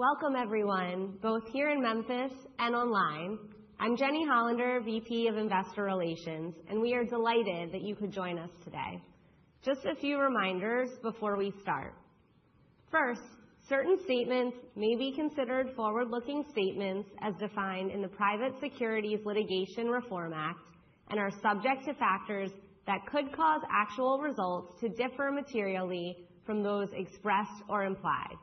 Welcome, everyone, both here in Memphis and online. I'm Jenny Hollander, VP of Investor Relations, and we are delighted that you could join us today. Just a few reminders before we start. First, certain statements may be considered forward-looking statements as defined in the Private Securities Litigation Reform Act and are subject to factors that could cause actual results to differ materially from those expressed or implied.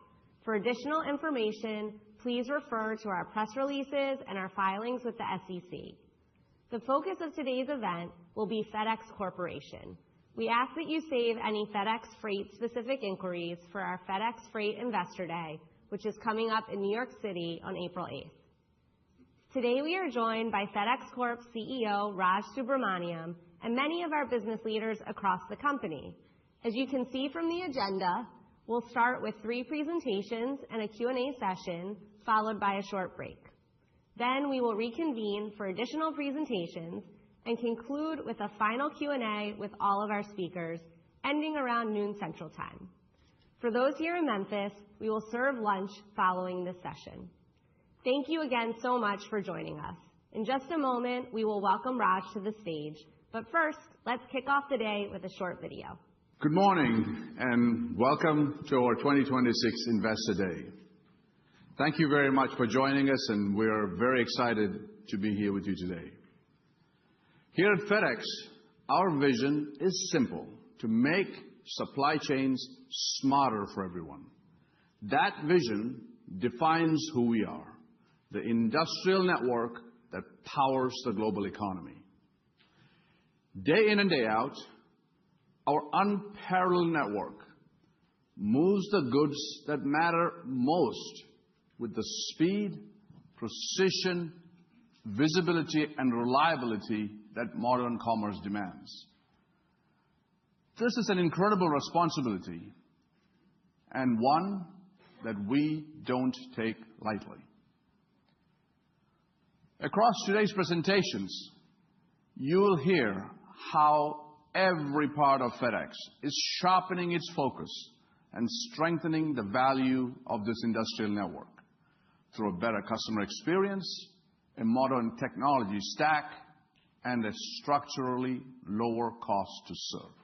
For additional information, please refer to our press releases and our filings with the SEC. The focus of today's event will be FedEx Corporation. We ask that you save any FedEx Freight-specific inquiries for our FedEx Freight Investor Day, which is coming up in New York City on April 8th. Today we are joined by FedEx Corp CEO Raj Subramaniam and many of our business leaders across the company. As you can see from the agenda, we'll start with 3 presentations and a Q&A session, followed by a short break. Then we will reconvene for additional presentations and conclude with a final Q&A with all of our speakers, ending around noon Central Time. For those here in Memphis, we will serve lunch following this session. Thank you again so much for joining us. In just a moment, we will welcome Raj to the stage. But first, let's kick off the day with a short video. Good morning and welcome to our 2026 Investor Day. Thank you very much for joining us, and we're very excited to be here with you today. Here at FedEx, our vision is simple: to make supply chains smarter for everyone. That vision defines who we are, the industrial network that powers the global economy. Day in and day out, our unparalleled network moves the goods that matter most with the speed, precision, visibility, and reliability that modern commerce demands. This is an incredible responsibility and one that we don't take lightly. Across today's presentations, you will hear how every part of FedEx is sharpening its focus and strengthening the value of this industrial network through a better customer experience, a modern technology stack, and a structurally lower cost to serve.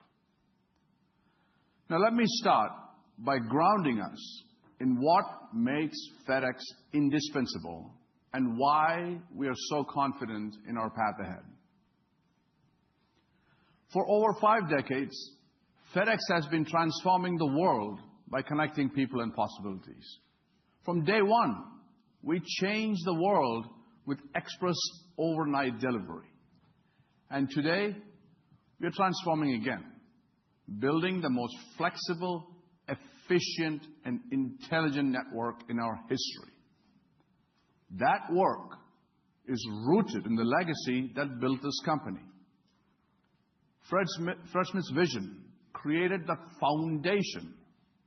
Now let me start by grounding us in what makes FedEx indispensable and why we are so confident in our path ahead. For over 5 decades, FedEx has been transforming the world by connecting people and possibilities. From day one, we changed the world with express overnight delivery. And today, we are transforming again, building the most flexible, efficient, and intelligent network in our history. That work is rooted in the legacy that built this company. Fred Smith's vision created the foundation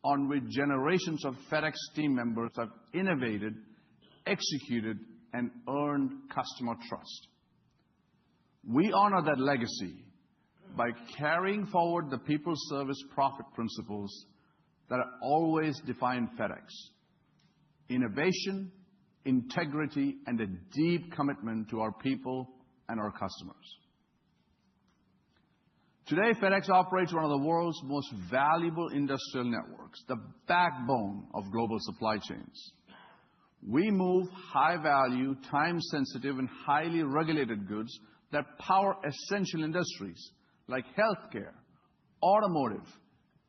on which generations of FedEx team members have innovated, executed, and earned customer trust. We honor that legacy by carrying forward the people service profit principles that have always defined FedEx: innovation, integrity, and a deep commitment to our people and our customers. Today, FedEx operates one of the world's most valuable industrial networks, the backbone of global supply chains. We move high-value, time-sensitive, and highly regulated goods that power essential industries like healthcare, automotive,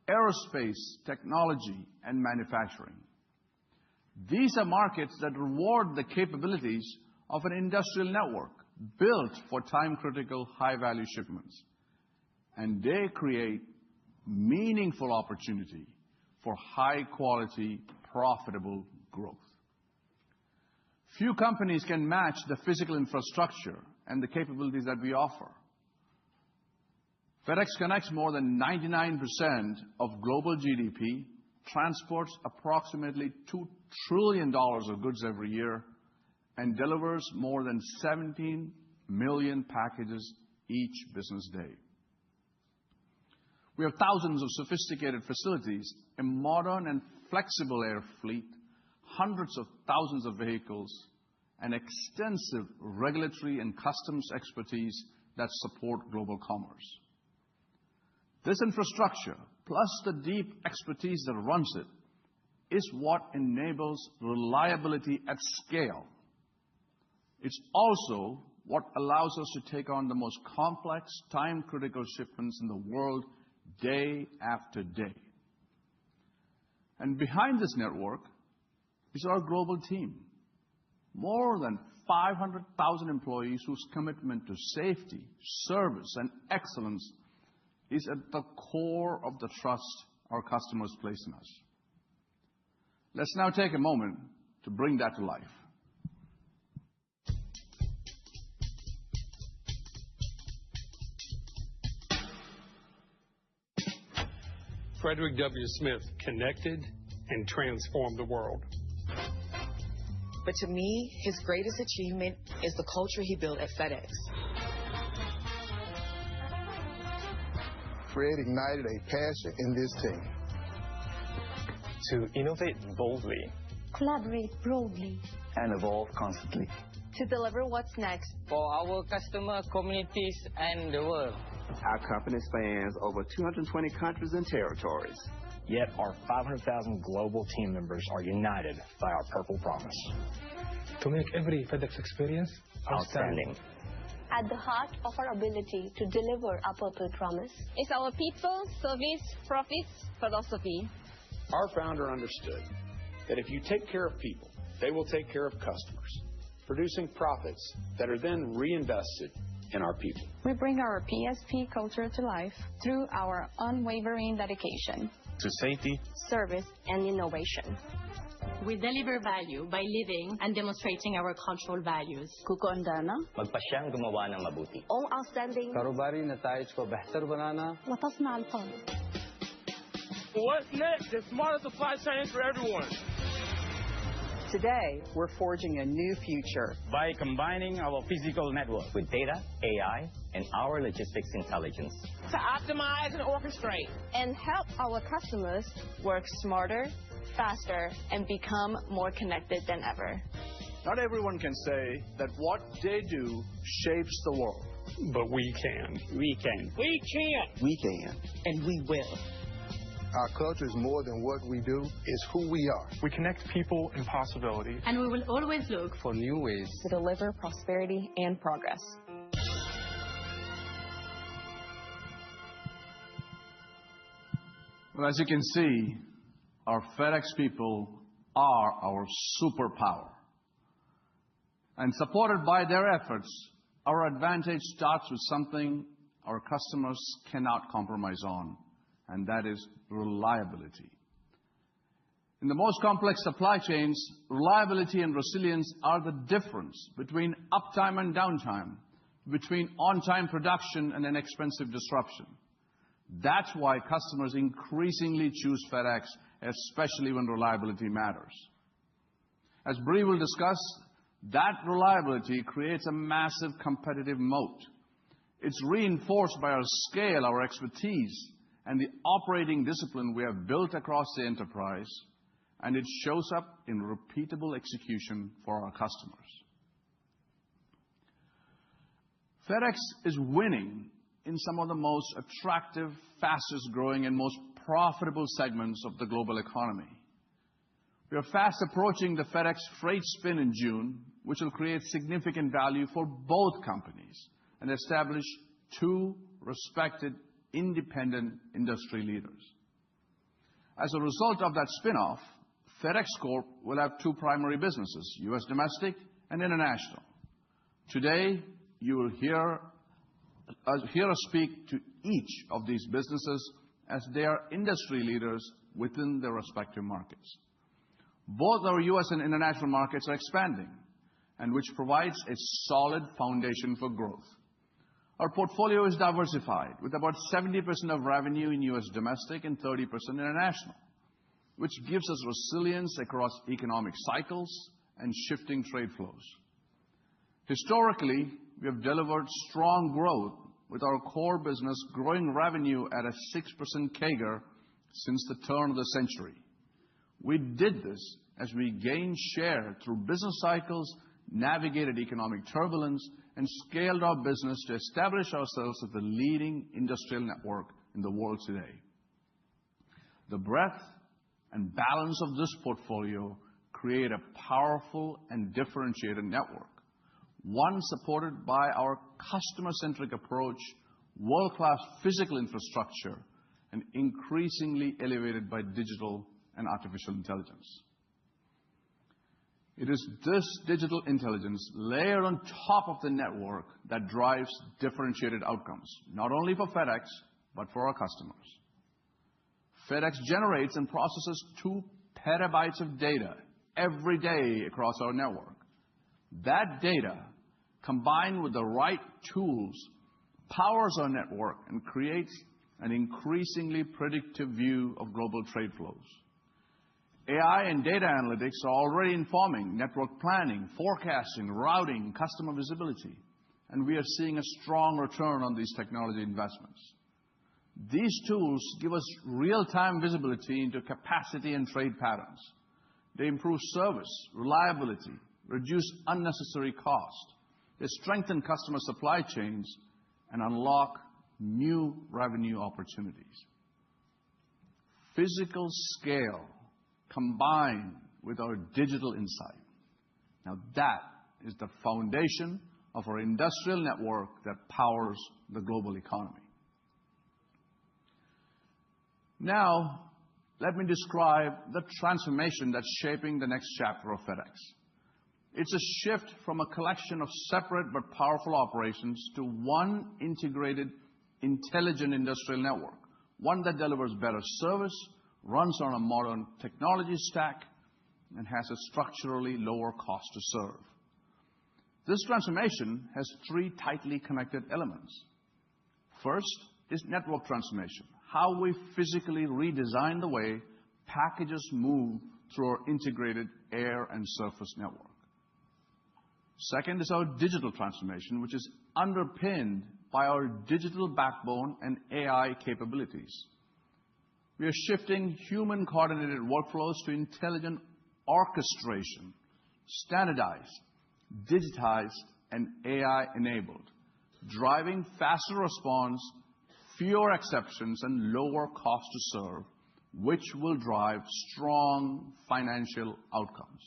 aerospace, technology, and manufacturing. These are markets that reward the capabilities of an industrial network built for time-critical, high-value shipments. And they create meaningful opportunity for high-quality, profitable growth. Few companies can match the physical infrastructure and the capabilities that we offer. FedEx connects more than 99% of global GDP, transports approximately $2 trillion of goods every year, and delivers more than 17 million packages each business day. We have thousands of sophisticated facilities, a modern and flexible air fleet, hundreds of thousands of vehicles and extensive regulatory and customs expertise that support global commerce. This infrastructure, plus the deep expertise that runs it, is what enables reliability at scale. It's also what allows us to take on the most complex, time-critical shipments in the world day after day. And behind this network is our global team. More than 500,000 employees whose commitment to safety, service, and excellence is at the core of the trust our customers place in us. Let's now take a moment to bring that to life. Frederick W. Smith connected and transformed the world. But to me, his greatest achievement is the culture he built at FedEx. Fred ignited a passion in this team. To innovate boldly, collaborate broadly, and evolve constantly. To deliver what's next for our customer, communities, and the world. Our company spans over 220 countries and territories. Yet our 500,000 global team members are united by our purple promise. To make every FedEx experience outstanding. At the heart of our ability to deliver our purple promise is our people, service, profits philosophy. Our founder understood that if you take care of people, they will take care of customers, producing profits that are then reinvested in our people. We bring our PSP culture to life through our unwavering dedication to safety, service, and innovation. We deliver value by living and demonstrating our cultural values. Kukuandana, magpasyang gumawa ng mabuti. All outstanding. कारोबारी नताइज को बेहतर बनाना. وتصنع الفرق. What's next? The smarter supply chains for everyone. Today, we're forging a new future by combining our physical network with data, AI, and our logistics intelligence to optimize and orchestrate and help our customers work smarter, faster, and become more connected than ever. Not everyone can say that what they do shapes the world. But we can. We can. We can. We can. And we will. Our culture is more than what we do, it's who we are. We connect people and possibility. And we will always look for new ways to deliver prosperity and progress. Well, as you can see, our FedEx people are our superpower. And supported by their efforts, our advantage starts with something our customers cannot compromise on, and that is reliability. In the most complex supply chains, reliability and resilience are the difference between uptime and downtime, between on-time production and an expensive disruption. That's why customers increasingly choose FedEx, especially when reliability matters. As Bree will discuss, that reliability creates a massive competitive moat. It's reinforced by our scale, our expertise, and the operating discipline we have built across the enterprise, and it shows up in repeatable execution for our customers. FedEx is winning in some of the most attractive, fastest growing, and most profitable segments of the global economy. We are fast approaching the FedEx Freight Spin in June, which will create significant value for both companies and establish two respected independent industry leaders. As a result of that spin-off, FedEx Corp will have two primary businesses, U.S. domestic and international. Today, you will hear us speak to each of these businesses as they are industry leaders within their respective markets. Both our U.S. and international markets are expanding, and which provides a solid foundation for growth. Our portfolio is diversified, with about 70% of revenue in U.S. domestic and 30% international, which gives us resilience across economic cycles and shifting trade flows. Historically, we have delivered strong growth, with our core business growing revenue at a 6% CAGR since the turn of the century. We did this as we gained share through business cycles, navigated economic turbulence, and scaled our business to establish ourselves as the leading industrial network in the world today. The breadth and balance of this portfolio create a powerful and differentiated network, one supported by our customer-centric approach, world-class physical infrastructure, and increasingly elevated by digital and artificial intelligence. It is this digital intelligence layered on top of the network that drives differentiated outcomes, not only for FedEx, but for our customers. FedEx generates and processes 2 petabytes of data every day across our network. That data, combined with the right tools, powers our network and creates an increasingly predictive view of global trade flows. AI and data analytics are already informing network planning, forecasting, routing, customer visibility, and we are seeing a strong return on these technology investments. These tools give us real-time visibility into capacity and trade patterns. They improve service, reliability, reduce unnecessary cost. They strengthen customer supply chains and unlock new revenue opportunities. Physical scale combined with our digital insight. Now that is the foundation of our industrial network that powers the global economy. Now, let me describe the transformation that's shaping the next chapter of FedEx. It's a shift from a collection of separate but powerful operations to one integrated, intelligent industrial network, one that delivers better service, runs on a modern technology stack, and has a structurally lower cost to serve. This transformation has 3 tightly connected elements. First is network transformation, how we physically redesign the way packages move through our integrated air and surface network. Second is our digital transformation, which is underpinned by our digital backbone and AI capabilities. We are shifting human-coordinated workflows to intelligent orchestration, standardized, digitized, and AI-enabled, driving faster response, fewer exceptions, and lower cost to serve, which will drive strong financial outcomes.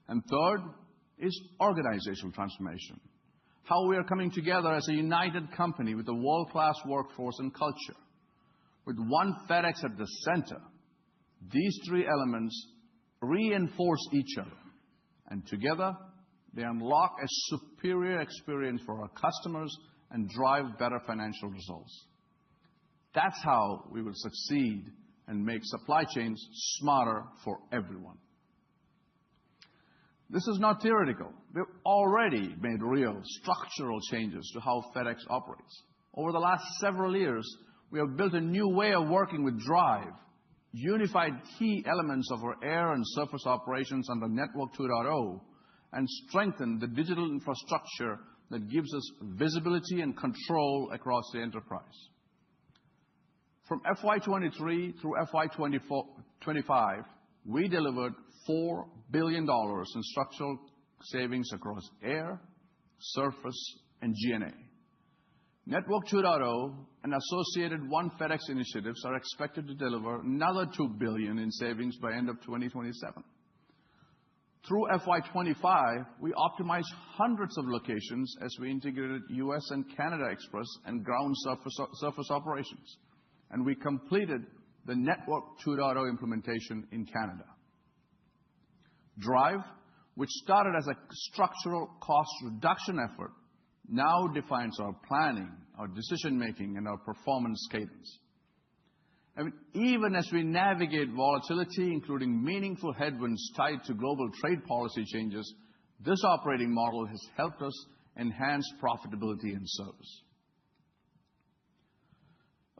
And third is organizational transformation, how we are coming together as a united company with a world-class workforce and culture. With one FedEx at the center, these 3 elements reinforce each other, and together they unlock a superior experience for our customers and drive better financial results. That's how we will succeed and make supply chains smarter for everyone. This is not theoretical. We've already made real structural changes to how FedEx operates. Over the last several years, we have built a new way of working with Drive, unified key elements of our air and surface operations under Network 2.0, and strengthened the digital infrastructure that gives us visibility and control across the enterprise. From FY23 through FY25, we delivered $4 billion in structural savings across air, surface, and G&A. Network 2.0 and associated One FedEx initiatives are expected to deliver another $2 billion in savings by end of 2027. Through FY25, we optimized hundreds of locations as we integrated US and Canada Express and ground surface operations, and we completed the Network 2.0 implementation in Canada. Drive, which started as a structural cost reduction effort, now defines our planning, our decision-making, and our performance cadence. And even as we navigate volatility, including meaningful headwinds tied to global trade policy changes, this operating model has helped us enhance profitability and service.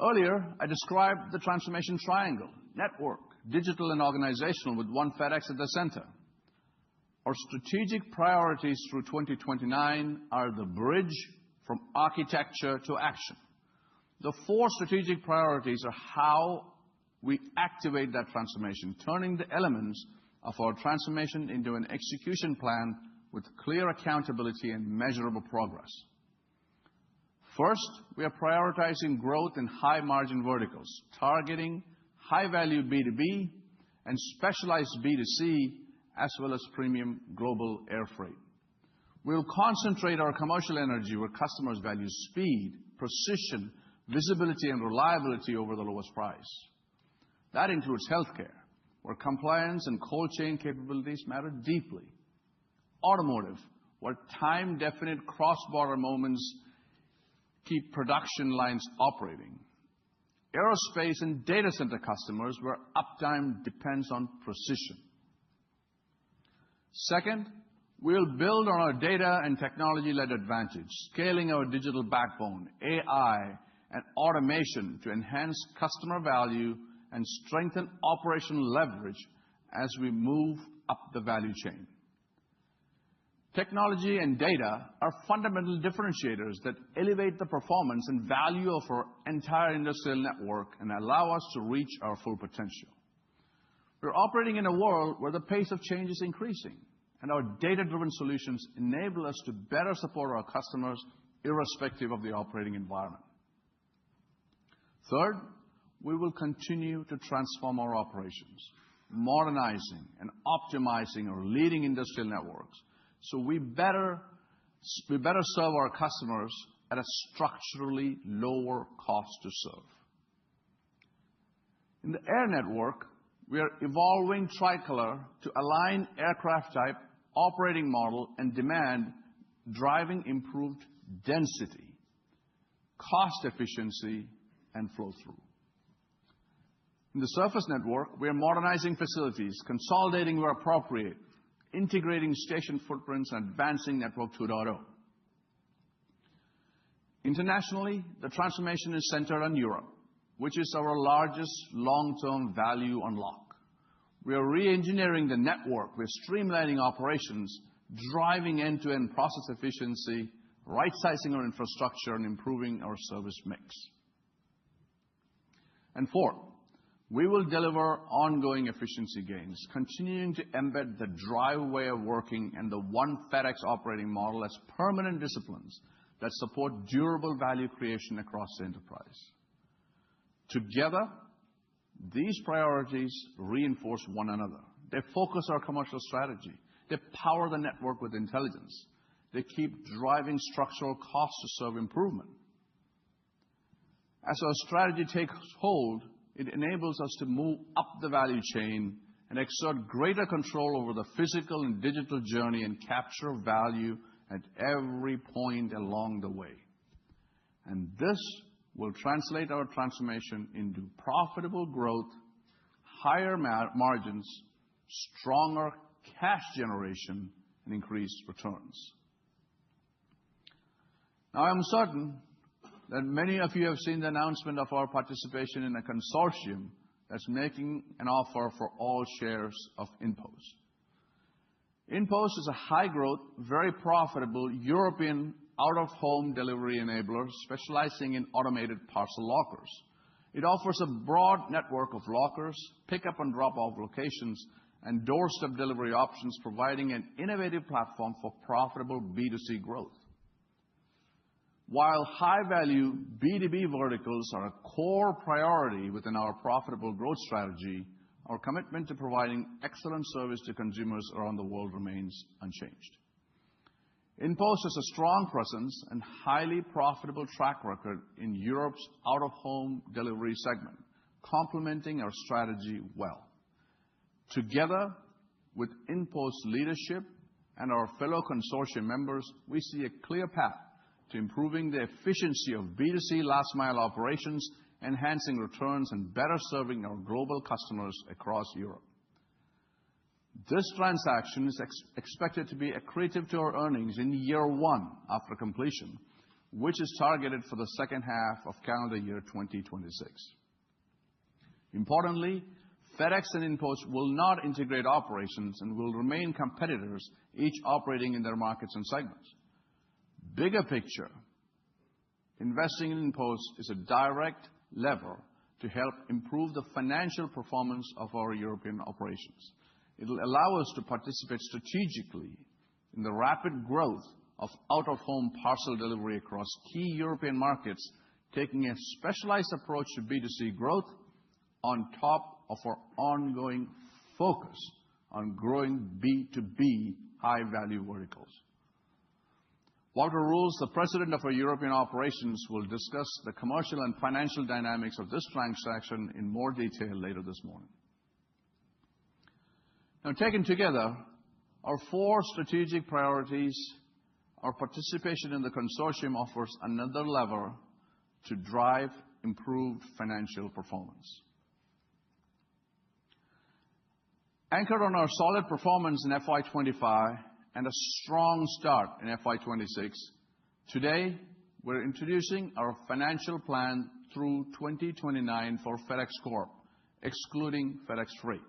Earlier, I described the transformation triangle: network, digital, and organizational, with One FedEx at the center. Our strategic priorities through 2029 are the bridge from architecture to action. The 4 strategic priorities are how we activate that transformation, turning the elements of our transformation into an execution plan with clear accountability and measurable progress. First, we are prioritizing growth in high-margin verticals, targeting high-value B2B and specialized B2C, as well as premium global air freight. We'll concentrate our commercial energy where customers value speed, precision, visibility, and reliability over the lowest price. That includes healthcare, where compliance and cold chain capabilities matter deeply. Automotive, where time-definite cross-border moments keep production lines operating. Aerospace and data center customers, where uptime depends on precision. Second, we'll build on our data and technology-led advantage, scaling our digital backbone, AI, and automation to enhance customer value and strengthen operational leverage as we move up the value chain. Technology and data are fundamental differentiators that elevate the performance and value of our entire industrial network and allow us to reach our full potential. We're operating in a world where the pace of change is increasing, and our data-driven solutions enable us to better support our customers irrespective of the operating environment. Third, we will continue to transform our operations, modernizing and optimizing our leading industrial networks so we better serve our customers at a structurally lower cost to serve. In the air network, we are evolving Tricolor to align aircraft type, operating model, and demand, driving improved density, cost efficiency, and flow-through. In the surface network, we are modernizing facilities, consolidating where appropriate, integrating station footprints, and advancing Network 2.0. Internationally, the transformation is centered on Europe, which is our largest long-term value unlock. We are re-engineering the network. We're streamlining operations, driving end-to-end process efficiency, right-sizing our infrastructure, and improving our service mix. And fourth, we will deliver ongoing efficiency gains, continuing to embed the DRIVE way of working and the One FedEx operating model as permanent disciplines that support durable value creation across the enterprise. Together, these priorities reinforce one another. They focus our commercial strategy. They power the network with intelligence. They keep driving structural cost to serve improvement. As our strategy takes hold, it enables us to move up the value chain and exert greater control over the physical and digital journey and capture value at every point along the way. And this will translate our transformation into profitable growth, higher margins, stronger cash generation, and increased returns. Now, I'm certain that many of you have seen the announcement of our participation in a consortium that's making an offer for all shares of InPost. InPost is a high-growth, very profitable European out-of-home delivery enabler specializing in automated parcel lockers. It offers a broad network of lockers, pick-up and drop-off locations, and doorstep delivery options, providing an innovative platform for profitable B2C growth. While high-value B2B verticals are a core priority within our profitable growth strategy, our commitment to providing excellent service to consumers around the world remains unchanged. InPost has a strong presence and highly profitable track record in Europe's out-of-home delivery segment, complementing our strategy well. Together with InPost's leadership and our fellow consortium members, we see a clear path to improving the efficiency of B2C last-mile operations, enhancing returns, and better serving our global customers across Europe. This transaction is expected to be accretive to our earnings in year one after completion, which is targeted for the second half of calendar year 2026. Importantly, FedEx and InPost will not integrate operations and will remain competitors, each operating in their markets and segments. Bigger picture, investing in InPost is a direct lever to help improve the financial performance of our European operations. It will allow us to participate strategically in the rapid growth of out-of-home parcel delivery across key European markets, taking a specialized approach to B2C growth on top of our ongoing focus on growing B2B high-value verticals. Walter Roels, the President of our European operations, will discuss the commercial and financial dynamics of this transaction in more detail later this morning. Now, taken together, our 4 strategic priorities, our participation in the consortium offers another lever to drive improved financial performance. Anchored on our solid performance in FY25 and a strong start in FY26, today we're introducing our financial plan through 2029 for FedEx Corp, excluding FedEx Freight.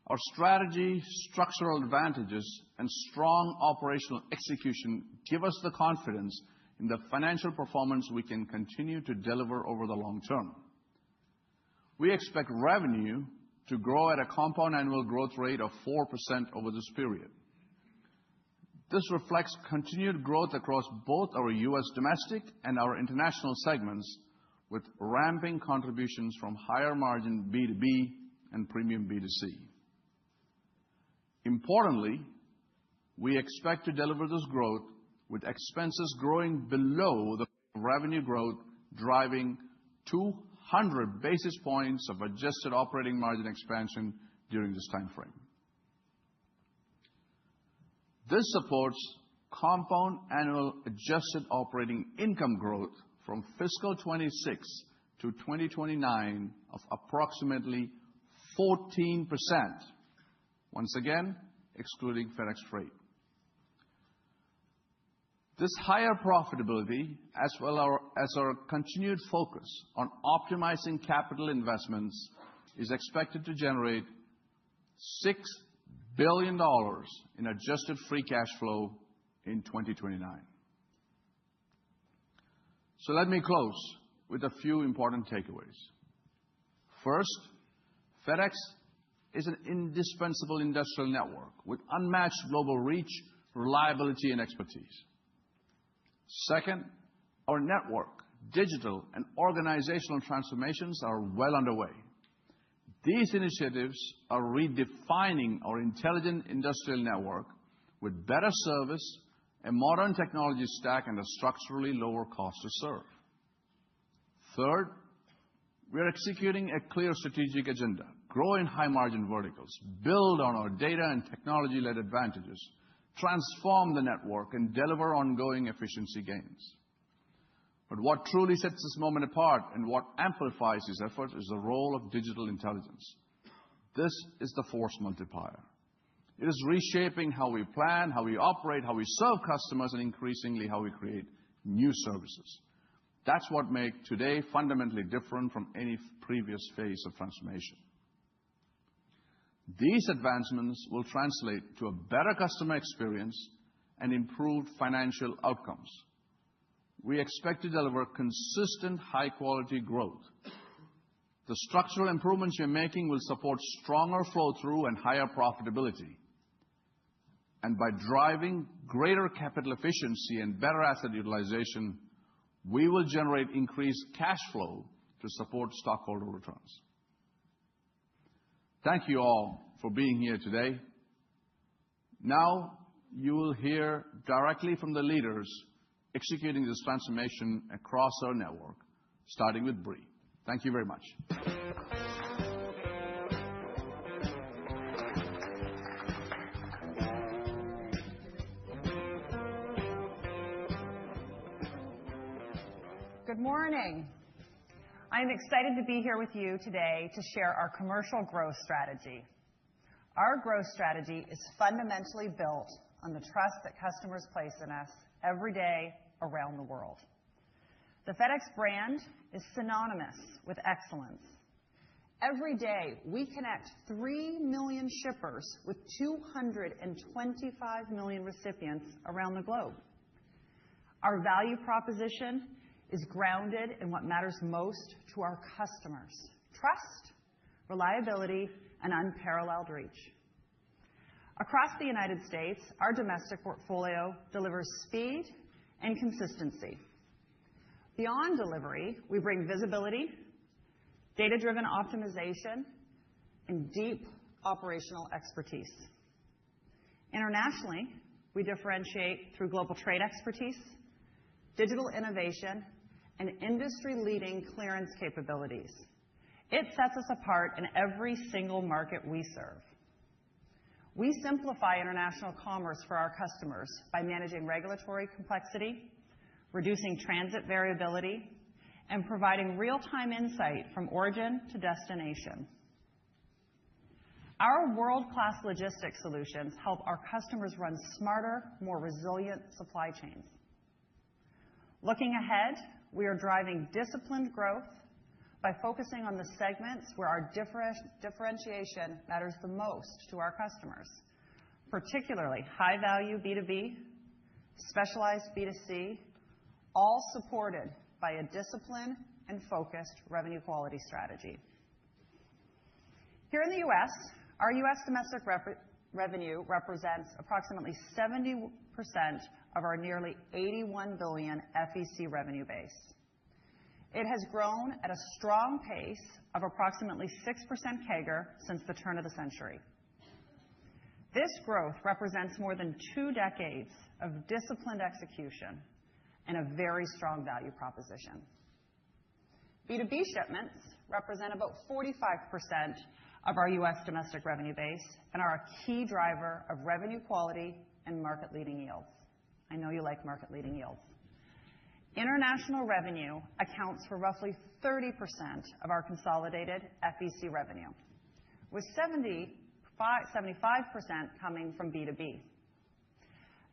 Our strategy, structural advantages, and strong operational execution give us the confidence in the financial performance we can continue to deliver over the long term. We expect revenue to grow at a compound annual growth rate of 4% over this period. This reflects continued growth across both our U.S. domestic and our international segments, with ramping contributions from higher margin B2B and premium B2C. Importantly, we expect to deliver this growth with expenses growing below the revenue growth, driving 200 basis points of adjusted operating margin expansion during this time frame. This supports compound annual adjusted operating income growth from fiscal 26 to 2029 of approximately 14%, once again, excluding FedEx Freight. This higher profitability, as well as our continued focus on optimizing capital investments, is expected to generate $6 billion in adjusted free cash flow in 2029. So let me close with a few important takeaways. First, FedEx is an indispensable industrial network with unmatched global reach, reliability, and expertise. Second, our network, digital, and organizational transformations are well underway. These initiatives are redefining our intelligent industrial network with better service, a modern technology stack, and a structurally lower cost to serve. Third, we are executing a clear strategic agenda, grow in high-margin verticals, build on our data and technology-led advantages, transform the network, and deliver ongoing efficiency gains. But what truly sets this moment apart and what amplifies these efforts is the role of digital intelligence. This is the force multiplier. It is reshaping how we plan, how we operate, how we serve customers, and increasingly how we create new services. That's what makes today fundamentally different from any previous phase of transformation. These advancements will translate to a better customer experience and improved financial outcomes. We expect to deliver consistent high-quality growth. The structural improvements you're making will support stronger flow-through and higher profitability. And by driving greater capital efficiency and better asset utilization, we will generate increased cash flow to support stockholder returns. Thank you all for being here today. Now you will hear directly from the leaders executing this transformation across our network, starting with Brie. Thank you very much. Good morning. I am excited to be here with you today to share our commercial growth strategy. Our growth strategy is fundamentally built on the trust that customers place in us every day around the world. The FedEx brand is synonymous with excellence. Every day, we connect 3 million shippers with 225 million recipients around the globe. Our value proposition is grounded in what matters most to our customers: trust, reliability, and unparalleled reach. Across the United States, our domestic portfolio delivers speed and consistency. Beyond delivery, we bring visibility, data-driven optimization, and deep operational expertise. Internationally, we differentiate through global trade expertise, digital innovation, and industry-leading clearance capabilities. It sets us apart in every single market we serve. We simplify international commerce for our customers by managing regulatory complexity, reducing transit variability, and providing real-time insight from origin to destination. Our world-class logistics solutions help our customers run smarter, more resilient supply chains. Looking ahead, we are driving disciplined growth by focusing on the segments where our differentiation matters the most to our customers, particularly high-value B2B, specialized B2C, all supported by a disciplined and focused revenue quality strategy. Here in the U.S., our U.S. domestic revenue represents approximately 70% of our nearly $81 billion FEC revenue base. It has grown at a strong pace of approximately 6% CAGR since the turn of the century. This growth represents more than 2 decades of disciplined execution and a very strong value proposition. B2B shipments represent about 45% of our U.S. domestic revenue base and are a key driver of revenue quality and market-leading yields. I know you like market-leading yields. International revenue accounts for roughly 30% of our consolidated FEC revenue, with 75% coming from B2B.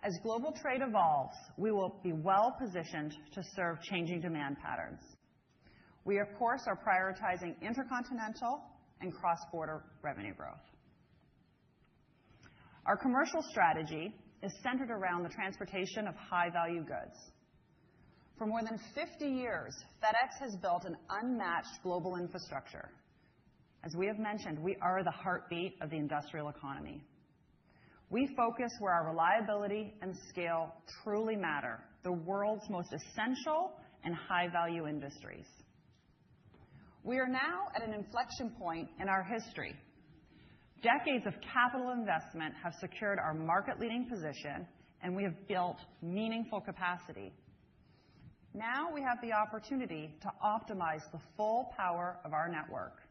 As global trade evolves, we will be well-positioned to serve changing demand patterns. We, of course, are prioritizing intercontinental and cross-border revenue growth. Our commercial strategy is centered around the transportation of high-value goods. For more than 50 years, FedEx has built an unmatched global infrastructure. As we have mentioned, we are the heartbeat of the industrial economy. We focus where our reliability and scale truly matter, the world's most essential and high-value industries. We are now at an inflection point in our history. Decades of capital investment have secured our market-leading position, and we have built meaningful capacity. Now we have the opportunity to optimize the full power of our network.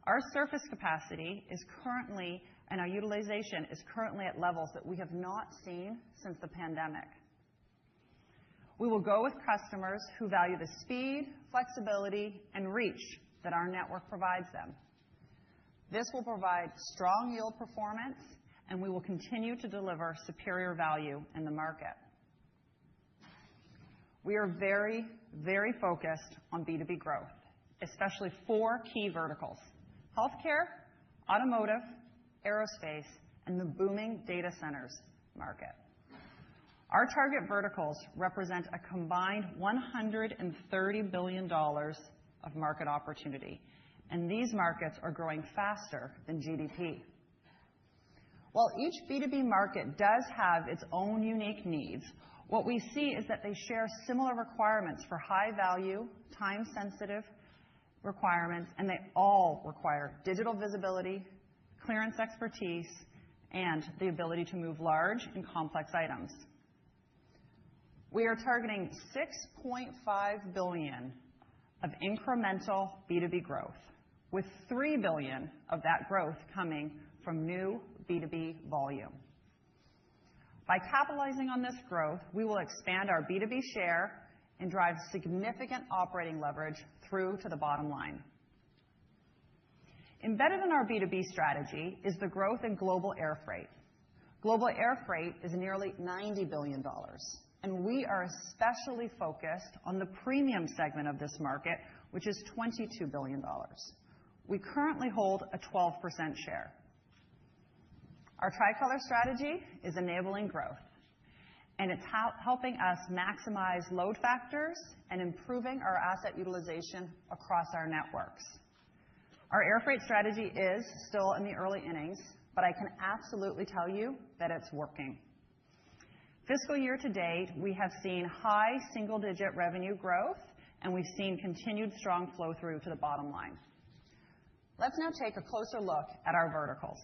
Our surface capacity is currently, and our utilization is currently at levels that we have not seen since the pandemic. We will go with customers who value the speed, flexibility, and reach that our network provides them. This will provide strong yield performance, and we will continue to deliver superior value in the market. We are very, very focused on B2B growth, especially 4 key verticals: healthcare, automotive, aerospace, and the booming data centers market. Our target verticals represent a combined $130 billion of market opportunity, and these markets are growing faster than GDP. While each B2B market does have its own unique needs, what we see is that they share similar requirements for high-value, time-sensitive requirements, and they all require digital visibility, clearance expertise, and the ability to move large and complex items. We are targeting $6.5 billion of incremental B2B growth, with $3 billion of that growth coming from new B2B volume. By capitalizing on this growth, we will expand our B2B share and drive significant operating leverage through to the bottom line. Embedded in our B2B strategy is the growth in global air freight. Global air freight is nearly $90 billion, and we are especially focused on the premium segment of this market, which is $22 billion. We currently hold a 12% share. Our tricolor strategy is enabling growth. and it's helping us maximize load factors and improving our asset utilization across our networks. Our air freight strategy is still in the early innings, but I can absolutely tell you that it's working. Fiscal year to date, we have seen high single-digit revenue growth, and we've seen continued strong flow-through to the bottom line. Let's now take a closer look at our verticals.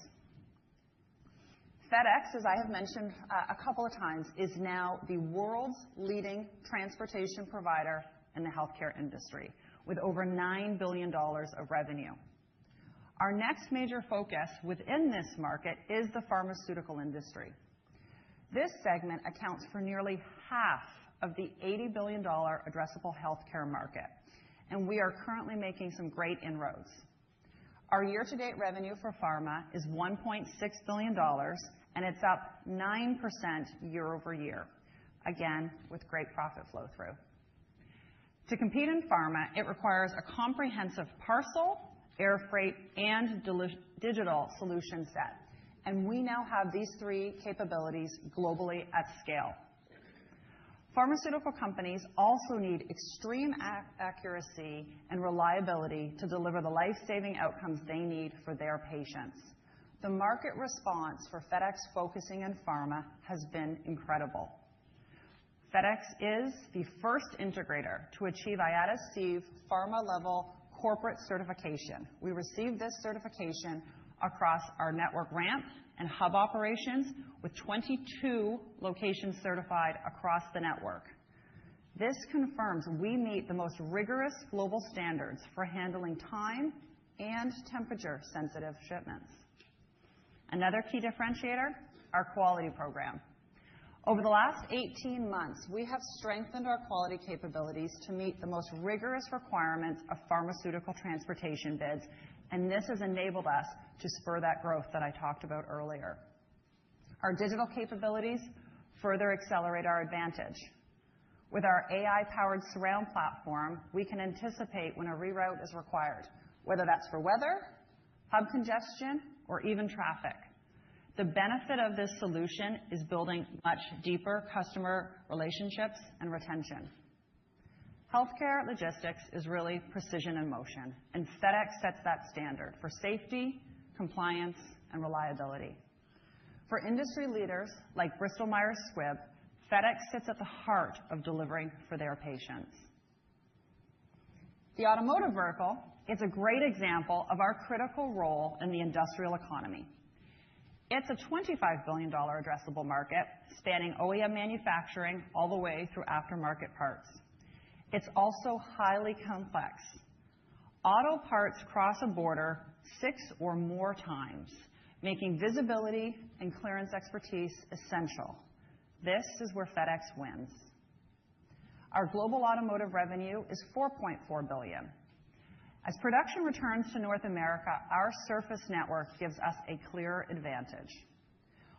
FedEx, as I have mentioned a couple of times, is now the world's leading transportation provider in the healthcare industry, with over $9 billion of revenue. Our next major focus within this market is the pharmaceutical industry. This segment accounts for nearly half of the $80 billion addressable healthcare market, and we are currently making some great inroads. Our year-to-date revenue for pharma is $1.6 billion, and it's up 9% year over year, again, with great profit flow-through. To compete in pharma, it requires a comprehensive parcel, air freight, and digital solution set, and we now have these three capabilities globally at scale. Pharmaceutical companies also need extreme accuracy and reliability to deliver the life-saving outcomes they need for their patients. The market response for FedEx focusing in pharma has been incredible. FedEx is the first integrator to achieve IATA-CEIV pharma-level corporate certification. We received this certification across our network ramp and hub operations, with 22 locations certified across the network. This confirms we meet the most rigorous global standards for handling time and temperature-sensitive shipments. Another key differentiator, our quality program. Over the last 18 months, we have strengthened our quality capabilities to meet the most rigorous requirements of pharmaceutical transportation bids, and this has enabled us to spur that growth that I talked about earlier. Our digital capabilities further accelerate our advantage. With our AI-powered surround platform, we can anticipate when a reroute is required, whether that's for weather, hub congestion, or even traffic. The benefit of this solution is building much deeper customer relationships and retention. Healthcare logistics is really precision in motion, and FedEx sets that standard for safety, compliance, and reliability. For industry leaders like Bristol-Myers Squibb, FedEx sits at the heart of delivering for their patients. The automotive vertical is a great example of our critical role in the industrial economy. It's a $25 billion addressable market, spanning OEM manufacturing all the way through aftermarket parts. It's also highly complex. Auto parts cross a border 6 or more times, making visibility and clearance expertise essential. This is where FedEx wins. Our global automotive revenue is $4.4 billion. As production returns to North America, our surface network gives us a clear advantage.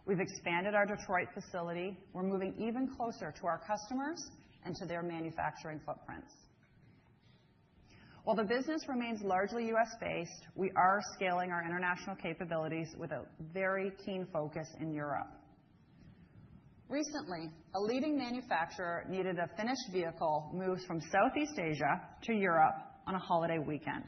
We've expanded our Detroit facility. We're moving even closer to our customers and to their manufacturing footprints. While the business remains largely U.S.-based, we are scaling our international capabilities with a very keen focus in Europe. Recently, a leading manufacturer needed a finished vehicle moved from Southeast Asia to Europe on a holiday weekend.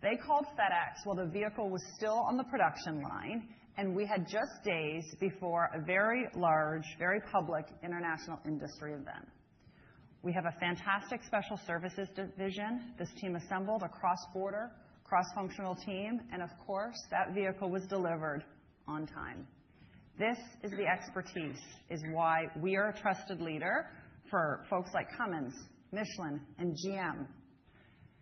They called FedEx while the vehicle was still on the production line, and we had just days before a very large, very public international industry event. We have a fantastic special services division. This team assembled a cross-border, cross-functional team, and of course, that vehicle was delivered on time. This is the expertise, is why we are a trusted leader for folks like Cummins, Michelin, and GM.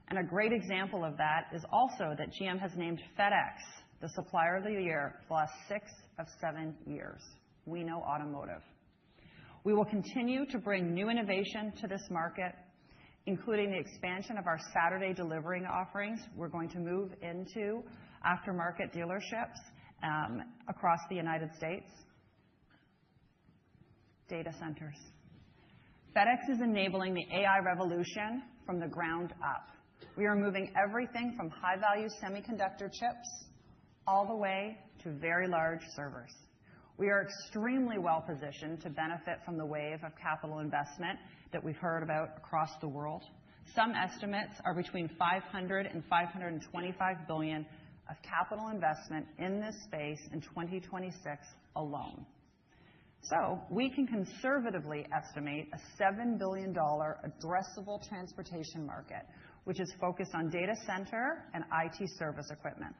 And a great example of that is also that GM has named FedEx the Supplier of the Year for the last 6 of 7 years. We know automotive. We will continue to bring new innovation to this market, including the expansion of our Saturday delivering offerings. We're going to move into aftermarket dealerships across the United States. Data centers. FedEx is enabling the AI revolution from the ground up. We are moving everything from high-value semiconductor chips all the way to very large servers. We are extremely well positioned to benefit from the wave of capital investment that we've heard about across the world. Some estimates are between $500 and $525 billion of capital investment in this space in 2026 alone. So we can conservatively estimate a $7 billion addressable transportation market, which is focused on data center and IT service equipment.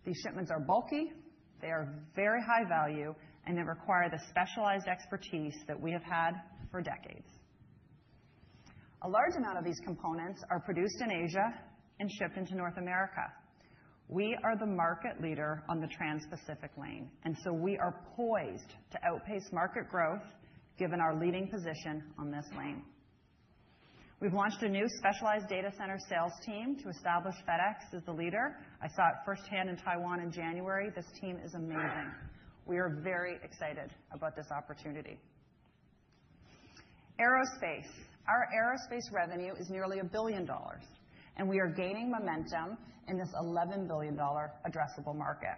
These shipments are bulky, they are very high value, and they require the specialized expertise that we have had for decades. A large amount of these components are produced in Asia and shipped into North America. We are the market leader on the Trans-Pacific lane, and so we are poised to outpace market growth given our leading position on this lane. We've launched a new specialized data center sales team to establish FedEx as the leader. I saw it firsthand in Taiwan in January. This team is amazing. We are very excited about this opportunity. Aerospace. Our aerospace revenue is nearly $1 billion, and we are gaining momentum in this $11 billion addressable market.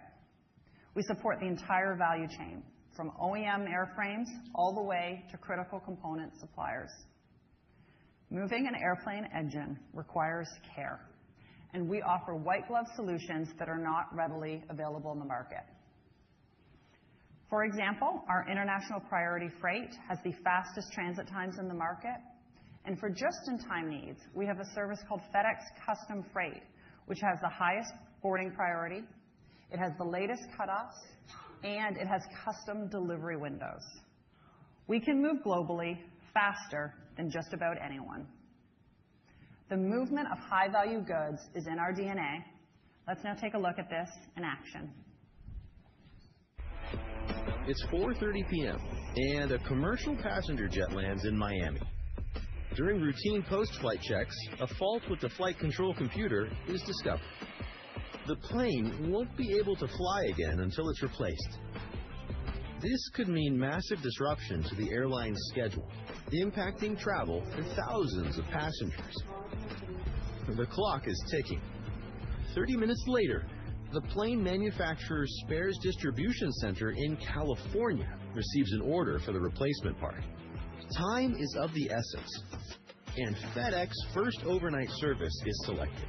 We support the entire value chain, from OEM airframes all the way to critical component suppliers. Moving an airplane engine requires care, and we offer white glove solutions that are not readily available in the market. For example, our international priority freight has the fastest transit times in the market, and for just-in-time needs, we have a service called FedEx Custom Freight, which has the highest boarding priority, it has the latest cutoffs, and it has custom delivery windows. We can move globally faster than just about anyone. The movement of high-value goods is in our DNA. Let's now take a look at this in action. It's 4:30 p.m., and a commercial passenger jet lands in Miami. During routine post-flight checks, a fault with the flight control computer is discovered. The plane won't be able to fly again until it's replaced. This could mean massive disruption to the airline's schedule, impacting travel for thousands of passengers. The clock is ticking. 30 minutes later, the plane manufacturer's spares distribution center in California receives an order for the replacement part. Time is of the essence, and FedEx first overnight service is selected.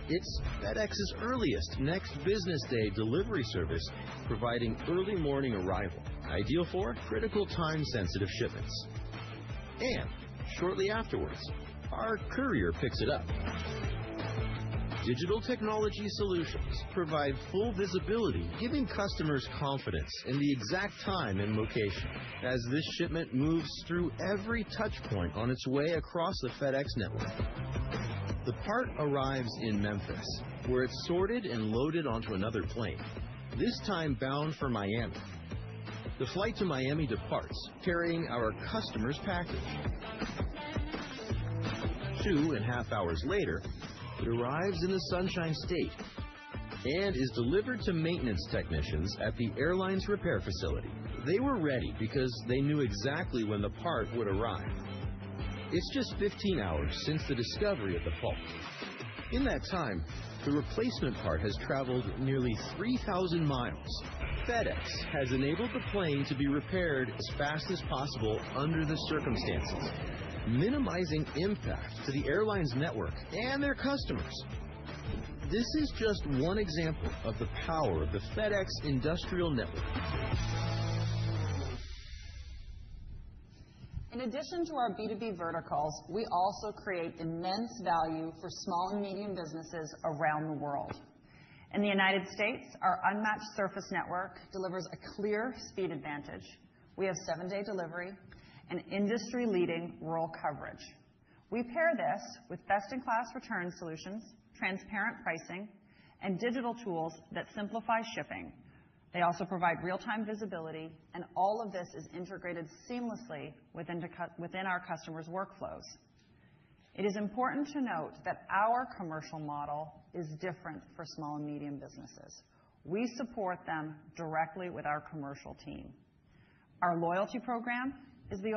It's FedEx's earliest next business day delivery service, providing early morning arrival, ideal for critical time-sensitive shipments. And shortly afterwards, our courier picks it up. Digital technology solutions provide full visibility, giving customers confidence in the exact time and location as this shipment moves through every touch point on its way across the FedEx network. The part arrives in Memphis, where it's sorted and loaded onto another plane, this time bound for Miami. The flight to Miami departs, carrying our customer's package. 2.5 hours later, it arrives in the Sunshine State and is delivered to maintenance technicians at the airline's repair facility. They were ready because they knew exactly when the part would arrive. It's just 15 hours since the discovery of the fault. In that time, the replacement part has traveled nearly 3,000 miles. FedEx has enabled the plane to be repaired as fast as possible under the circumstances, minimizing impact to the airline's network and their customers. This is just one example of the power of the FedEx industrial network. In addition to our B2B verticals, we also create immense value for small and medium businesses around the world. In the United States, our unmatched surface network delivers a clear speed advantage. We have 7-day delivery and industry-leading rural coverage. We pair this with best-in-class return solutions, transparent pricing, and digital tools that simplify shipping. They also provide real-time visibility, and all of this is integrated seamlessly within our customers' workflows. It is important to note that our commercial model is different for small and medium businesses. We support them directly with our commercial team. Our loyalty program is the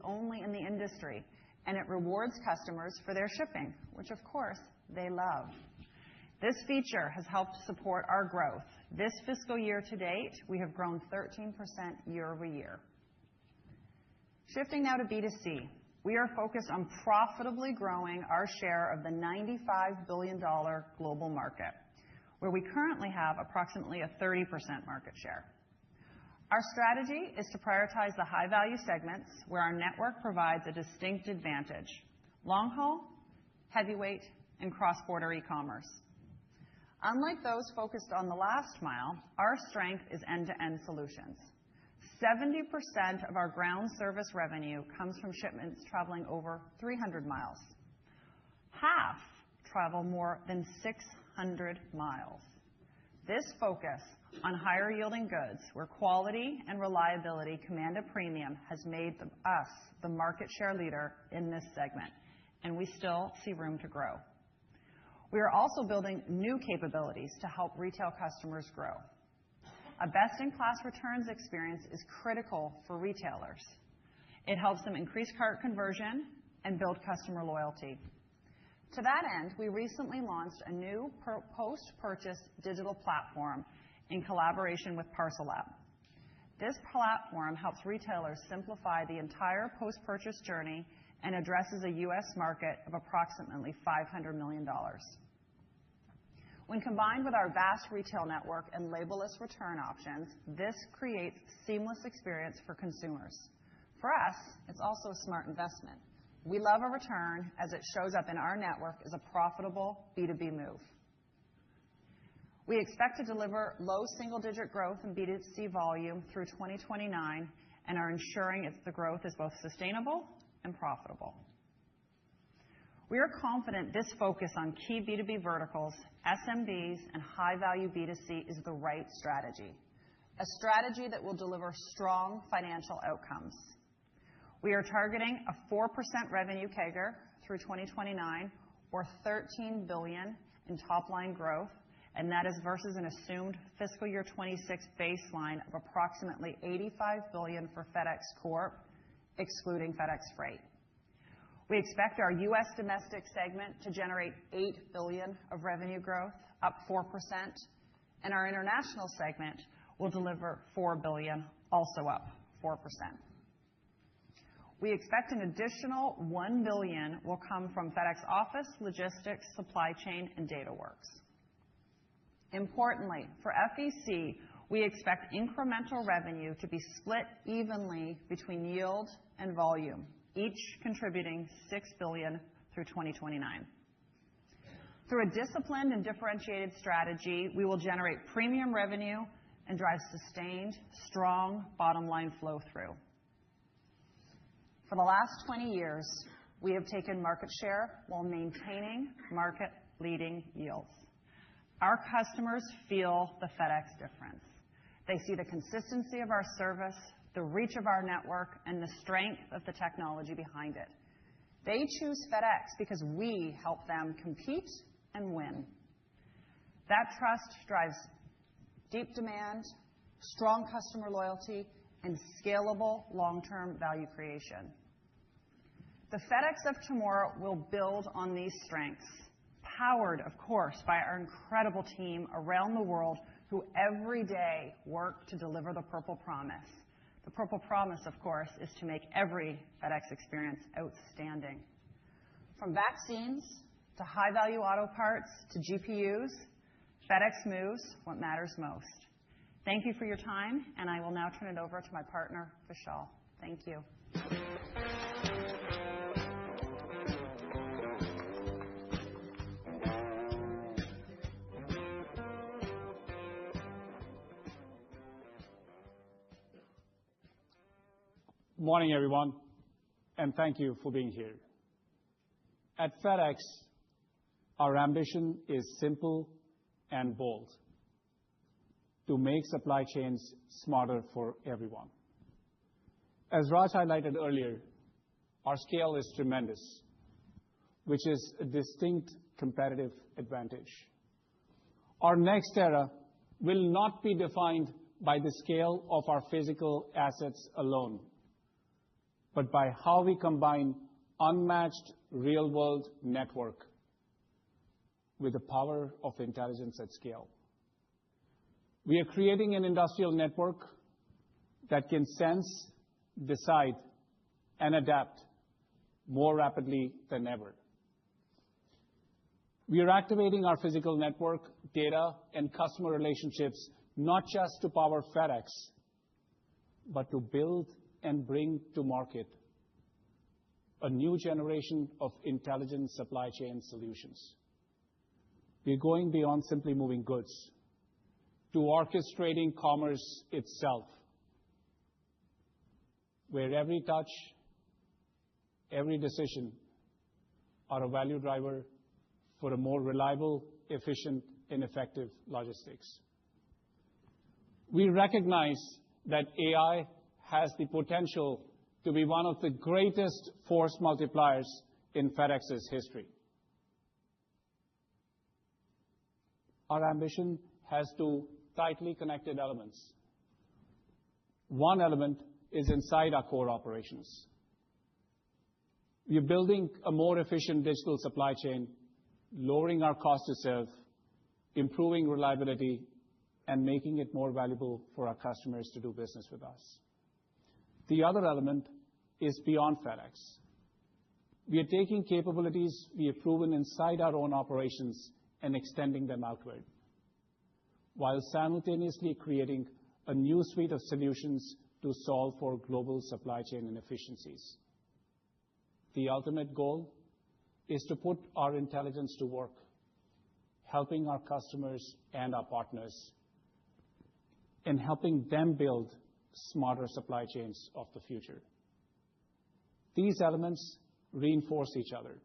only in the industry, and it rewards customers for their shipping, which of course they love. This feature has helped support our growth This fiscal year to date, we have grown 13% year-over-year. Shifting now to B2C, we are focused on profitably growing our share of the $95 billion global market, where we currently have approximately a 30% market share. Our strategy is to prioritize the high-value segments where our network provides a distinct advantage: long-haul, heavyweight, and cross-border e-commerce. Unlike those focused on the last mile, our strength is end-to-end solutions. 70% of our ground service revenue comes from shipments traveling over 300 miles. Half travel more than 600 miles. This focus on higher-yielding goods, where quality and reliability command a premium, has made us the market share leader in this segment, and we still see room to grow. We are also building new capabilities to help retail customers grow. A best-in-class returns experience is critical for retailers. It helps them increase cart conversion and build customer loyalty. To that end, we recently launched a new post-purchase digital platform in collaboration with ParcelLab. This platform helps retailers simplify the entire post-purchase journey and addresses a U.S. market of approximately $500 million. When combined with our vast retail network and label-less return options, this creates a seamless experience for consumers. For us, it's also a smart investment. We love a return as it shows up in our network as a profitable B2B move. We expect to deliver low single-digit growth in B2C volume through 2029 and are ensuring the growth is both sustainable and profitable. We are confident this focus on key B2B verticals, SMBs, and high-value B2C is the right strategy, a strategy that will deliver strong financial outcomes. We are targeting a 4% revenue CAGR through 2029, or $13 billion in top-line growth, and that is versus an assumed fiscal year 26 baseline of approximately $85 billion for FedEx Corp, excluding FedEx Freight. We expect our U.S. domestic segment to generate $8 billion of revenue growth, up 4%, and our international segment will deliver $4 billion, also up 4%. We expect an additional $1 billion will come from FedEx Office, Logistics, Supply Chain, and DataWorks. Importantly, for FEC, we expect incremental revenue to be split evenly between yield and volume, each contributing $6 billion through 2029. Through a disciplined and differentiated strategy, we will generate premium revenue and drive sustained, strong bottom-line flow-through. For the last 20 years, we have taken market share while maintaining market-leading yields. Our customers feel the FedEx difference. They see the consistency of our service, the reach of our network, and the strength of the technology behind it. They choose FedEx because we help them compete and win. That trust drives deep demand, strong customer loyalty, and scalable long-term value creation. The FedEx of tomorrow will build on these strengths, powered, of course, by our incredible team around the world who every day work to deliver the Purple Promise. The Purple Promise, of course, is to make every FedEx experience outstanding. From vaccines to high-value auto parts to GPUs, FedEx moves what matters most. Thank you for your time, and I will now turn it over to my partner, Vishal. Thank you. Good morning, everyone, and thank you for being here. At FedEx, our ambition is simple and bold: to make supply chains smarter for everyone. As Raj highlighted earlier, our scale is tremendous, which is a distinct competitive advantage. Our next era will not be defined by the scale of our physical assets alone, but by how we combine unmatched real-world network with the power of intelligence at scale. We are creating an industrial network that can sense, decide, and adapt more rapidly than ever. We are activating our physical network, data, and customer relationships not just to power FedEx, but to build and bring to market a new generation of intelligent supply chain solutions. We're going beyond simply moving goods to orchestrating commerce itself, where every touch, every decision are a value driver for a more reliable, efficient, and effective logistics. We recognize that AI has the potential to be one of the greatest force multipliers in FedEx's history. Our ambition has two tightly connected elements. One element is inside our core operations. We are building a more efficient digital supply chain, lowering our cost to serve, improving reliability, and making it more valuable for our customers to do business with us. The other element is beyond FedEx. We are taking capabilities we have proven inside our own operations and extending them outward, while simultaneously creating a new suite of solutions to solve for global supply chain inefficiencies. The ultimate goal is to put our intelligence to work, helping our customers and our partners, and helping them build smarter supply chains of the future. These elements reinforce each other.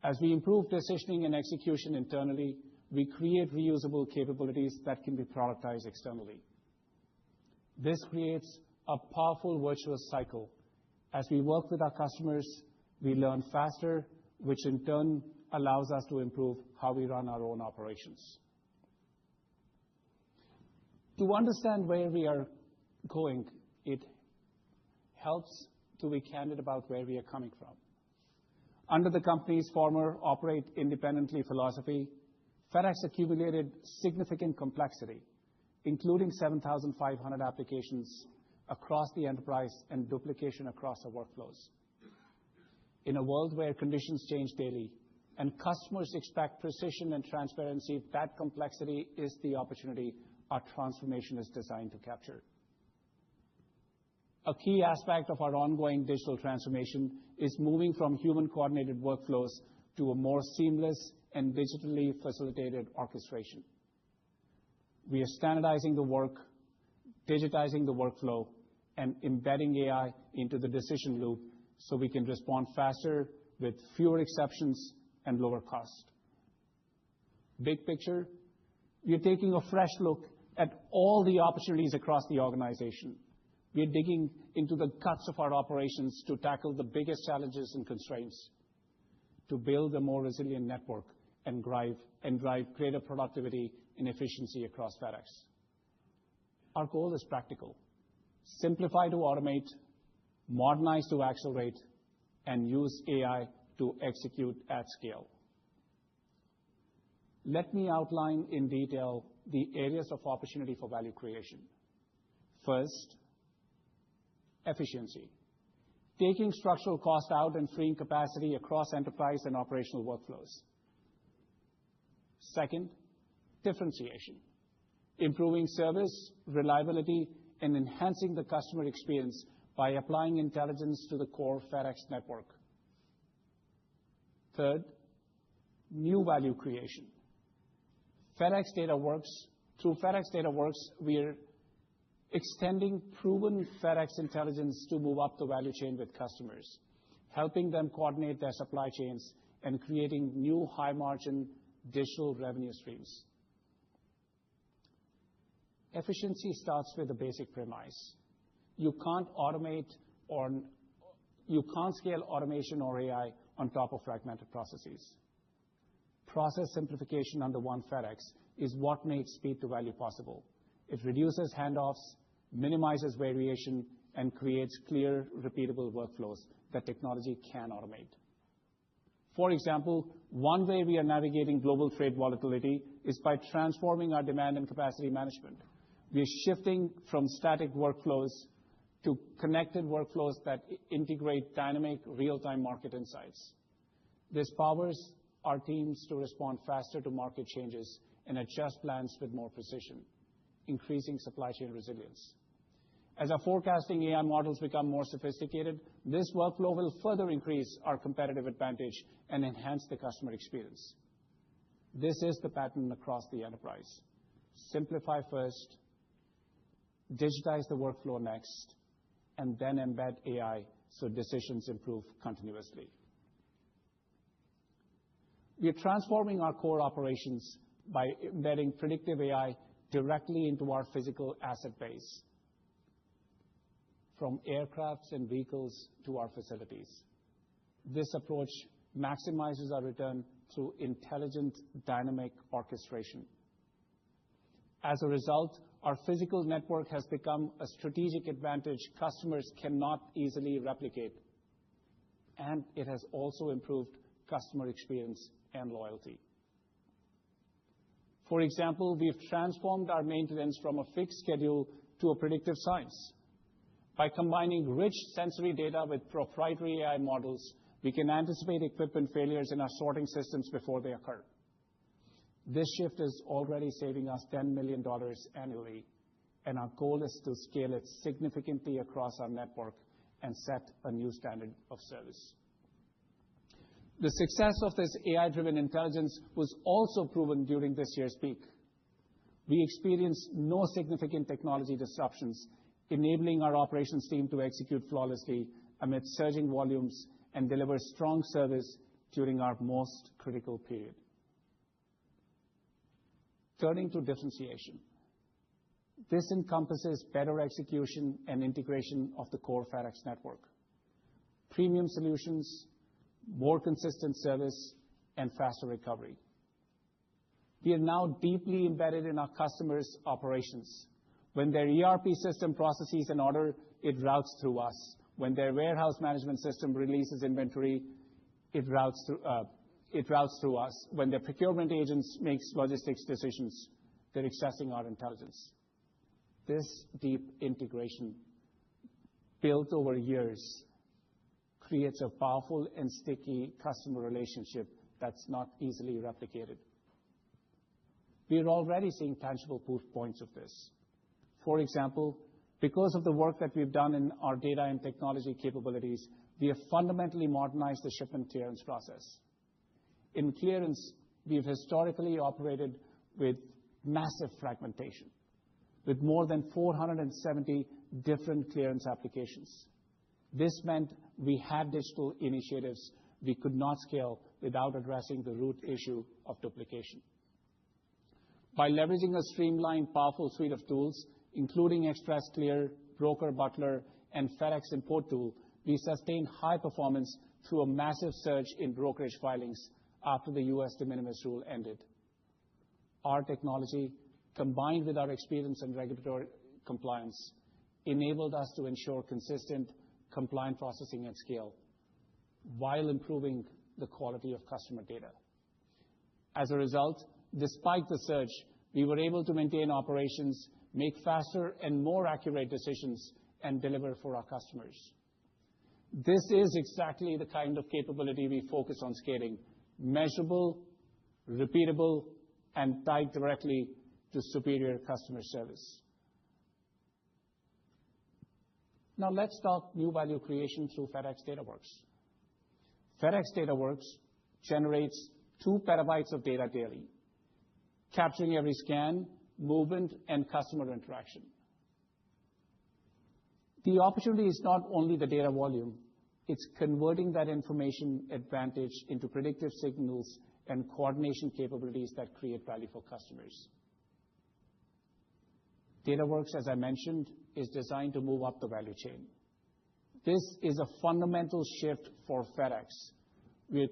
As we improve decisioning and execution internally, we create reusable capabilities that can be productized externally. This creates a powerful virtuous cycle. As we work with our customers, we learn faster, which in turn allows us to improve how we run our own operations. To understand where we are going, it helps to be candid about where we are coming from. Under the company's former operate independently philosophy, FedEx accumulated significant complexity, including 7,500 applications across the enterprise and duplication across our workflows. In a world where conditions change daily and customers expect precision and transparency, that complexity is the opportunity our transformation is designed to capture. A key aspect of our ongoing digital transformation is moving from human-coordinated workflows to a more seamless and digitally facilitated orchestration. We are standardizing the work, digitizing the workflow, and embedding AI into the decision loop so we can respond faster with fewer exceptions and lower cost. Big picture, we are taking a fresh look at all the opportunities across the organization. We are digging into the guts of our operations to tackle the biggest challenges and constraints, to build a more resilient network and drive greater productivity and efficiency across FedEx. Our goal is practical: simplify to automate, modernize to accelerate, and use AI to execute at scale. Let me outline in detail the areas of opportunity for value creation. First, efficiency. Taking structural cost out and freeing capacity across enterprise and operational workflows. Second, differentiation. Improving service, reliability, and enhancing the customer experience by applying intelligence to the core FedEx network. Third, new value creation. Through FedEx DataWorks, we are extending proven FedEx intelligence to move up the value chain with customers, helping them coordinate their supply chains and creating new high-margin digital revenue streams. Efficiency starts with the basic premise. You can't scale automation or AI on top of fragmented processes. Process simplification under one FedEx is what makes speed to value possible. It reduces handoffs, minimizes variation, and creates clear, repeatable workflows that technology can automate. For example, one way we are navigating global trade volatility is by transforming our demand and capacity management. We are shifting from static workflows to connected workflows that integrate dynamic real-time market insights. This powers our teams to respond faster to market changes and adjust plans with more precision, increasing supply chain resilience. As our forecasting AI models become more sophisticated, this workflow will further increase our competitive advantage and enhance the customer experience. This is the pattern across the enterprise. Simplify first, digitize the workflow next, and then embed AI so decisions improve continuously. We are transforming our core operations by embedding predictive AI directly into our physical asset base, from aircrafts and vehicles to our facilities. This approach maximizes our return through intelligent dynamic orchestration. As a result, our physical network has become a strategic advantage customers cannot easily replicate, and it has also improved customer experience and loyalty. For example, we've transformed our maintenance from a fixed schedule to a predictive science. By combining rich sensory data with proprietary AI models, we can anticipate equipment failures in our sorting systems before they occur. This shift is already saving us $10 million annually, and our goal is to scale it significantly across our network and set a new standard of service. The success of this AI-driven intelligence was also proven during this year's peak. We experienced no significant technology disruptions, enabling our operations team to execute flawlessly amid surging volumes and deliver strong service during our most critical period. Turning to differentiation. This encompasses better execution and integration of the core FedEx network, premium solutions, more consistent service, and faster recovery. We are now deeply embedded in our customers' operations. When their ERP system processes an order, it routes through us. When their warehouse management system releases inventory, it routes through us. When their procurement agents make logistics decisions, they're accessing our intelligence. This deep integration, built over years, creates a powerful and sticky customer relationship that's not easily replicated. We are already seeing tangible proof points of this. For example, because of the work that we've done in our data and technology capabilities, we have fundamentally modernized the shipment clearance process. In clearance, we've historically operated with massive fragmentation, with more than 470 different clearance applications. This meant we had digital initiatives we could not scale without addressing the root issue of duplication. By leveraging a streamlined, powerful suite of tools, including Express Clear, Broker Butler, and FedEx Import Tool, we sustained high performance through a massive surge in brokerage filings after the U.S. de minimis rule ended. Our technology, combined with our experience in regulatory compliance, enabled us to ensure consistent, compliant processing at scale while improving the quality of customer data. As a result, despite the surge, we were able to maintain operations, make faster and more accurate decisions, and deliver for our customers. This is exactly the kind of capability we focus on scaling: measurable, repeatable, and tied directly to superior customer service. Now let's talk new value creation through FedEx DataWorks. FedEx DataWorks generates 2 petabytes of data daily, capturing every scan, movement, and customer interaction. The opportunity is not only the data volume, it's converting that information advantage into predictive signals and coordination capabilities that create value for customers. DataWorks, as I mentioned, is designed to move up the value chain. This is a fundamental shift for FedEx. We're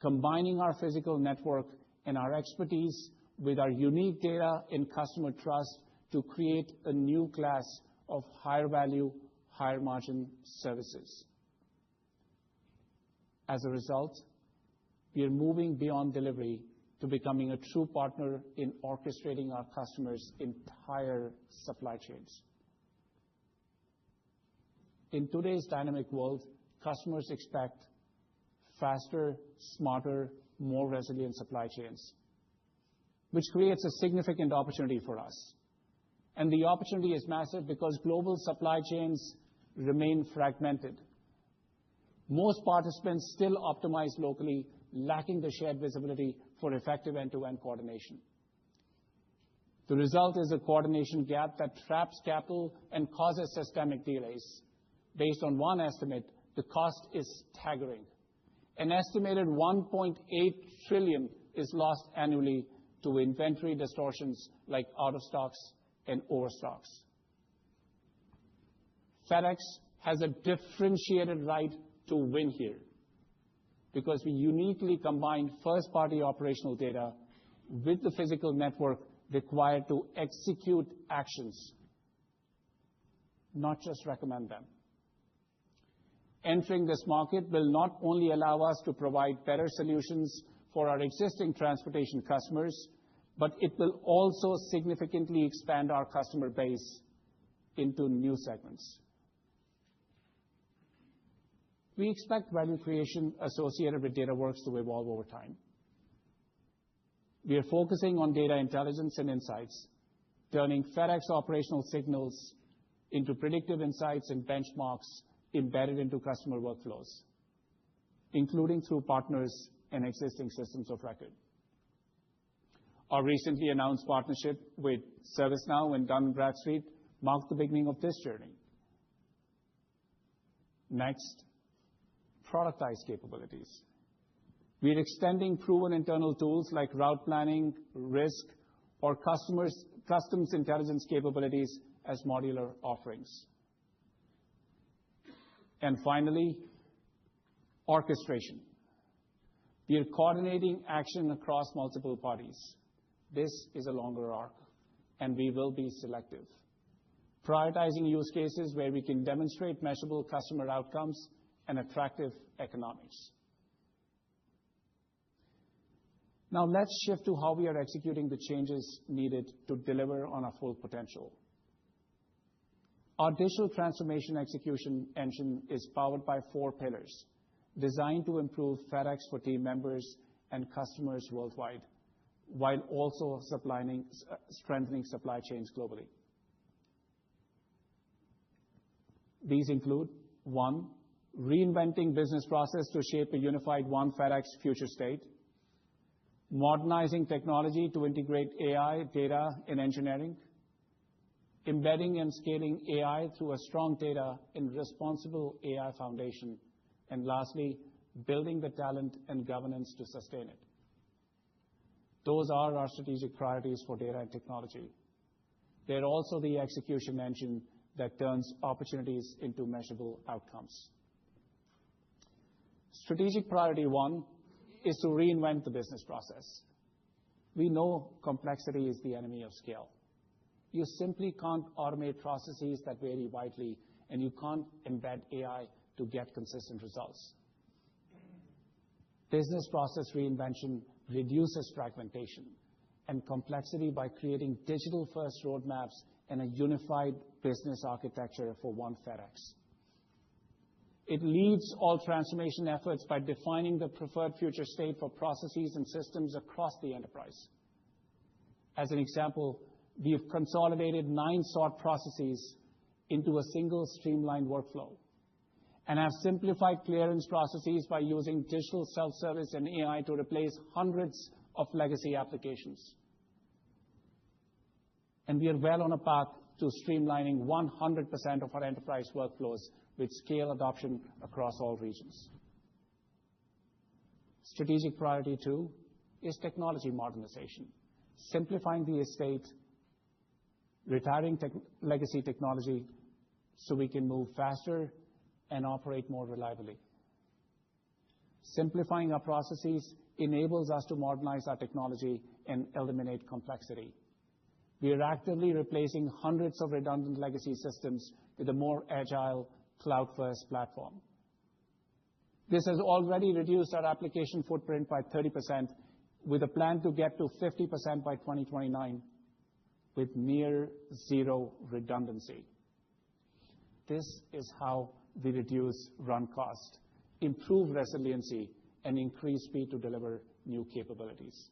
combining our physical network and our expertise with our unique data and customer trust to create a new class of higher value, higher margin services. As a result, we are moving beyond delivery to becoming a true partner in orchestrating our customers' entire supply chains. In today's dynamic world, customers expect faster, smarter, more resilient supply chains, which creates a significant opportunity for us. And the opportunity is massive because global supply chains remain fragmented. Most participants still optimize locally, lacking the shared visibility for effective end-to-end coordination. The result is a coordination gap that traps capital and causes systemic delays. Based on one estimate, the cost is staggering. An estimated $1.8 trillion is lost annually to inventory distortions like out-of-stocks and overstocks. FedEx has a differentiated right to win here because we uniquely combine first-party operational data with the physical network required to execute actions, not just recommend them. Entering this market will not only allow us to provide better solutions for our existing transportation customers, but it will also significantly expand our customer base into new segments. We expect value creation associated with DataWorks to evolve over time. We are focusing on data intelligence and insights, turning FedEx operational signals into predictive insights and benchmarks embedded into customer workflows, including through partners and existing systems of record. Our recently announced partnership with ServiceNow and Dun & Bradstreet marked the beginning of this journey. Next, productized capabilities. We are extending proven internal tools like route planning, risk, or customs intelligence capabilities as modular offerings. And finally, orchestration. We are coordinating action across multiple parties. This is a longer arc, and we will be selective, prioritizing use cases where we can demonstrate measurable customer outcomes and attractive economics. Now let's shift to how we are executing the changes needed to deliver on our full potential. Our digital transformation execution engine is powered by 4 pillars, designed to improve FedEx for team members and customers worldwide, while also strengthening supply chains globally. These include 1, reinventing business process to shape a unified One FedEx future state, modernizing technology to integrate AI, data, and engineering, embedding and scaling AI through a strong data and responsible AI foundation, and lastly, building the talent and governance to sustain it. Those are our strategic priorities for data and technology. They're also the execution engine that turns opportunities into measurable outcomes. Strategic priority 1 is to reinvent the business process. We know complexity is the enemy of scale. You simply can't automate processes that vary widely, and you can't embed AI to get consistent results. Business process reinvention reduces fragmentation and complexity by creating digital-first roadmaps and a unified business architecture for One FedEx. It leads all transformation efforts by defining the preferred future state for processes and systems across the enterprise. As an example, we have consolidated 9 sort processes into a single streamlined workflow and have simplified clearance processes by using digital self-service and AI to replace hundreds of legacy applications. And we are well on a path to streamlining 100% of our enterprise workflows with scale adoption across all regions. Strategic priority 2 is technology modernization, simplifying the estate, retiring legacy technology so we can move faster and operate more reliably. Simplifying our processes enables us to modernize our technology and eliminate complexity. We are actively replacing hundreds of redundant legacy systems with a more agile, cloud-first platform. This has already reduced our application footprint by 30%, with a plan to get to 50% by 2029, with near zero redundancy. This is how we reduce run cost, improve resiliency, and increase speed to deliver new capabilities.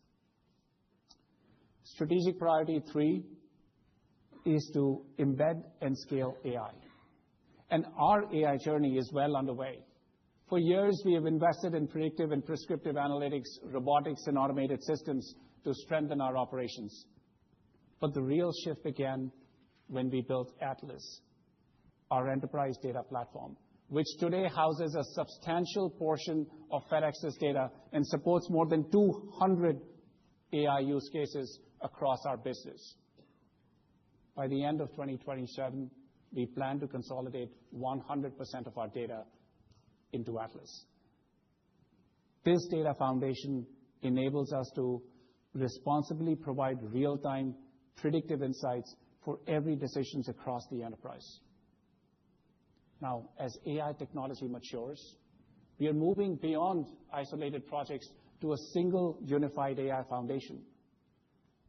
Strategic priority 3 is to embed and scale AI. And our AI journey is well underway. For years, we have invested in predictive and prescriptive analytics, robotics, and automated systems to strengthen our operations. But the real shift began when we built Atlas, our enterprise data platform, which today houses a substantial portion of FedEx's data and supports more than 200 AI use cases across our business. By the end of 2027, we plan to consolidate 100% of our data into Atlas. This data foundation enables us to responsibly provide real-time predictive insights for every decision across the enterprise. Now, as AI technology matures, we are moving beyond isolated projects to a single unified AI foundation.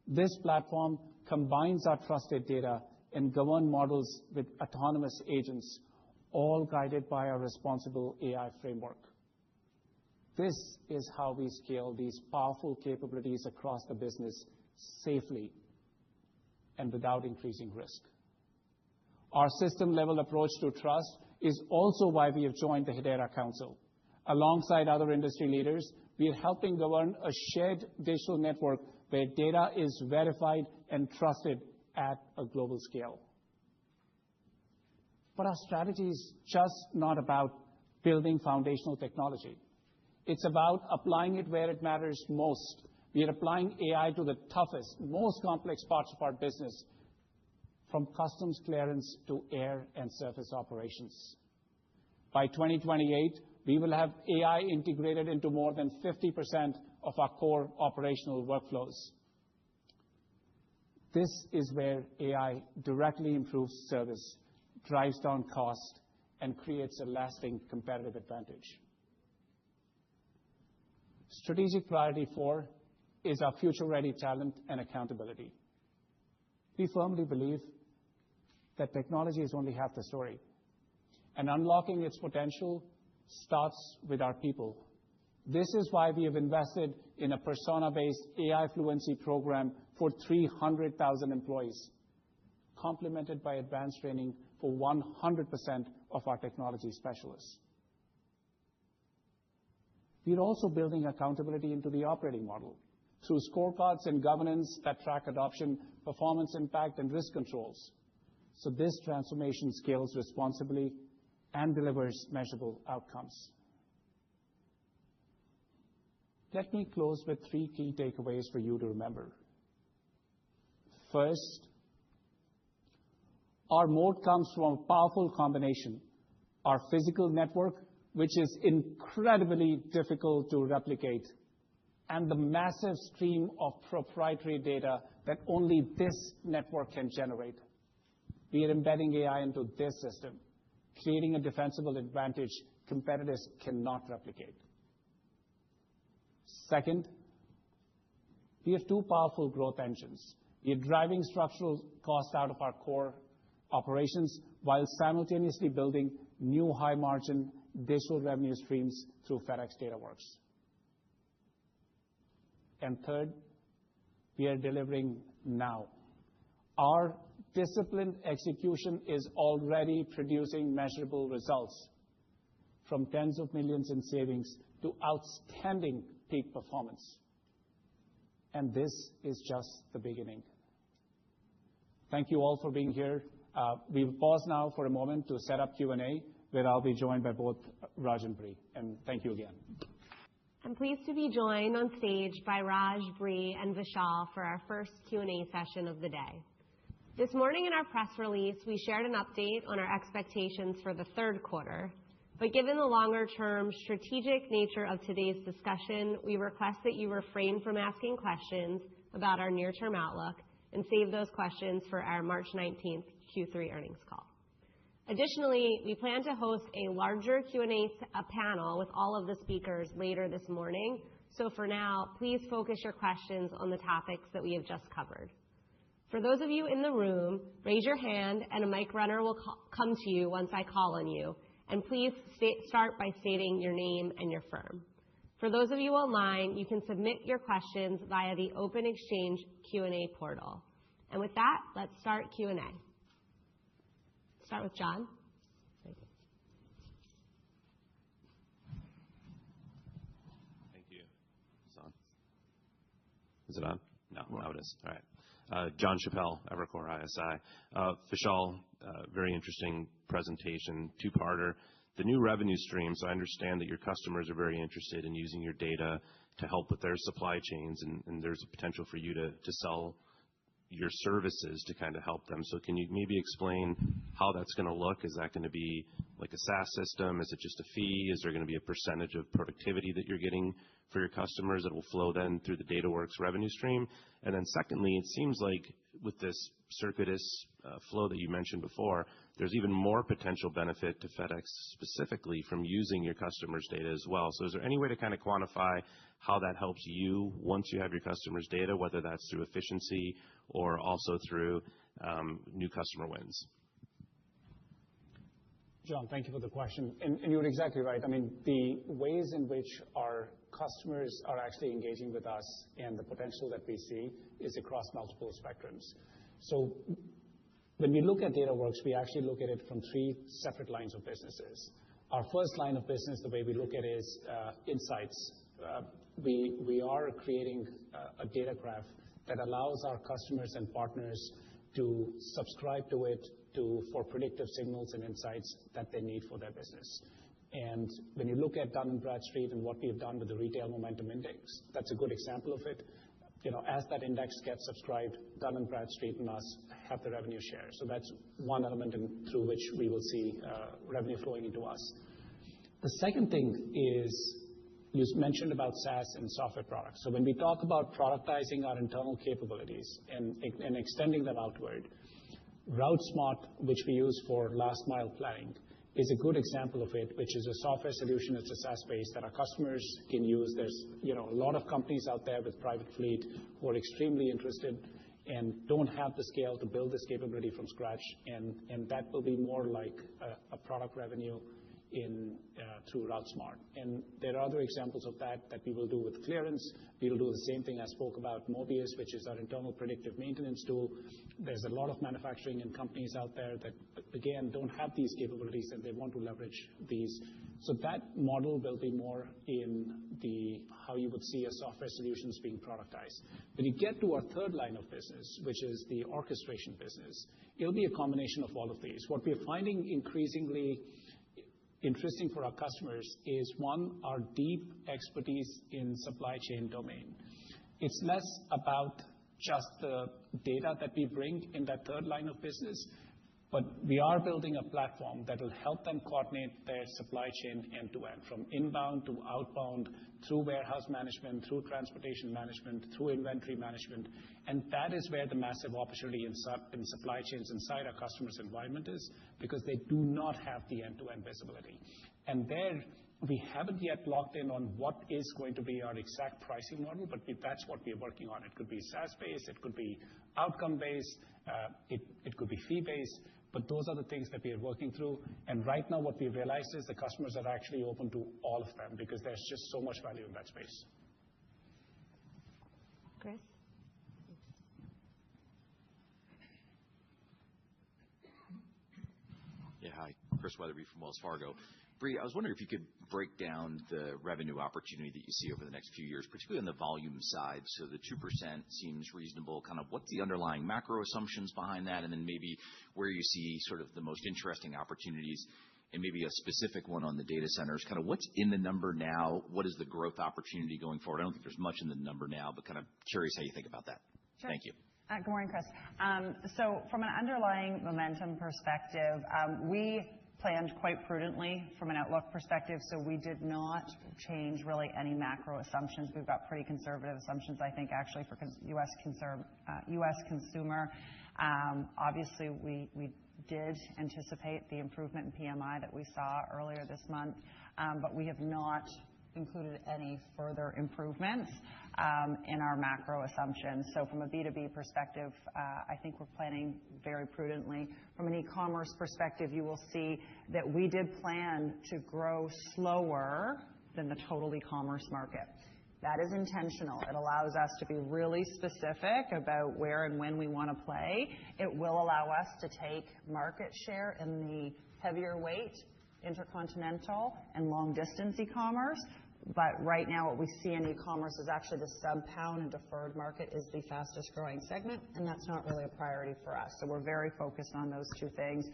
This platform combines our trusted data and governed models with autonomous agents, all guided by our responsible AI framework. This is how we scale these powerful capabilities across the business safely and without increasing risk. Our system-level approach to trust is also why we have joined the Hedera Council. Alongside other industry leaders, we are helping govern a shared digital network where data is verified and trusted at a global scale. But our strategy is just not about building foundational technology. It's about applying it where it matters most. We are applying AI to the toughest, most complex parts of our business, from customs clearance to air and surface operations. By 2028, we will have AI integrated into more than 50% of our core operational workflows. This is where AI directly improves service, drives down cost, and creates a lasting competitive advantage. Strategic priority 4 is our future-ready talent and accountability. We firmly believe that technology is only half the story, and unlocking its potential starts with our people. This is why we have invested in a persona-based AI fluency program for 300,000 employees, complemented by advanced training for 100% of our technology specialists. We are also building accountability into the operating model through scorecards and governance that track adoption, performance impact, and risk controls. So this transformation scales responsibly and delivers measurable outcomes. Let me close with 3 key takeaways for you to remember. First, our moat comes from a powerful combination: our physical network, which is incredibly difficult to replicate, and the massive stream of proprietary data that only this network can generate. We are embedding AI into this system, creating a defensible advantage competitors cannot replicate. Second, we have 2 powerful growth engines. We are driving structural cost out of our core operations while simultaneously building new high-margin digital revenue streams through FedEx DataWorks. And third, we are delivering now. Our disciplined execution is already producing measurable results, from tens of millions in savings to outstanding peak performance. And this is just the beginning. Thank you all for being here. We will pause now for a moment to set up Q&A, where I'll be joined by both Raj and Bree. And thank you again. I'm pleased to be joined on stage by Raj, Bree, and Vishal for our first Q&A session of the day. This morning in our press release, we shared an update on our expectations for the third quarter. But given the longer-term strategic nature of today's discussion, we request that you refrain from asking questions about our near-term outlook and save those questions for our March 19th Q3 earnings call. Additionally, we plan to host a larger Q&A panel with all of the speakers later this morning. So for now, please focus your questions on the topics that we have just covered. For those of you in the room, raise your hand and a mic runner will come to you once I call on you. And please start by stating your name and your firm. For those of you online, you can submit your questions via the Open Exchange Q&A portal. And with that, let's start Q&A. Start with John. Thank you. Is it on? No, now it is. All right. John Chappell, Evercore ISI. Vishal, very interesting presentation, two-parter. The new revenue streams, I understand that your customers are very interested in using your data to help with their supply chains, and there's a potential for you to sell your services to kind of help them. So can you maybe explain how that's going to look? Is that going to be like a SaaS system? Is it just a fee? Is there going to be a percentage of productivity that you're getting for your customers that will flow then through the DataWorks revenue stream? And then secondly, it seems like with this circuitous flow that you mentioned before, there's even more potential benefit to FedEx specifically from using your customers' data as well. So is there any way to kind of quantify how that helps you once you have your customers' data, whether that's through efficiency or also through new customer wins? John, thank you for the question. And you're exactly right. I mean, the ways in which our customers are actually engaging with us and the potential that we see is across multiple spectrums. So when we look at DataWorks, we actually look at it from three separate lines of businesses. Our first line of business, the way we look at it is insights. We are creating a data graph that allows our customers and partners to subscribe to it for predictive signals and insights that they need for their business. And when you look at Dun & Bradstreet and what we have done with the Retail Momentum Index, that's a good example of it. As that index gets subscribed, Dun & Bradstreet and us have the revenue share. So that's one element through which we will see revenue flowing into us. The second thing is you mentioned about SaaS and software products. So when we talk about productizing our internal capabilities and extending them outward, RouteSmart, which we use for last mile planning, is a good example of it, which is a software solution. It's a SaaS base that our customers can use. There's a lot of companies out there with private fleet who are extremely interested and don't have the scale to build this capability from scratch. And that will be more like a product revenue through RouteSmart. And there are other examples of that we will do with Clearance. We will do the same thing I spoke about, Mobius, which is our internal predictive maintenance tool. There's a lot of manufacturing and companies out there that, again, don't have these capabilities and they want to leverage these. So that model will be more in how you would see a software solutions being productized. When you get to our third line of business, which is the orchestration business, it'll be a combination of all of these. What we're finding increasingly interesting for our customers is, one, our deep expertise in supply chain domain. It's less about just the data that we bring in that third line of business, but we are building a platform that will help them coordinate their supply chain end to end, from inbound to outbound, through warehouse management, through transportation management, through inventory management. And that is where the massive opportunity in supply chains inside our customers' environment is, because they do not have the end-to-end visibility. And there, we haven't yet locked in on what is going to be our exact pricing model, but that's what we're working on. It could be SaaS-based, it could be outcome-based, it could be fee-based, but those are the things that we are working through. And right now, what we've realized is the customers are actually open to all of them because there's just so much value in that space. Chris? Yeah, hi. Chris Wetherbee from Wells Fargo. Bree, I was wondering if you could break down the revenue opportunity that you see over the next few years, particularly on the volume side. So the 2% seems reasonable. Kind of what's the underlying macro assumptions behind that? And then maybe where you see sort of the most interesting opportunities, and maybe a specific one on the data centers. Kind of what's in the number now? What is the growth opportunity going forward? I don't think there's much in the number now, but kind of curious how you think about that. Sure. Thank you. Good morning, Chris. So from an underlying momentum perspective, we planned quite prudently from an outlook perspective, so we did not change really any macro assumptions. We've got pretty conservative assumptions, I think, actually, for U.S. consumer. Obviously, we did anticipate the improvement in PMI that we saw earlier this month, but we have not included any further improvements in our macro assumptions. So from a B2B perspective, I think we're planning very prudently. From an e-commerce perspective, you will see that we did plan to grow slower than the total e-commerce market. That is intentional. It allows us to be really specific about where and when we want to play. It will allow us to take market share in the heavier weight, intercontinental, and long-distance e-commerce. But right now, what we see in e-commerce is actually the sub-pound and deferred market is the fastest growing segment, and that's not really a priority for us. So we're very focused on those two things.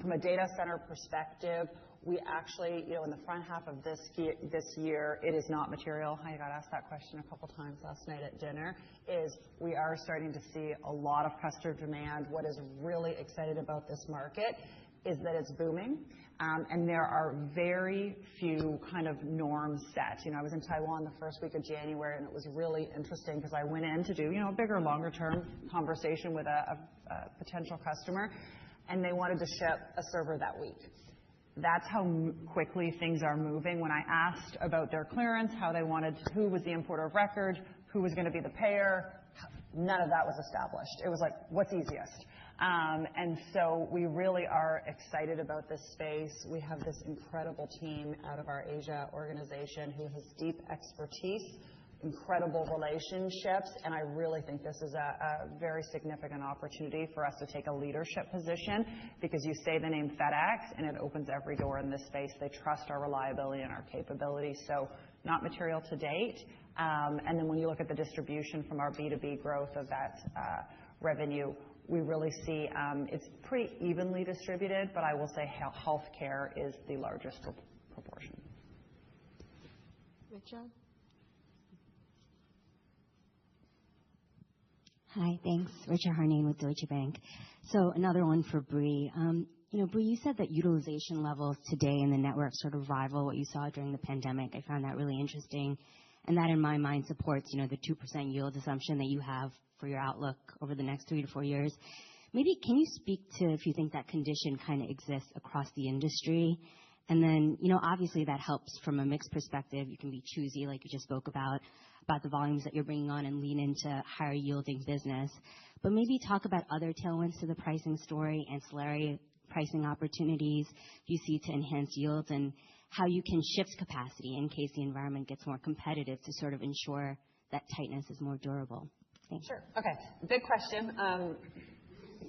From a data center perspective, we actually, in the front half of this year, it is not material. I got asked that question a couple times last night at dinner, is we are starting to see a lot of customer demand. What is really exciting about this market is that it's booming, and there are very few kind of norms set. I was in Taiwan the first week of January, and it was really interesting because I went in to do, a bigger, longer-term conversation with a potential customer, and they wanted to ship a server that week. That's how quickly things are moving. When I asked about their clearance, how they wanted, who was the importer of record, who was going to be the payer, none of that was established. It was like, what's easiest? And so we really are excited about this space. We have this incredible team out of our Asia organization who has deep expertise, incredible relationships, and I really think this is a very significant opportunity for us to take a leadership position because you say the name FedEx and it opens every door in this space. They trust our reliability and our capability. So not material to date. And then when you look at the distribution from our B2B growth of that revenue, we really see it's pretty evenly distributed, but I will say healthcare is the largest proportion. Richard? Hi, thanks. Richard Harnane with Deutsche Bank. So another one for Bree. Bree, you said that utilization levels today in the network sort of rival what you saw during the pandemic. I found that really interesting. And that, in my mind, supports, the 2% yield assumption that you have for your outlook over the next 3 to 4 years. Maybe can you speak to if you think that condition kind of exists across the industry? And then, obviously that helps from a mix perspective. You can be choosy, like you just spoke about the volumes that you're bringing on and lean into higher yielding business. But maybe talk about other tailwinds to the pricing story, ancillary pricing opportunities you see to enhance yields, and how you can shift capacity in case the environment gets more competitive to sort of ensure that tightness is more durable. Thanks. Sure. Okay. Big question.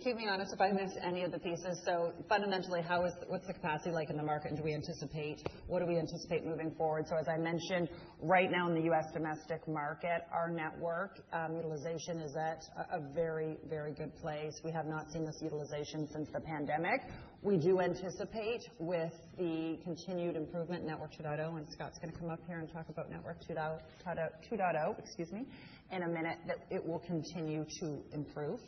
Keep me honest if I miss any of the pieces. So fundamentally, what's the capacity like in the market, and what do we anticipate moving forward? So as I mentioned, right now in the U.S. domestic market, our network utilization is at a very, very good place. We have not seen this utilization since the pandemic. We do anticipate with the continued improvement in Network 2.0, and Scott's going to come up here and talk about Network 2.0, in a minute, that it will continue to improve.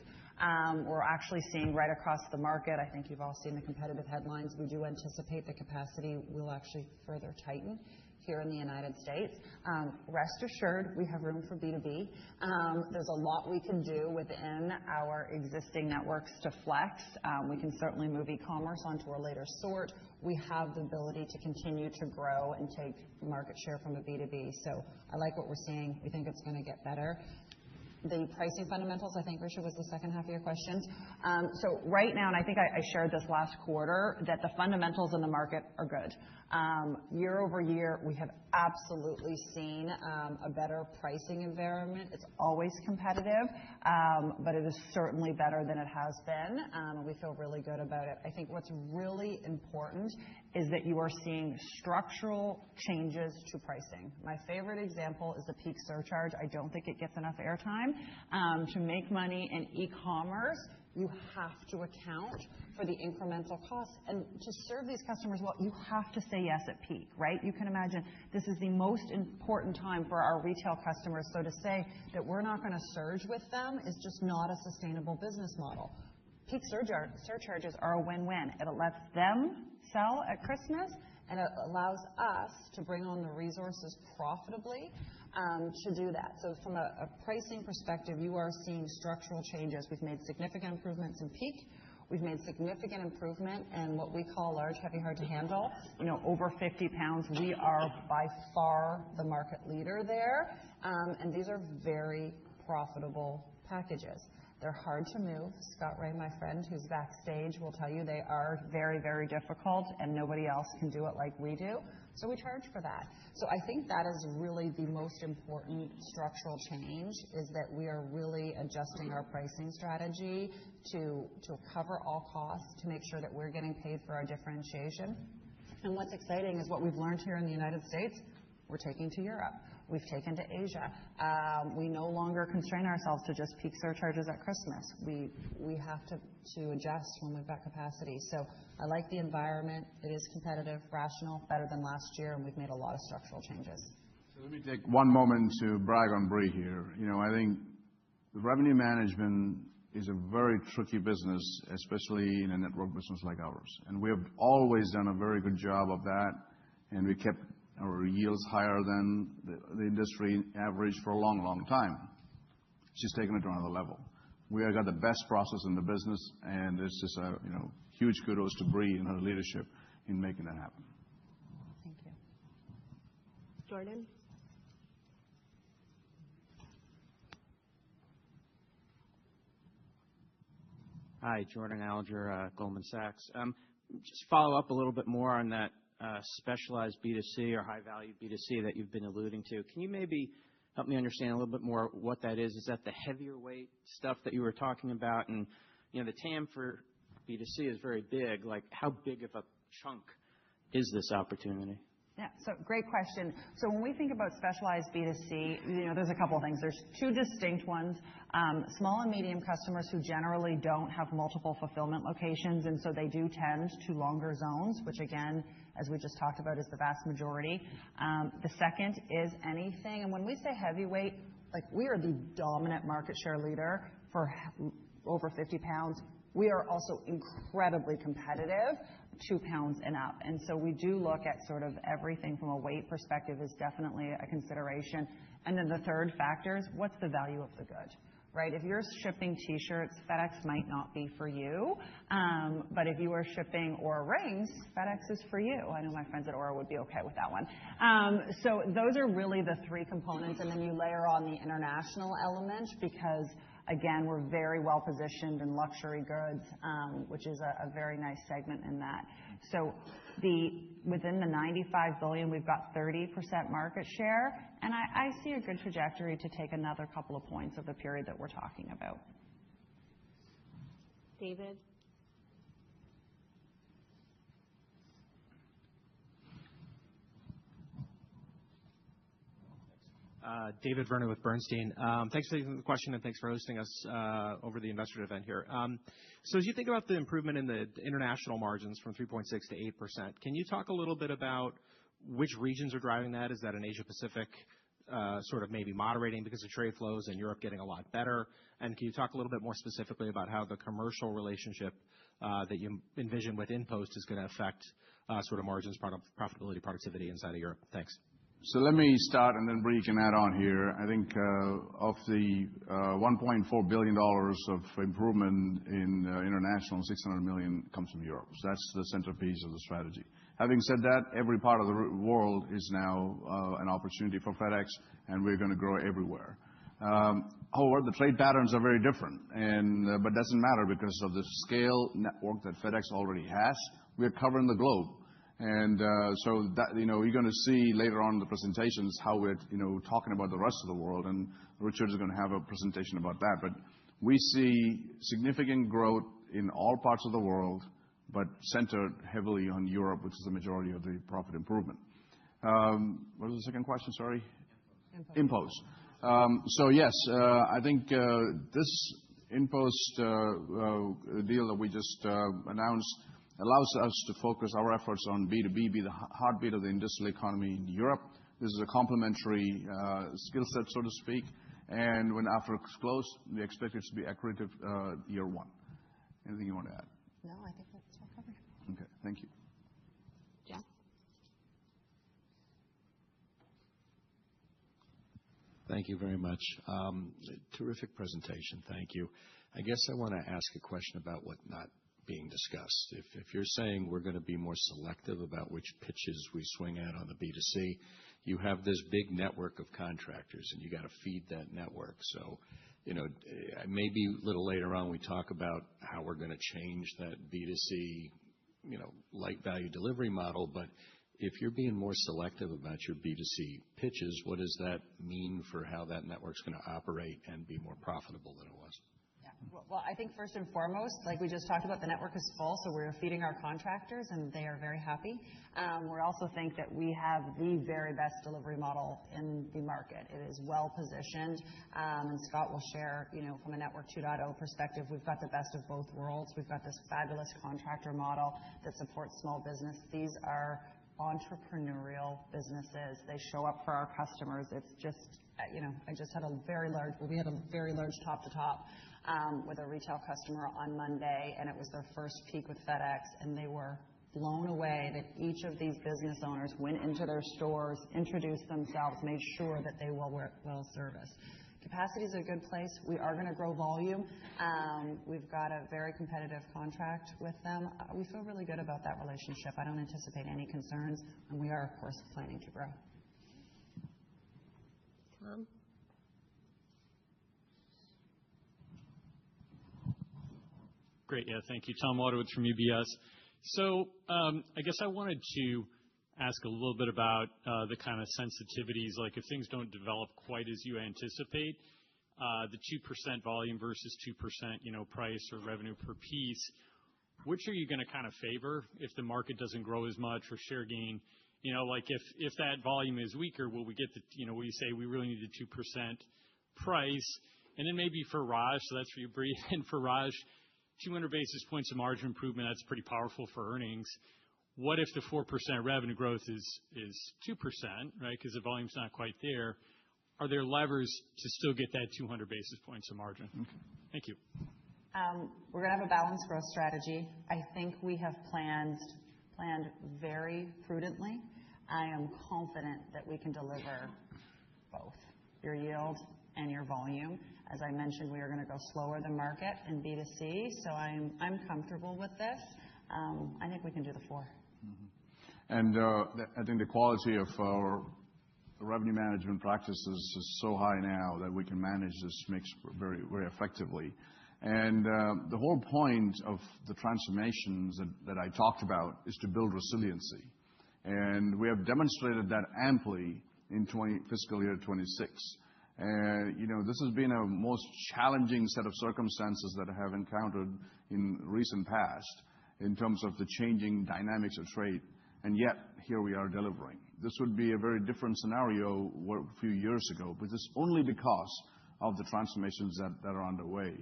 We're actually seeing right across the market, I think you've all seen the competitive headlines, we do anticipate the capacity will actually further tighten here in the United States. Rest assured, we have room for B2B. There's a lot we can do within our existing networks to flex. We can certainly move e-commerce onto a later sort. We have the ability to continue to grow and take market share from a B2B. So I like what we're seeing. We think it's going to get better. The pricing fundamentals, I think, Richard, was the second half of your question. So right now, and I think I shared this last quarter, that the fundamentals in the market are good. Year over year, we have absolutely seen a better pricing environment. It's always competitive, but it is certainly better than it has been, and we feel really good about it. I think what's really important is that you are seeing structural changes to pricing. My favorite example is the peak surcharge. I don't think it gets enough airtime. To make money in e-commerce, you have to account for the incremental costs. And to serve these customers well, you have to say yes at peak, right? You can imagine this is the most important time for our retail customers. So to say that we're not going to surge with them is just not a sustainable business model. Peak surcharges are a win-win. It lets them sell at Christmas, and it allows us to bring on the resources profitably to do that. So from a pricing perspective, you are seeing structural changes. We've made significant improvements in peak. We've made significant improvement in what we call large, heavy, hard to handle. Over 50 pounds, we are by far the market leader there. And these are very profitable packages. They're hard to move. Scott Ray, my friend, who's backstage, will tell you they are very, very difficult, and nobody else can do it like we do. So we charge for that. So I think that is really the most important structural change, is that we are really adjusting our pricing strategy to cover all costs, to make sure that we're getting paid for our differentiation. And what's exciting is what we've learned here in the United States, we're taking to Europe. We've taken to Asia. We no longer constrain ourselves to just peak surcharges at Christmas. We have to adjust when we've got capacity. So I like the environment. It is competitive, rational, better than last year, and we've made a lot of structural changes. So let me take one moment to brag on Brie here. I think revenue management is a very tricky business, especially in a network business like ours. And we have always done a very good job of that, and we kept our yields higher than the industry average for a long, long time. She's taken it to another level. We have got the best process in the business, and it's just a huge kudos to Brie and her leadership in making that happen. Thank you. Jordan? Hi, Jordan Alger, Goldman Sachs. Just follow up a little bit more on that specialized B2C or high-value B2C that you've been alluding to. Can you maybe help me understand a little bit more what that is? Is that the heavier weight stuff that you were talking about? And the TAM for B2C is very big. Like, how big of a chunk is this opportunity? Yeah, so great question. So when we think about specialized B2C, there's a couple of things. There's two distinct ones. Small and medium customers who generally don't have multiple fulfillment locations, and so they do tend to longer zones, which again, as we just talked about, is the vast majority. The second is anything. And when we say heavyweight, we are the dominant market share leader for over 50 pounds. We are also incredibly competitive, 2 pounds and up. And so we do look at sort of everything from a weight perspective is definitely a consideration. And then the third factor is what's the value of the good, right? If you're shipping T-shirts, FedEx might not be for you. But if you are shipping Oura rings, FedEx is for you. I know my friends at Oura would be okay with that one. So those are really the three components. And then you layer on the international element because, again, we're very well positioned in luxury goods, which is a very nice segment in that. So within the $95 billion, we've got 30% market share. And I see a good trajectory to take another couple of points of the period that we're talking about. David? David Vernon with Bernstein. Thanks for taking the question, and thanks for hosting us over the investor event here. So as you think about the improvement in the international margins from 3.6% to 8%, can you talk a little bit about which regions are driving that? Is that an Asia-Pacific sort of maybe moderating because of trade flows and Europe getting a lot better? And can you talk a little bit more specifically about how the commercial relationship that you envision with InPost is going to affect sort of margins, profitability, productivity inside of Europe? Thanks. So let me start, and then Brie can add on here. I think of the $1.4 billion of improvement in international, $600 million comes from Europe. So that's the centerpiece of the strategy. Having said that, every part of the world is now an opportunity for FedEx, and we're going to grow everywhere. However, the trade patterns are very different, but it doesn't matter because of the scale network that FedEx already has. We're covering the globe. And so that, you're going to see later on in the presentations how we're talking about the rest of the world, and Richard is going to have a presentation about that. But we see significant growth in all parts of the world, but centered heavily on Europe, which is the majority of the profit improvement. What was the second question? Sorry? InPost. So yes, I think this InPost deal that we just announced allows us to focus our efforts on B2B, be the heartbeat of the industrial economy in Europe. This is a complementary skill set, so to speak. And when after it's closed, we expect it to be accretive year one. Anything you want to add? No, I think that's all covered. Okay, thank you. Jeff? Thank you very much. Terrific presentation. Thank you. I guess I want to ask a question about what not being discussed. If you're saying we're going to be more selective about which pitches we swing at on the B2C, you have this big network of contractors, and you got to feed that network. So, maybe a little later on we talk about how we're going to change that B2C, light value delivery model. But if you're being more selective about your B2C pitches, what does that mean for how that network's going to operate and be more profitable than it was? Well, I think first and foremost, like we just talked about, the network is full, so we're feeding our contractors, and they are very happy. We also think that we have the very best delivery model in the market. It is well positioned, and Scott will share, from a Network 2.0 perspective, we've got the best of both worlds. We've got this fabulous contractor model that supports small business. These are entrepreneurial businesses. They show up for our customers. It's just, we had a very large top-to-top with a retail customer on Monday, and it was their first peak with FedEx, and they were blown away that each of these business owners went into their stores, introduced themselves, made sure that they were well serviced. Capacity is a good place. We are going to grow volume. We've got a very competitive contract with them. We feel really good about that relationship. I don't anticipate any concerns, and we are, of course, planning to grow. Tom? Great. Yeah, thank you. Tom Waterwood from UBS. So I guess I wanted to ask a little bit about the kind of sensitivities, like if things don't develop quite as you anticipate, the 2% volume versus 2%, price or revenue per piece, which are you going to kind of favor if the market doesn't grow as much or share gain? Like if that volume is weaker, will we get will you say we really need a 2% price? And then maybe for Raj, so that's for you, Bree, and for Raj, 200 basis points of margin improvement, that's pretty powerful for earnings. What if the 4% revenue growth is 2%, right? Because the volume's not quite there. Are there levers to still get that 200 basis points of margin? Okay. Thank you. We're going to have a balanced growth strategy. I think we have planned very prudently. I am confident that we can deliver both your yield and your volume. As I mentioned, we are going to go slower than market in B2C, so I'm comfortable with this. I think we can do the 4. And I think the quality of our revenue management practices is so high now that we can manage this mix very, very effectively. And the whole point of the transformations that I talked about is to build resiliency. And we have demonstrated that amply in fiscal year 26. This has been a most challenging set of circumstances that I have encountered in recent past in terms of the changing dynamics of trade. And yet, here we are delivering. This would be a very different scenario a few years ago, but it's only because of the transformations that are underway.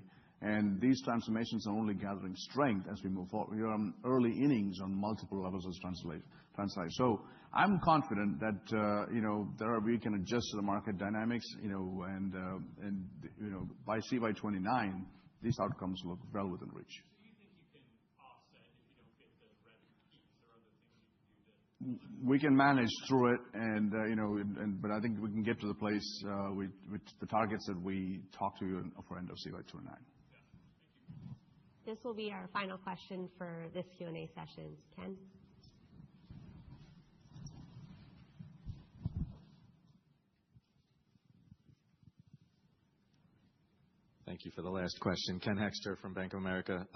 And these transformations are only gathering strength as we move forward. We are on early innings on multiple levels of translation. So I'm confident that we can adjust to the market dynamics, and by CY29, these outcomes look well within reach. Do you think you can offset if you don't get the revenue piece? Or other things you can do? We can manage through it, but I think we can get to the place with the targets that we talked to you for end of CY29. This will be our final question for this Q&A session. Ken? Thank you for the last question. Ken Hoexter from Bank of America.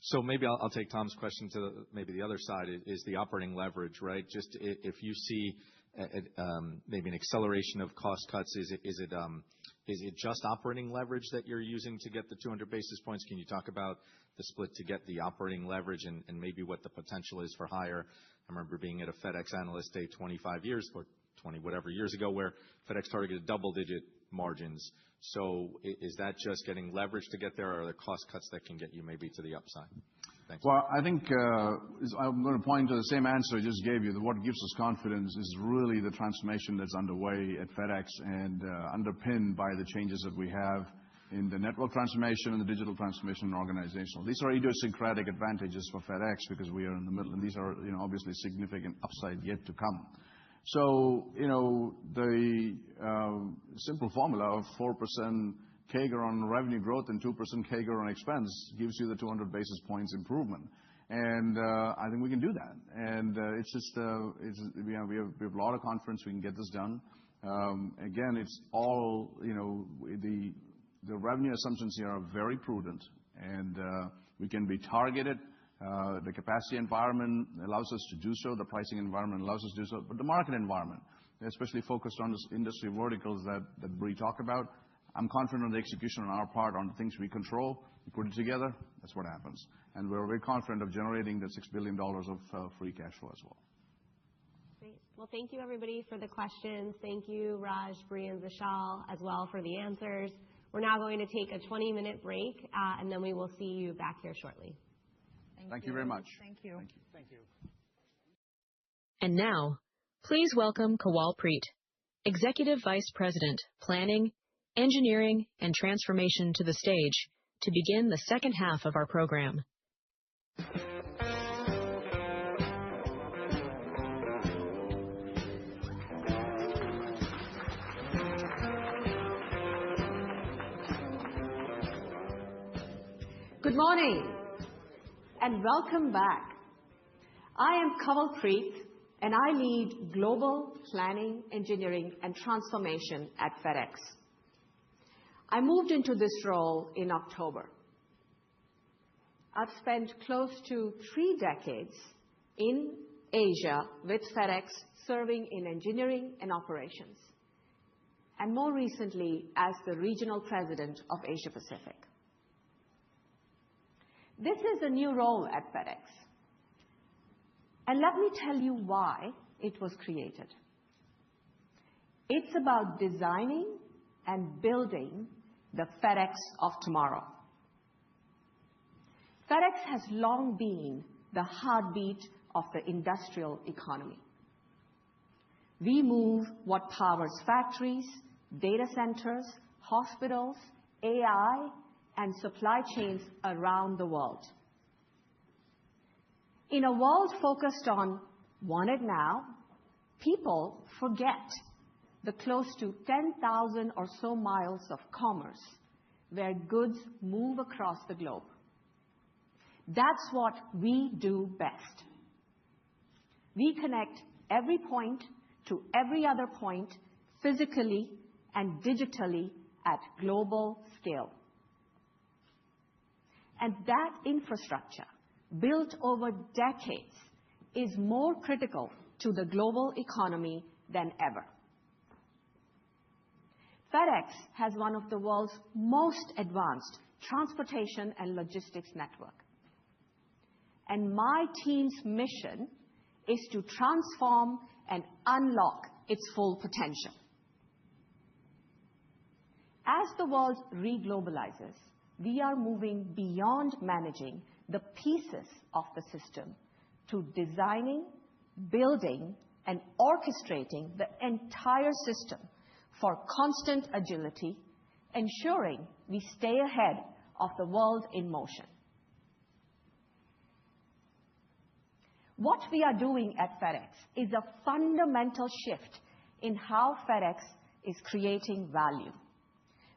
So maybe I'll take Tom's question to maybe the other side is the operating leverage, right? Just if you see maybe an acceleration of cost cuts, is it just operating leverage that you're using to get the 200 basis points? Can you talk about the split to get the operating leverage and maybe what the potential is for higher? I remember being at a FedEx Analyst Day 25 years or 20 whatever years ago where FedEx targeted double-digit margins. So is that just getting leverage to get there, or are there cost cuts that can get you maybe to the upside? Thanks. Well, I think I'm going to point to the same answer I just gave you. What gives us confidence is really the transformation that's underway at FedEx and underpinned by the changes that we have in the network transformation and the digital transformation and organizational. These are idiosyncratic advantages for FedEx because we are in the middle, and these are obviously significant upside yet to come. So, the simple formula of 4% CAGR on revenue growth and 2% CAGR on expense gives you the 200 basis points improvement. I think we can do that. It's just, we have a lot of confidence we can get this done. Again, it's all, the revenue assumptions here are very prudent, and we can be targeted. The capacity environment allows us to do so. The pricing environment allows us to do so. The market environment, especially focused on this industry verticals that Brie talked about, I'm confident on the execution on our part on the things we control. We put it together, that's what happens. We're very confident of generating the $6 billion of free cash flow as well. Great. Well, thank you, everybody, for the questions. Thank you, Raj, Brie, and Vishal, as well, for the answers. We're now going to take a 20-minute break, and then we will see you back here shortly. Thank you very much. Thank you. Thank you. And now, please welcome Kawal Preet, Executive Vice President, Planning, Engineering, and Transformation to the stage to begin the second half of our program. Good morning and welcome back. I am Kawal Preet and I lead Global Planning, Engineering, and Transformation at FedEx. I moved into this role in October. I've spent close to 3 decades in Asia with FedEx, serving in engineering and operations, and more recently as the Regional President of Asia Pacific. This is a new role at FedEx, and let me tell you why it was created. It's about designing and building the FedEx of tomorrow. FedEx has long been the heartbeat of the industrial economy. We move what powers factories, data centers, hospitals, AI, and supply chains around the world. In a world focused on want it now, people forget the close to 10,000 or so miles of commerce where goods move across the globe. That's what we do best. We connect every point to every other point physically and digitally at global scale. And that infrastructure, built over decades, is more critical to the global economy than ever. FedEx has one of the world's most advanced transportation and logistics network. And my team's mission is to transform and unlock its full potential. As the world re-globalizes, we are moving beyond managing the pieces of the system to designing, building, and orchestrating the entire system for constant agility, ensuring we stay ahead of the world in motion. What we are doing at FedEx is a fundamental shift in how FedEx is creating value,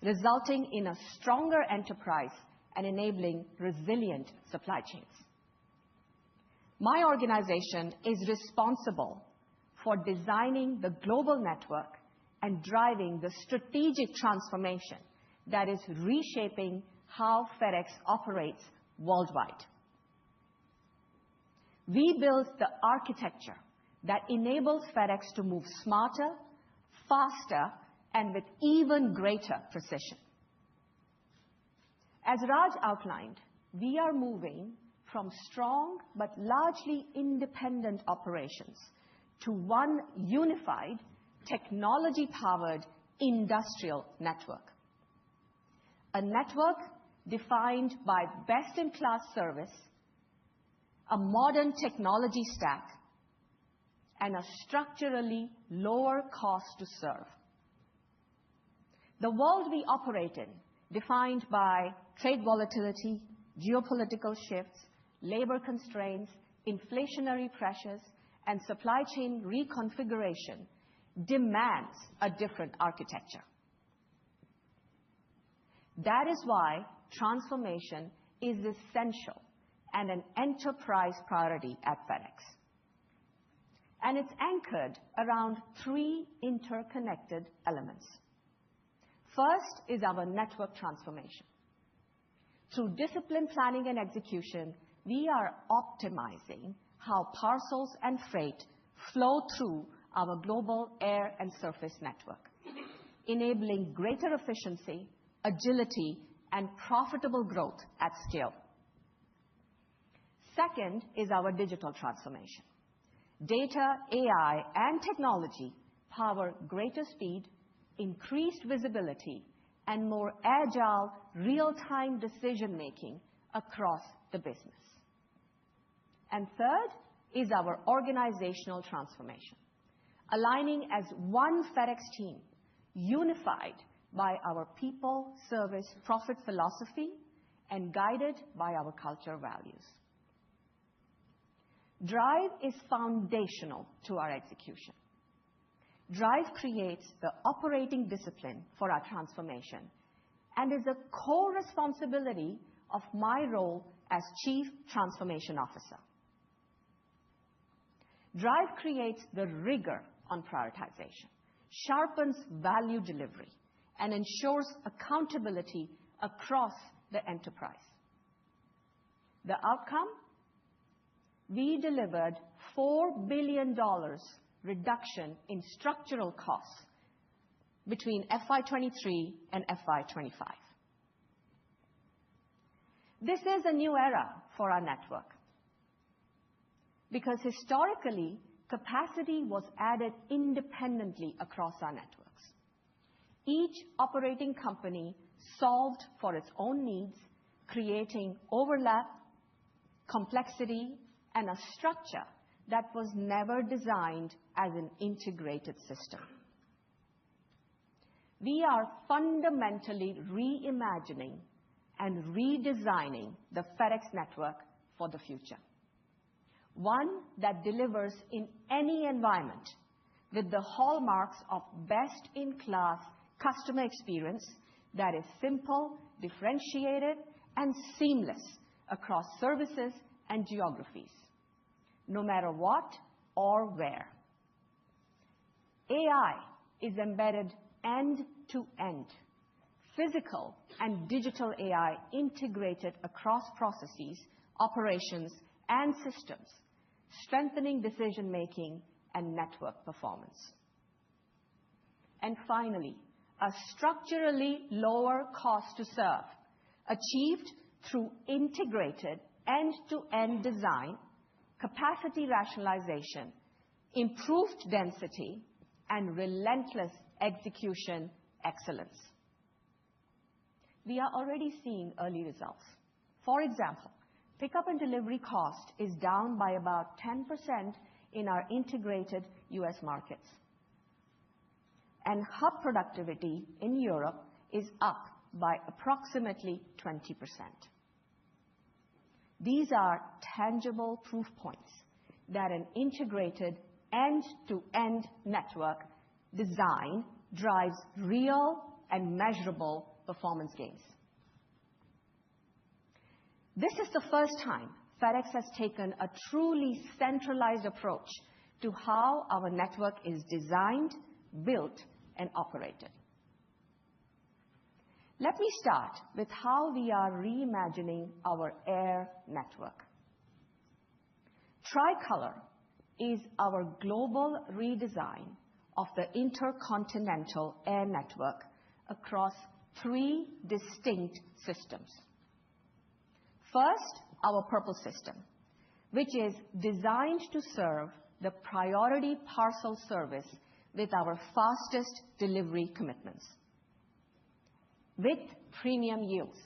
resulting in a stronger enterprise and enabling resilient supply chains. My organization is responsible for designing the global network and driving the strategic transformation that is reshaping how FedEx operates worldwide. We build the architecture that enables FedEx to move smarter, faster, and with even greater precision. As Raj outlined, we are moving from strong but largely independent operations to one unified, technology-powered industrial network. A network defined by best-in-class service, a modern technology stack, and a structurally lower cost to serve. The world we operate in, defined by trade volatility, geopolitical shifts, labor constraints, inflationary pressures, and supply chain reconfiguration, demands a different architecture. That is why transformation is essential and an enterprise priority at FedEx. And it's anchored around three interconnected elements. First is our network transformation. Through disciplined planning and execution, we are optimizing how parcels and freight flow through our global air and surface network, enabling greater efficiency, agility, and profitable growth at scale. Second is our digital transformation. Data, AI, and technology power greater speed, increased visibility, and more agile, real-time decision-making across the business. And third is our organizational transformation, aligning as one FedEx team, unified by our people, service, profit philosophy, and guided by our culture values. Drive is foundational to our execution. Drive creates the operating discipline for our transformation and is a core responsibility of my role as Chief Transformation Officer. Drive creates the rigor on prioritization, sharpens value delivery, and ensures accountability across the enterprise. The outcome? We delivered $4 billion reduction in structural costs between FY23 and FY25. This is a new era for our network because historically, capacity was added independently across our networks. Each operating company solved for its own needs, creating overlap, complexity, and a structure that was never designed as an integrated system. We are fundamentally reimagining and redesigning the FedEx network for the future. One that delivers in any environment with the hallmarks of best-in-class customer experience that is simple, differentiated, and seamless across services and geographies, no matter what or where. AI is embedded end-to-end, physical and digital AI integrated across processes, operations, and systems, strengthening decision-making and network performance. And finally, a structurally lower cost to serve, achieved through integrated end-to-end design, capacity rationalization, improved density, and relentless execution excellence. We are already seeing early results. For example, pickup and delivery cost is down by about 10% in our integrated U.S. markets. And hub productivity in Europe is up by approximately 20%. These are tangible proof points that an integrated end-to-end network design drives real and measurable performance gains. This is the first time FedEx has taken a truly centralized approach to how our network is designed, built, and operated. Let me start with how we are reimagining our air network. Tricolor is our global redesign of the intercontinental air network across three distinct systems. First, our Purple system, which is designed to serve the priority parcel service with our fastest delivery commitments, with premium yields.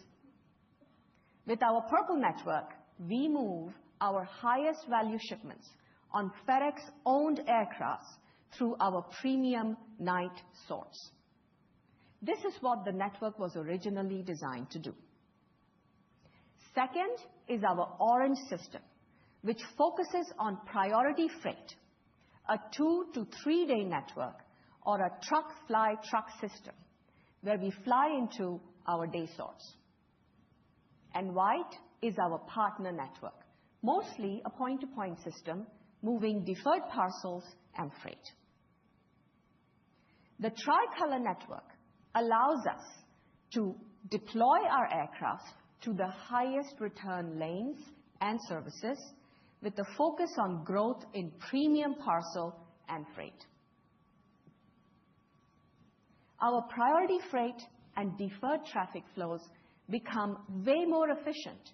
With our Purple network, we move our highest value shipments on FedEx-owned aircrafts through our premium night sorts. This is what the network was originally designed to do. Second is our Orange system, which focuses on priority freight, a 2 to 3 day network, or a truck-fly-truck system, where we fly into our day sorts. And white is our partner network, mostly a point-to-point system moving deferred parcels and freight. The tricolor network allows us to deploy our aircraft to the highest return lanes and services with a focus on growth in premium parcel and freight. Our priority freight and deferred traffic flows become way more efficient,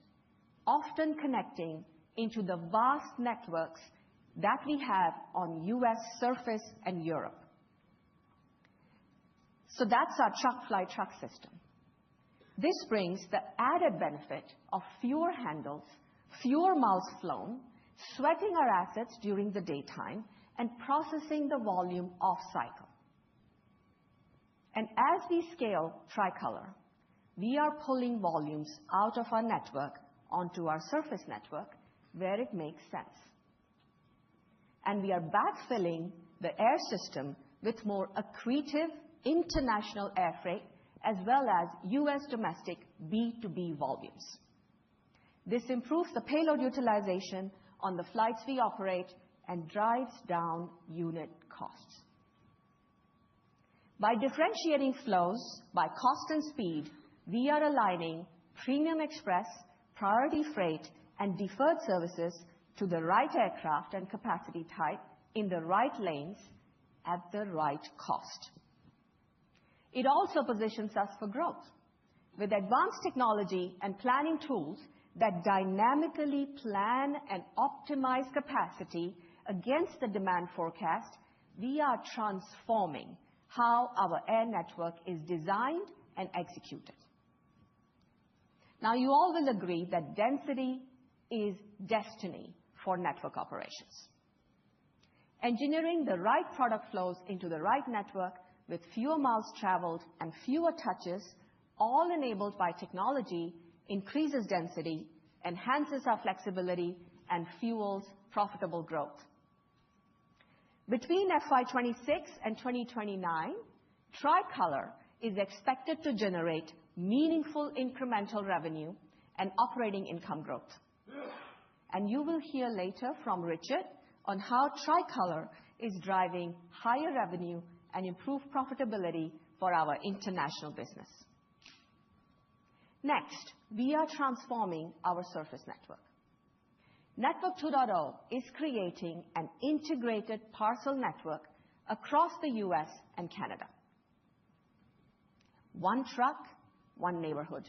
often connecting into the vast networks that we have on U.S. surface and Europe. So that's our truck-fly-truck system. This brings the added benefit of fewer handles, fewer miles flown, sweating our assets during the daytime, and processing the volume off-cycle. And as we scale tricolor, we are pulling volumes out of our network onto our surface network where it makes sense. And we are backfilling the air system with more accretive international air freight as well as U.S. domestic B2B volumes. This improves the payload utilization on the flights we operate and drives down unit costs. By differentiating flows by cost and speed, we are aligning premium express, priority freight, and deferred services to the right aircraft and capacity type in the right lanes at the right cost. It also positions us for growth. With advanced technology and planning tools that dynamically plan and optimize capacity against the demand forecast, we are transforming how our air network is designed and executed. Now, you all will agree that density is destiny for network operations. Engineering the right product flows into the right network with fewer miles traveled and fewer touches, all enabled by technology, increases density, enhances our flexibility, and fuels profitable growth. Between FY26 and 2029, Tricolor is expected to generate meaningful incremental revenue and operating income growth. And you will hear later from Richard on how Tricolor is driving higher revenue and improved profitability for our international business. Next, we are transforming our surface network. Network 2.0 is creating an integrated parcel network across the U.S. and Canada. One truck, one neighborhood,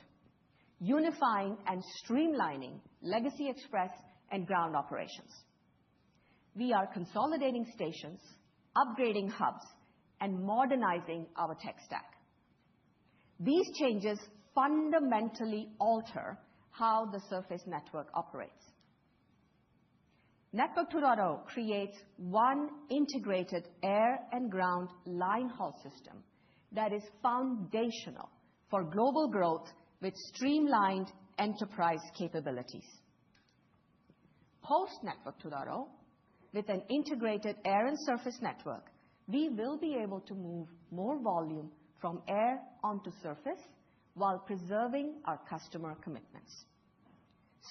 unifying and streamlining legacy express and ground operations. We are consolidating stations, upgrading hubs, and modernizing our tech stack. These changes fundamentally alter how the surface network operates. Network 2.0 creates one integrated air and ground line haul system that is foundational for global growth with streamlined enterprise capabilities. Post-Network 2.0, with an integrated air and surface network, we will be able to move more volume from air onto surface while preserving our customer commitments.